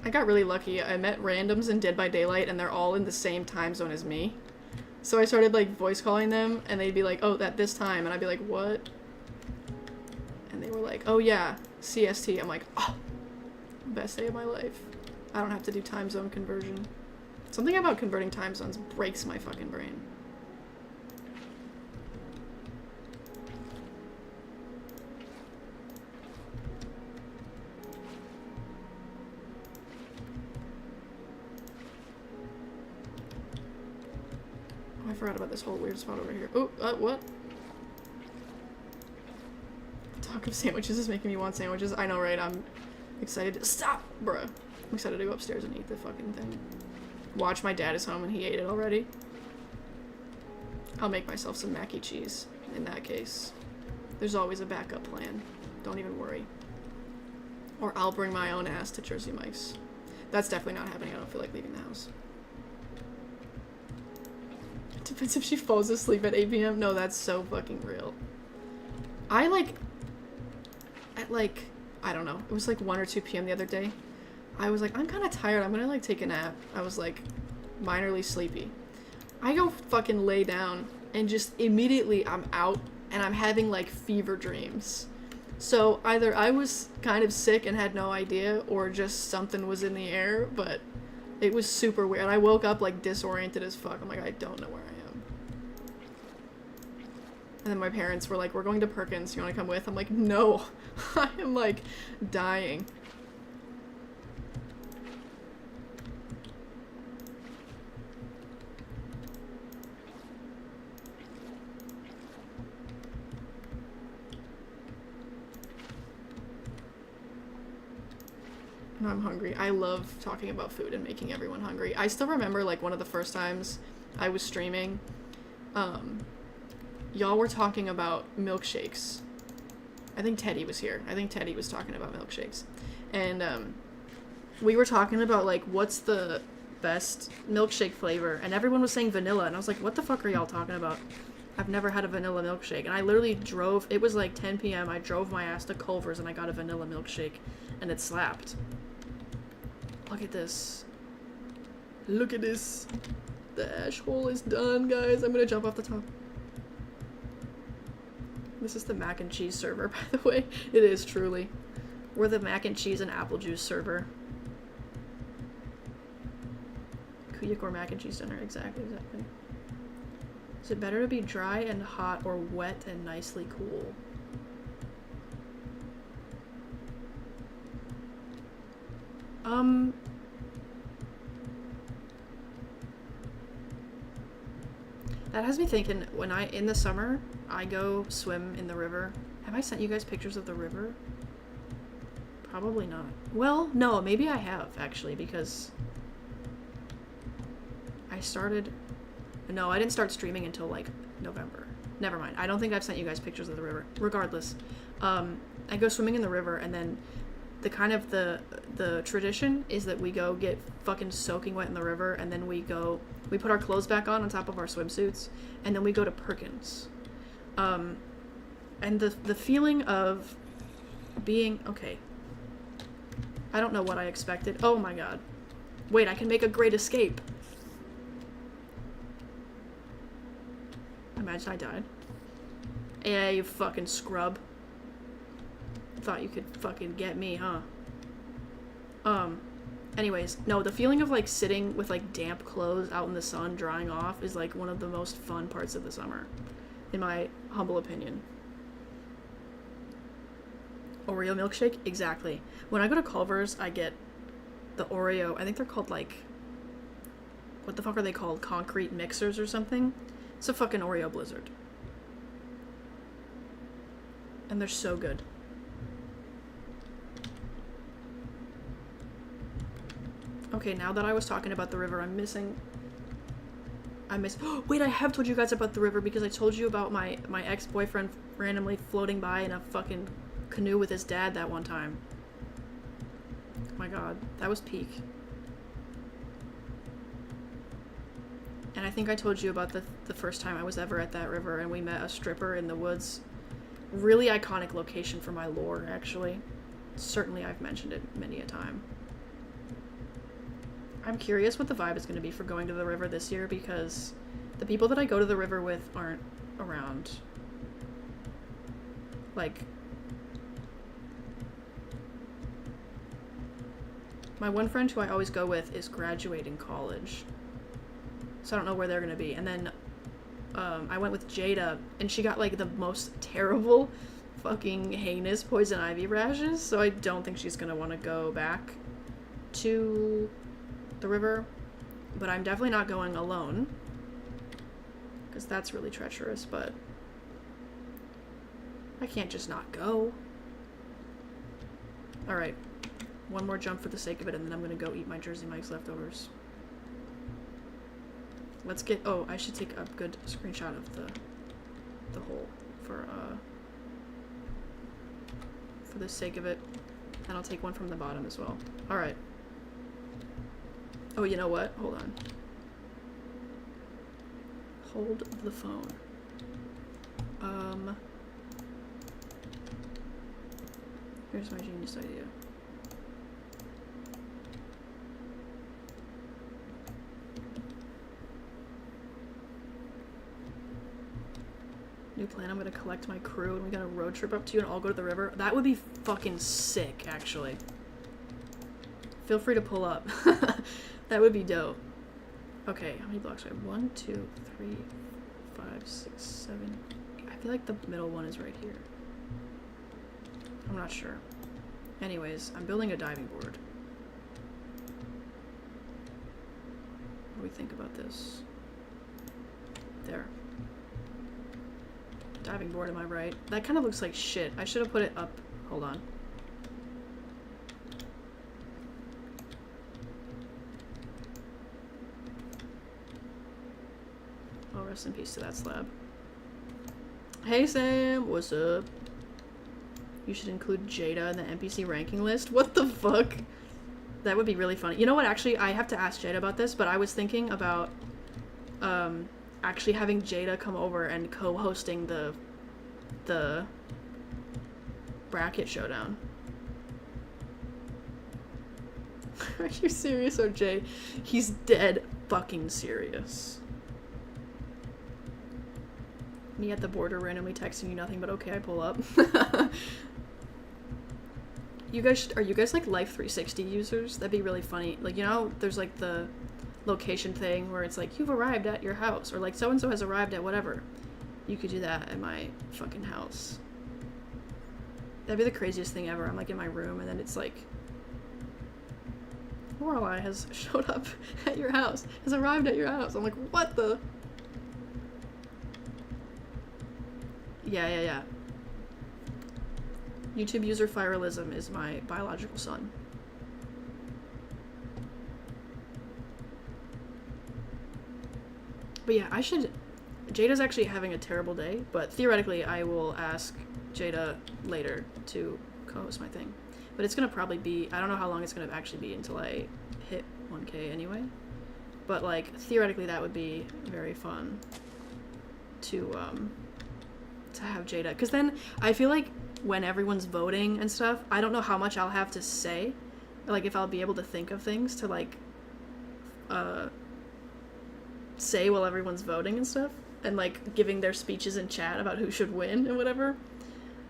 I got really lucky. I met randoms in Dead by Daylight and they're all in the same time zone as me. So I started like voice calling them and they'd be like, oh, at this time, and I'd be like, what? And they were like, oh yeah, CST. I'm like, oh, best day of my life. I don't have to do time zone conversion. Something about converting time zones breaks my fucking brain. Oh, I forgot about this whole weird spot over here. Oh, what? Talk of sandwiches is making me want sandwiches. I know, right? I'm excited to- Stop, bruh. I'm excited to go upstairs and eat the fucking thing. Watch, my dad is home and he ate it already. I'll make myself some mac and cheese in that case. There's always a backup plan. Don't even worry. Or I'll bring my own ass to Jersey Mike's. That's definitely not happening. I don't feel like leaving the house. It depends if she falls asleep at 8 p.m. No, that's so fucking real. I don't know. It was like 1 or 2 p.m. the other day. I was like, I'm kind of tired. I'm gonna like take a nap. I was like minorly sleepy. I go fucking lay down and just immediately I'm out and I'm having like fever dreams. So either I was kind of sick and had no idea or just something was in the air, but it was super weird. I woke up like disoriented as fuck. I'm like, I don't know where I am. And then my parents were like, we're going to Perkins. You want to come with? I'm like, no. I am like dying. No, I'm hungry. I love talking about food and making everyone hungry. I still remember like one of the first times I was streaming, y'all were talking about milkshakes. I think Teddy was here. I think Teddy was talking about milkshakes. And we were talking about, like, what's the best milkshake flavor, and everyone was saying vanilla, and I was like, what the fuck are y'all talking about? I've never had a vanilla milkshake, and I literally drove, it was like 10 p.m., I drove my ass to Culver's, and I got a vanilla milkshake, and it slapped. Look at this. Look at this. The ash hole is done, guys. I'm gonna jump off the top. This is the mac and cheese server, by the way. It is, truly. We're the mac and cheese and apple juice server. Kuyakor mac and cheese dinner. Exactly. Is it better to be dry and hot or wet and nicely cool? That has me thinking, when in the summer, I go swim in the river. Have I sent you guys pictures of the river? Probably not. Well, no, maybe I have, actually, because I started... No, I didn't start streaming until, like, November. Never mind. I don't think I've sent you guys pictures of the river. Regardless, I go swimming in the river, and then the kind of the tradition is that we go get fucking soaking wet in the river, and then we put our clothes back on top of our swimsuits, and then we go to Perkins. And the feeling of being... Okay. I don't know what I expected. Oh my god. Wait, I can make a great escape. Imagine I died. Yeah, you fucking scrub. Thought you could fucking get me, huh? Anyways, no, the feeling of, like, sitting with, like, damp clothes out in the sun drying off is, like, one of the most fun parts of the summer. In my humble opinion. Oreo milkshake? Exactly. When I go to Culver's, I get the Oreo, I think they're called, like... What the fuck are they called? Concrete mixers or something? It's a fucking Oreo blizzard. And they're so good. Okay, now that I was talking about the river, wait, I have told you guys about the river because I told you about my ex-boyfriend randomly floating by in a fucking canoe with his dad that one time. Oh my god, that was peak. And I think I told you about the first time I was ever at that river and we met a stripper in the woods. Really iconic location for my lore, actually. Certainly I've mentioned it many a time. I'm curious what the vibe is going to be for going to the river this year because the people that I go to the river with aren't around. Like, my one friend who I always go with is graduating college. So I don't know where they're going to be. And then I went with Jada and she got like the most terrible fucking heinous poison ivy rashes. So I don't think she's going to want to go back to the river, but I'm definitely not going alone because that's really treacherous, but I can't just not go. Alright, one more jump for the sake of it and then I'm gonna go eat my Jersey Mike's leftovers. Let's get... Oh, I should take a good screenshot of the hole for the sake of it, and I'll take one from the bottom as well. Alright. Oh, you know what? Hold on. Hold the phone. Here's my genius idea. New plan, I'm gonna collect my crew and we're gonna road trip up to you and all go to the river. That would be fucking sick, actually. Feel free to pull up. That would be dope. Okay, how many blocks do I have? 1, 2, 3, 5, 6, 7. I feel like the middle one is right here. I'm not sure. Anyways, I'm building a diving board. What do we think about this? There. Diving board, am I right? That kind of looks like shit. I should have put it up. Hold on. Oh, rest in peace to that slab. Hey Sam, what's up? You should include Jada in the NPC ranking list. What the fuck? That would be really funny. You know what? Actually, I have to ask Jada about this, but I was thinking about actually having Jada come over and co-hosting the bracket showdown. Are you serious, OJ? He's dead fucking serious. Me at the border randomly texting you nothing but okay, I pull up. Are you guys like Life 360 users? That'd be really funny. Like, you know, there's like the location thing where it's like, you've arrived at your house, or like so-and-so has arrived at whatever. You could do that at my fucking house. That'd be the craziest thing ever. I'm like in my room and then it's like, Lorelai has showed up at your house, has arrived at your house. I'm like, what the? Yeah. YouTube user Firelism is my biological son. But yeah, Jada's actually having a terrible day, but theoretically I will ask Jada later to co-host my thing. But it's gonna probably be, I don't know how long it's gonna actually be until I hit 1K anyway. But like, theoretically that would be very fun to have Jada. Because then I feel like when everyone's voting and stuff, I don't know how much I'll have to say. Like, if I'll be able to think of things to like, say while everyone's voting and stuff. And like, giving their speeches in chat about who should win and whatever.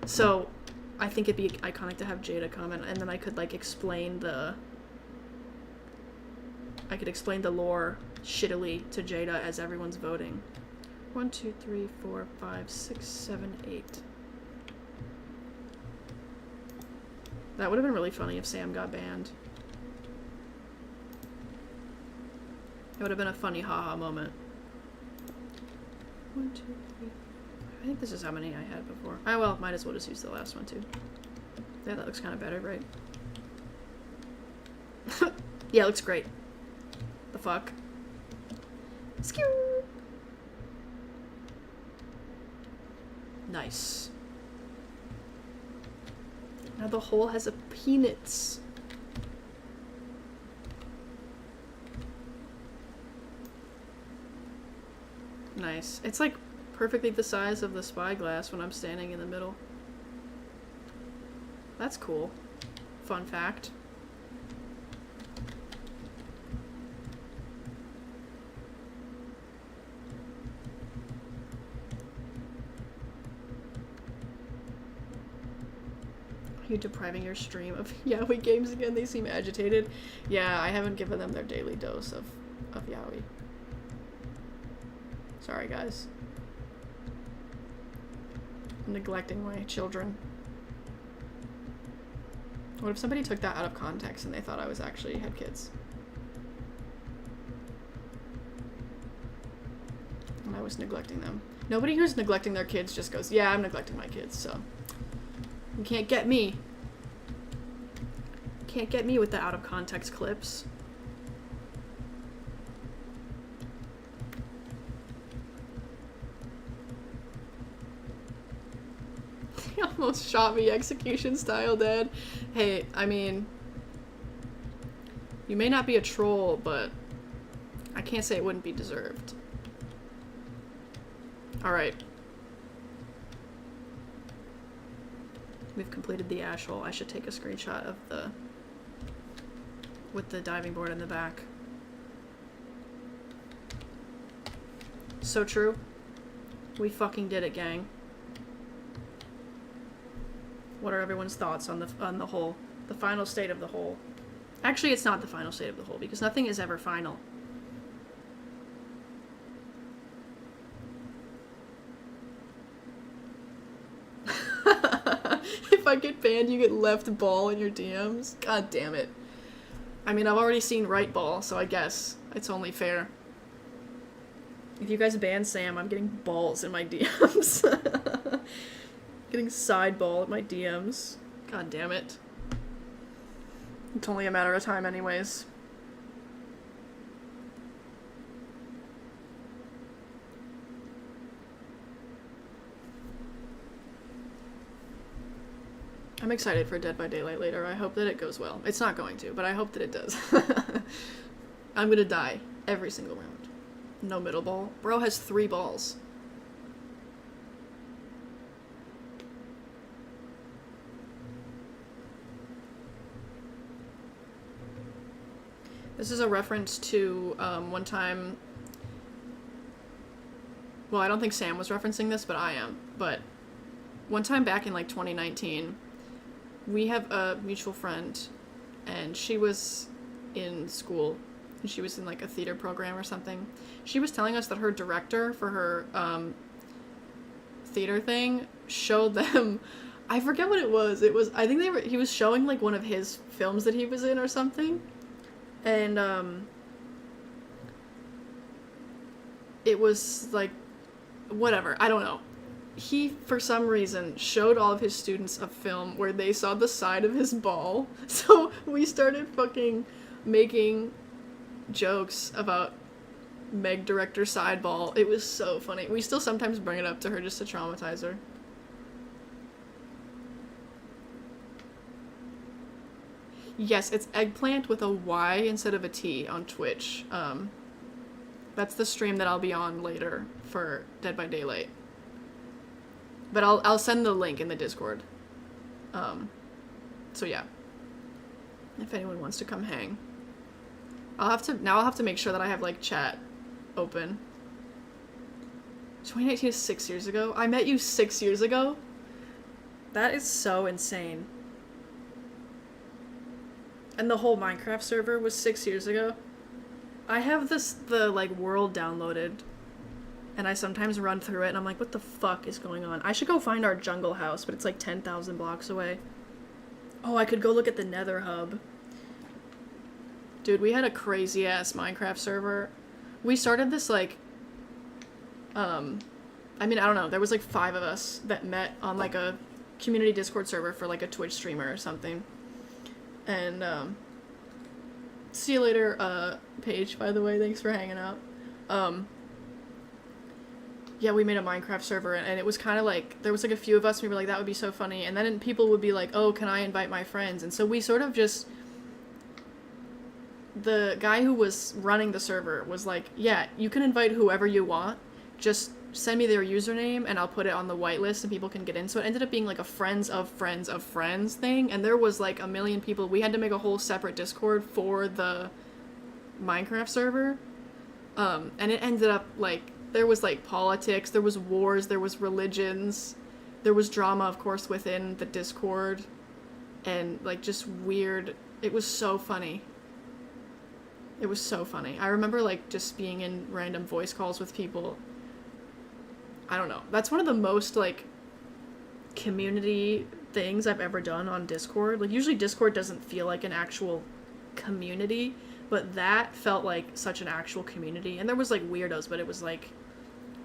So, I think it'd be iconic to have Jada come and then I could like explain the lore shittily to Jada as everyone's voting. 1, 2, 3, 4, 5, 6, 7, 8. That would have been really funny if Sam got banned. It would have been a funny haha moment. 1, 2, 3. I think this is how many I had before. Oh well, might as well just use the last one too. Yeah, that looks kind of better, right? Yeah, it looks great. The fuck? Skew! Nice. Now the hole has a peanuts. Nice. It's like perfectly the size of the spyglass when I'm standing in the middle. That's cool. Fun fact. Are you depriving your stream of yaoi games again? They seem agitated. Yeah, I haven't given them their daily dose of yaoi. Sorry, guys. I'm neglecting my children. What if somebody took that out of context and they thought I was actually had kids? And I was neglecting them. Nobody who's neglecting their kids just goes, yeah, I'm neglecting my kids, so. You can't get me. Can't get me with the out of context clips. He almost shot me execution style, Dad. Hey, I mean, you may not be a troll, but I can't say it wouldn't be deserved. Alright. We've completed the ash hole. I should take a screenshot of with the diving board in the back. So true. We fucking did it, gang. What are everyone's thoughts on the hole? The final state of the hole. Actually, it's not the final state of the hole because nothing is ever final. If I get banned, you get left ball in your DMs? God damn it. I mean, I've already seen right ball, so I guess it's only fair. If you guys ban Sam, I'm getting balls in my DMs. Getting side ball at my DMs. God damn it. It's only a matter of time anyways. I'm excited for Dead by Daylight later. I hope that it goes well. It's not going to, but I hope that it does. I'm gonna die every single round. No middle ball. Bro has 3 balls. This is a reference to one time. Well, I don't think Sam was referencing this, but I am. But one time back in like 2019, we have a mutual friend, and she was in school. And she was in like a theater program or something. She was telling us that her director for her theater thing showed them. I forget what it was. It was, I think he was showing like one of his films that he was in or something. And it was like, whatever, I don't know. He, for some reason, showed all of his students a film where they saw the side of his ball. So we started fucking making jokes about Meg director side ball. It was so funny. We still sometimes bring it up to her just to traumatize her. Yes, it's eggplant with a Y instead of a T on Twitch. That's the stream that I'll be on later for Dead by Daylight. But I'll send the link in the Discord. So yeah. If anyone wants to come hang. I'll have to make sure that I have like chat open. 2019 is 6 years ago? I met you 6 years ago? That is so insane. And the whole Minecraft server was 6 years ago. I have the like world downloaded, and I sometimes run through it and I'm like, what the fuck is going on? I should go find our jungle house, but it's like 10,000 blocks away. Oh, I could go look at the Nether hub. Dude, we had a crazy ass Minecraft server. We started this like I mean, I don't know, there was like 5 of us that met on like a community Discord server for like a Twitch streamer or something. And see you later, Paige, by the way, thanks for hanging out. Yeah, we made a Minecraft server, and it was kind of like, there was like a few of us, and we were like, that would be so funny, and then people would be like, oh, can I invite my friends? And so we sort of just, the guy who was running the server was like, yeah, you can invite whoever you want, just send me their username and I'll put it on the whitelist and people can get in. So it ended up being like a friends of friends of friends thing, and there was like a million people. We had to make a whole separate Discord for the Minecraft server, and it ended up like there was like politics, there was wars, there was religions, there was drama, of course, within the Discord, and like just weird. It was so funny. It was so funny. I remember like just being in random voice calls with people. I don't know. That's one of the most, like, community things I've ever done on Discord. Like, usually Discord doesn't feel like an actual community, but that felt like such an actual community. And there was, like, weirdos, but it was, like,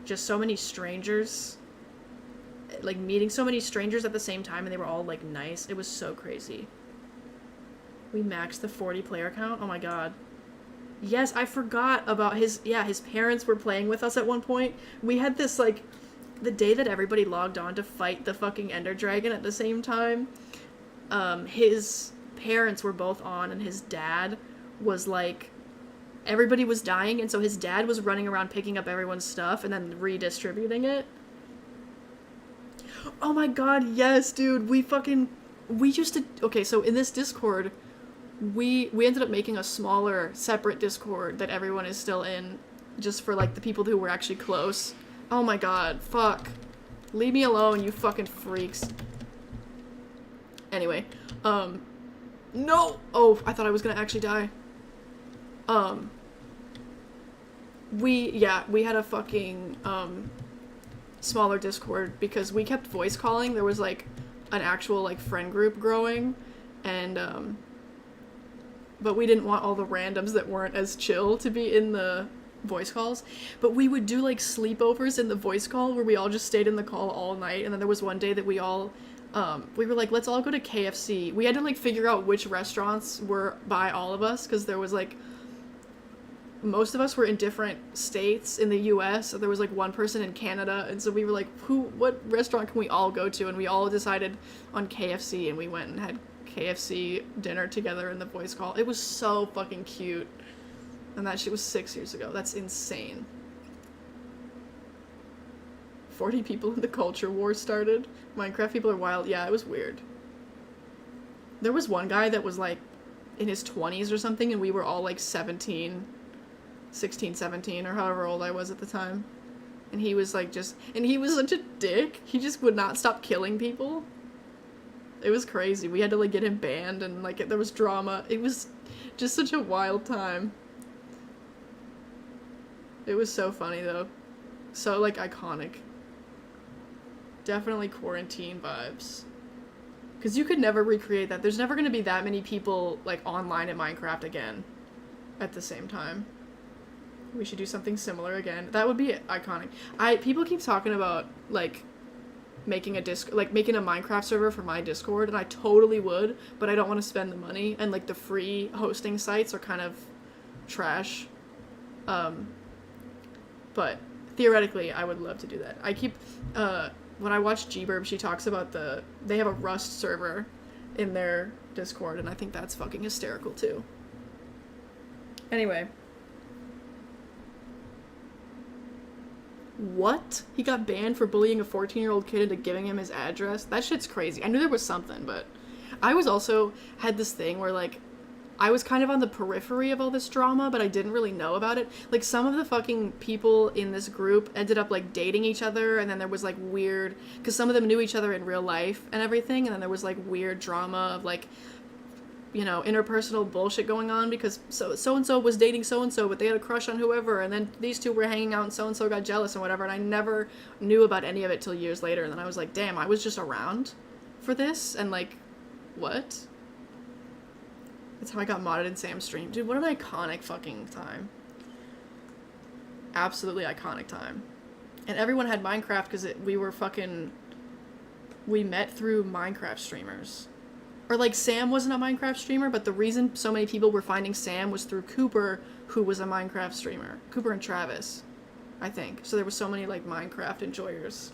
just so many strangers. Like, meeting so many strangers at the same time, and they were all, like, nice. It was so crazy. We maxed the 40 player count? Oh my god. Yes, I forgot about his parents were playing with us at one point. We had this, like, the day that everybody logged on to fight the fucking Ender Dragon at the same time, his parents were both on, and his dad was, like, everybody was dying, and so his dad was running around picking up everyone's stuff and then redistributing it. Oh my god, yes, dude, we used to, okay, so in this Discord, we ended up making a smaller, separate Discord that everyone is still in, just for, like, the people who were actually close. Oh my god, fuck. Leave me alone, you fucking freaks. Anyway, no! Oh, I thought I was gonna actually die. We had a fucking, smaller Discord, because we kept voice calling. There was, like, an actual, like, friend group growing, and, but we didn't want all the randoms that weren't as chill to be in the voice calls. But we would do, like, sleepovers in the voice call where we all just stayed in the call all night. And then there was one day that we all, we were like, let's all go to KFC. We had to, like, figure out which restaurants were by all of us, because there was, like, most of us were in different states in the US, so there was like one person in Canada, and so we were like, what restaurant can we all go to? And we all decided on KFC, and we went and had KFC dinner together in the voice call. It was so fucking cute. And that shit was 6 years ago. That's insane. 40 people in the culture war started. Minecraft people are wild. Yeah, it was weird. There was one guy that was like in his 20s or something, and we were all like 16, 17, or however old I was at the time. And he was like and he was such a dick. He just would not stop killing people. It was crazy. We had to like get him banned, and like there was drama. It was just such a wild time. It was so funny though. So like iconic. Definitely quarantine vibes. Because you could never recreate that. There's never going to be that many people like online at Minecraft again at the same time. We should do something similar again. That would be iconic. People keep talking about like making a Minecraft server for my Discord, and I totally would, but I don't want to spend the money, and like the free hosting sites are kind of trash. But theoretically I would love to do that. I keep when I watch Gburb, she talks about they have a Rust server in their Discord, and I think that's fucking hysterical too. Anyway. What? He got banned for bullying a 14-year-old kid into giving him his address? That shit's crazy. I knew there was something, but I was also had this thing where like I was kind of on the periphery of all this drama, but I didn't really know about it. Like, some of the fucking people in this group ended up, like, dating each other, and then there was, like, weird... Because some of them knew each other in real life and everything, and then there was, like, weird drama of, like, you know, interpersonal bullshit going on, because so-and-so was dating so-and-so, but they had a crush on whoever, and then these two were hanging out, and so-and-so got jealous and whatever, and I never knew about any of it till years later, and then I was like, damn, I was just around for this, and, like, what? That's how I got modded in Sam's stream. Dude, what an iconic fucking time. Absolutely iconic time. And everyone had Minecraft because we met through Minecraft streamers. Or, like, Sam wasn't a Minecraft streamer, but the reason so many people were finding Sam was through Cooper, who was a Minecraft streamer. Cooper and Travis, I think. So there were so many, like, Minecraft enjoyers.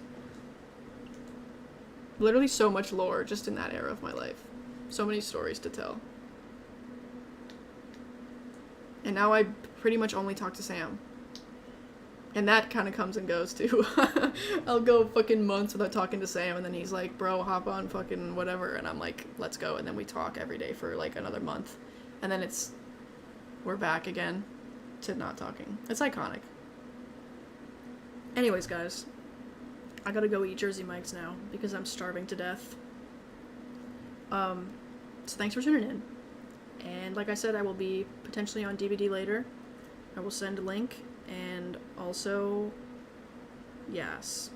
Literally so much lore just in that era of my life. So many stories to tell. And now I pretty much only talk to Sam. And that kind of comes and goes, too. I'll go fucking months without talking to Sam, and then he's like, bro, hop on fucking whatever, and I'm like, let's go, and then we talk every day for, like, another month. And then we're back again to not talking. It's iconic. Anyways, guys. I gotta go eat Jersey Mike's now, because I'm starving to death. So thanks for tuning in. And like I said, I will be potentially on DVD later. I will send a link. And also, yes.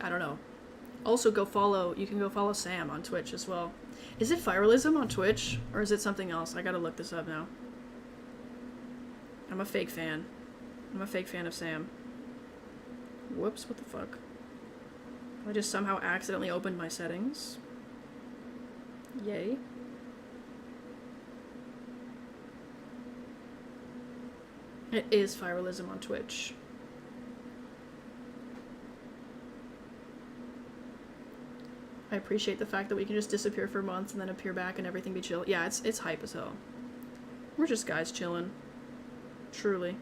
I don't know. Also, you can go follow Sam on Twitch as well. Is it Viralism on Twitch? Or is it something else? I gotta look this up now. I'm a fake fan. I'm a fake fan of Sam. Whoops, what the fuck? I just somehow accidentally opened my settings. Yay. It is Viralism on Twitch. I appreciate the fact that we can just disappear for months and then appear back and everything be chill. Yeah, it's hype as hell. We're just guys chilling. Truly.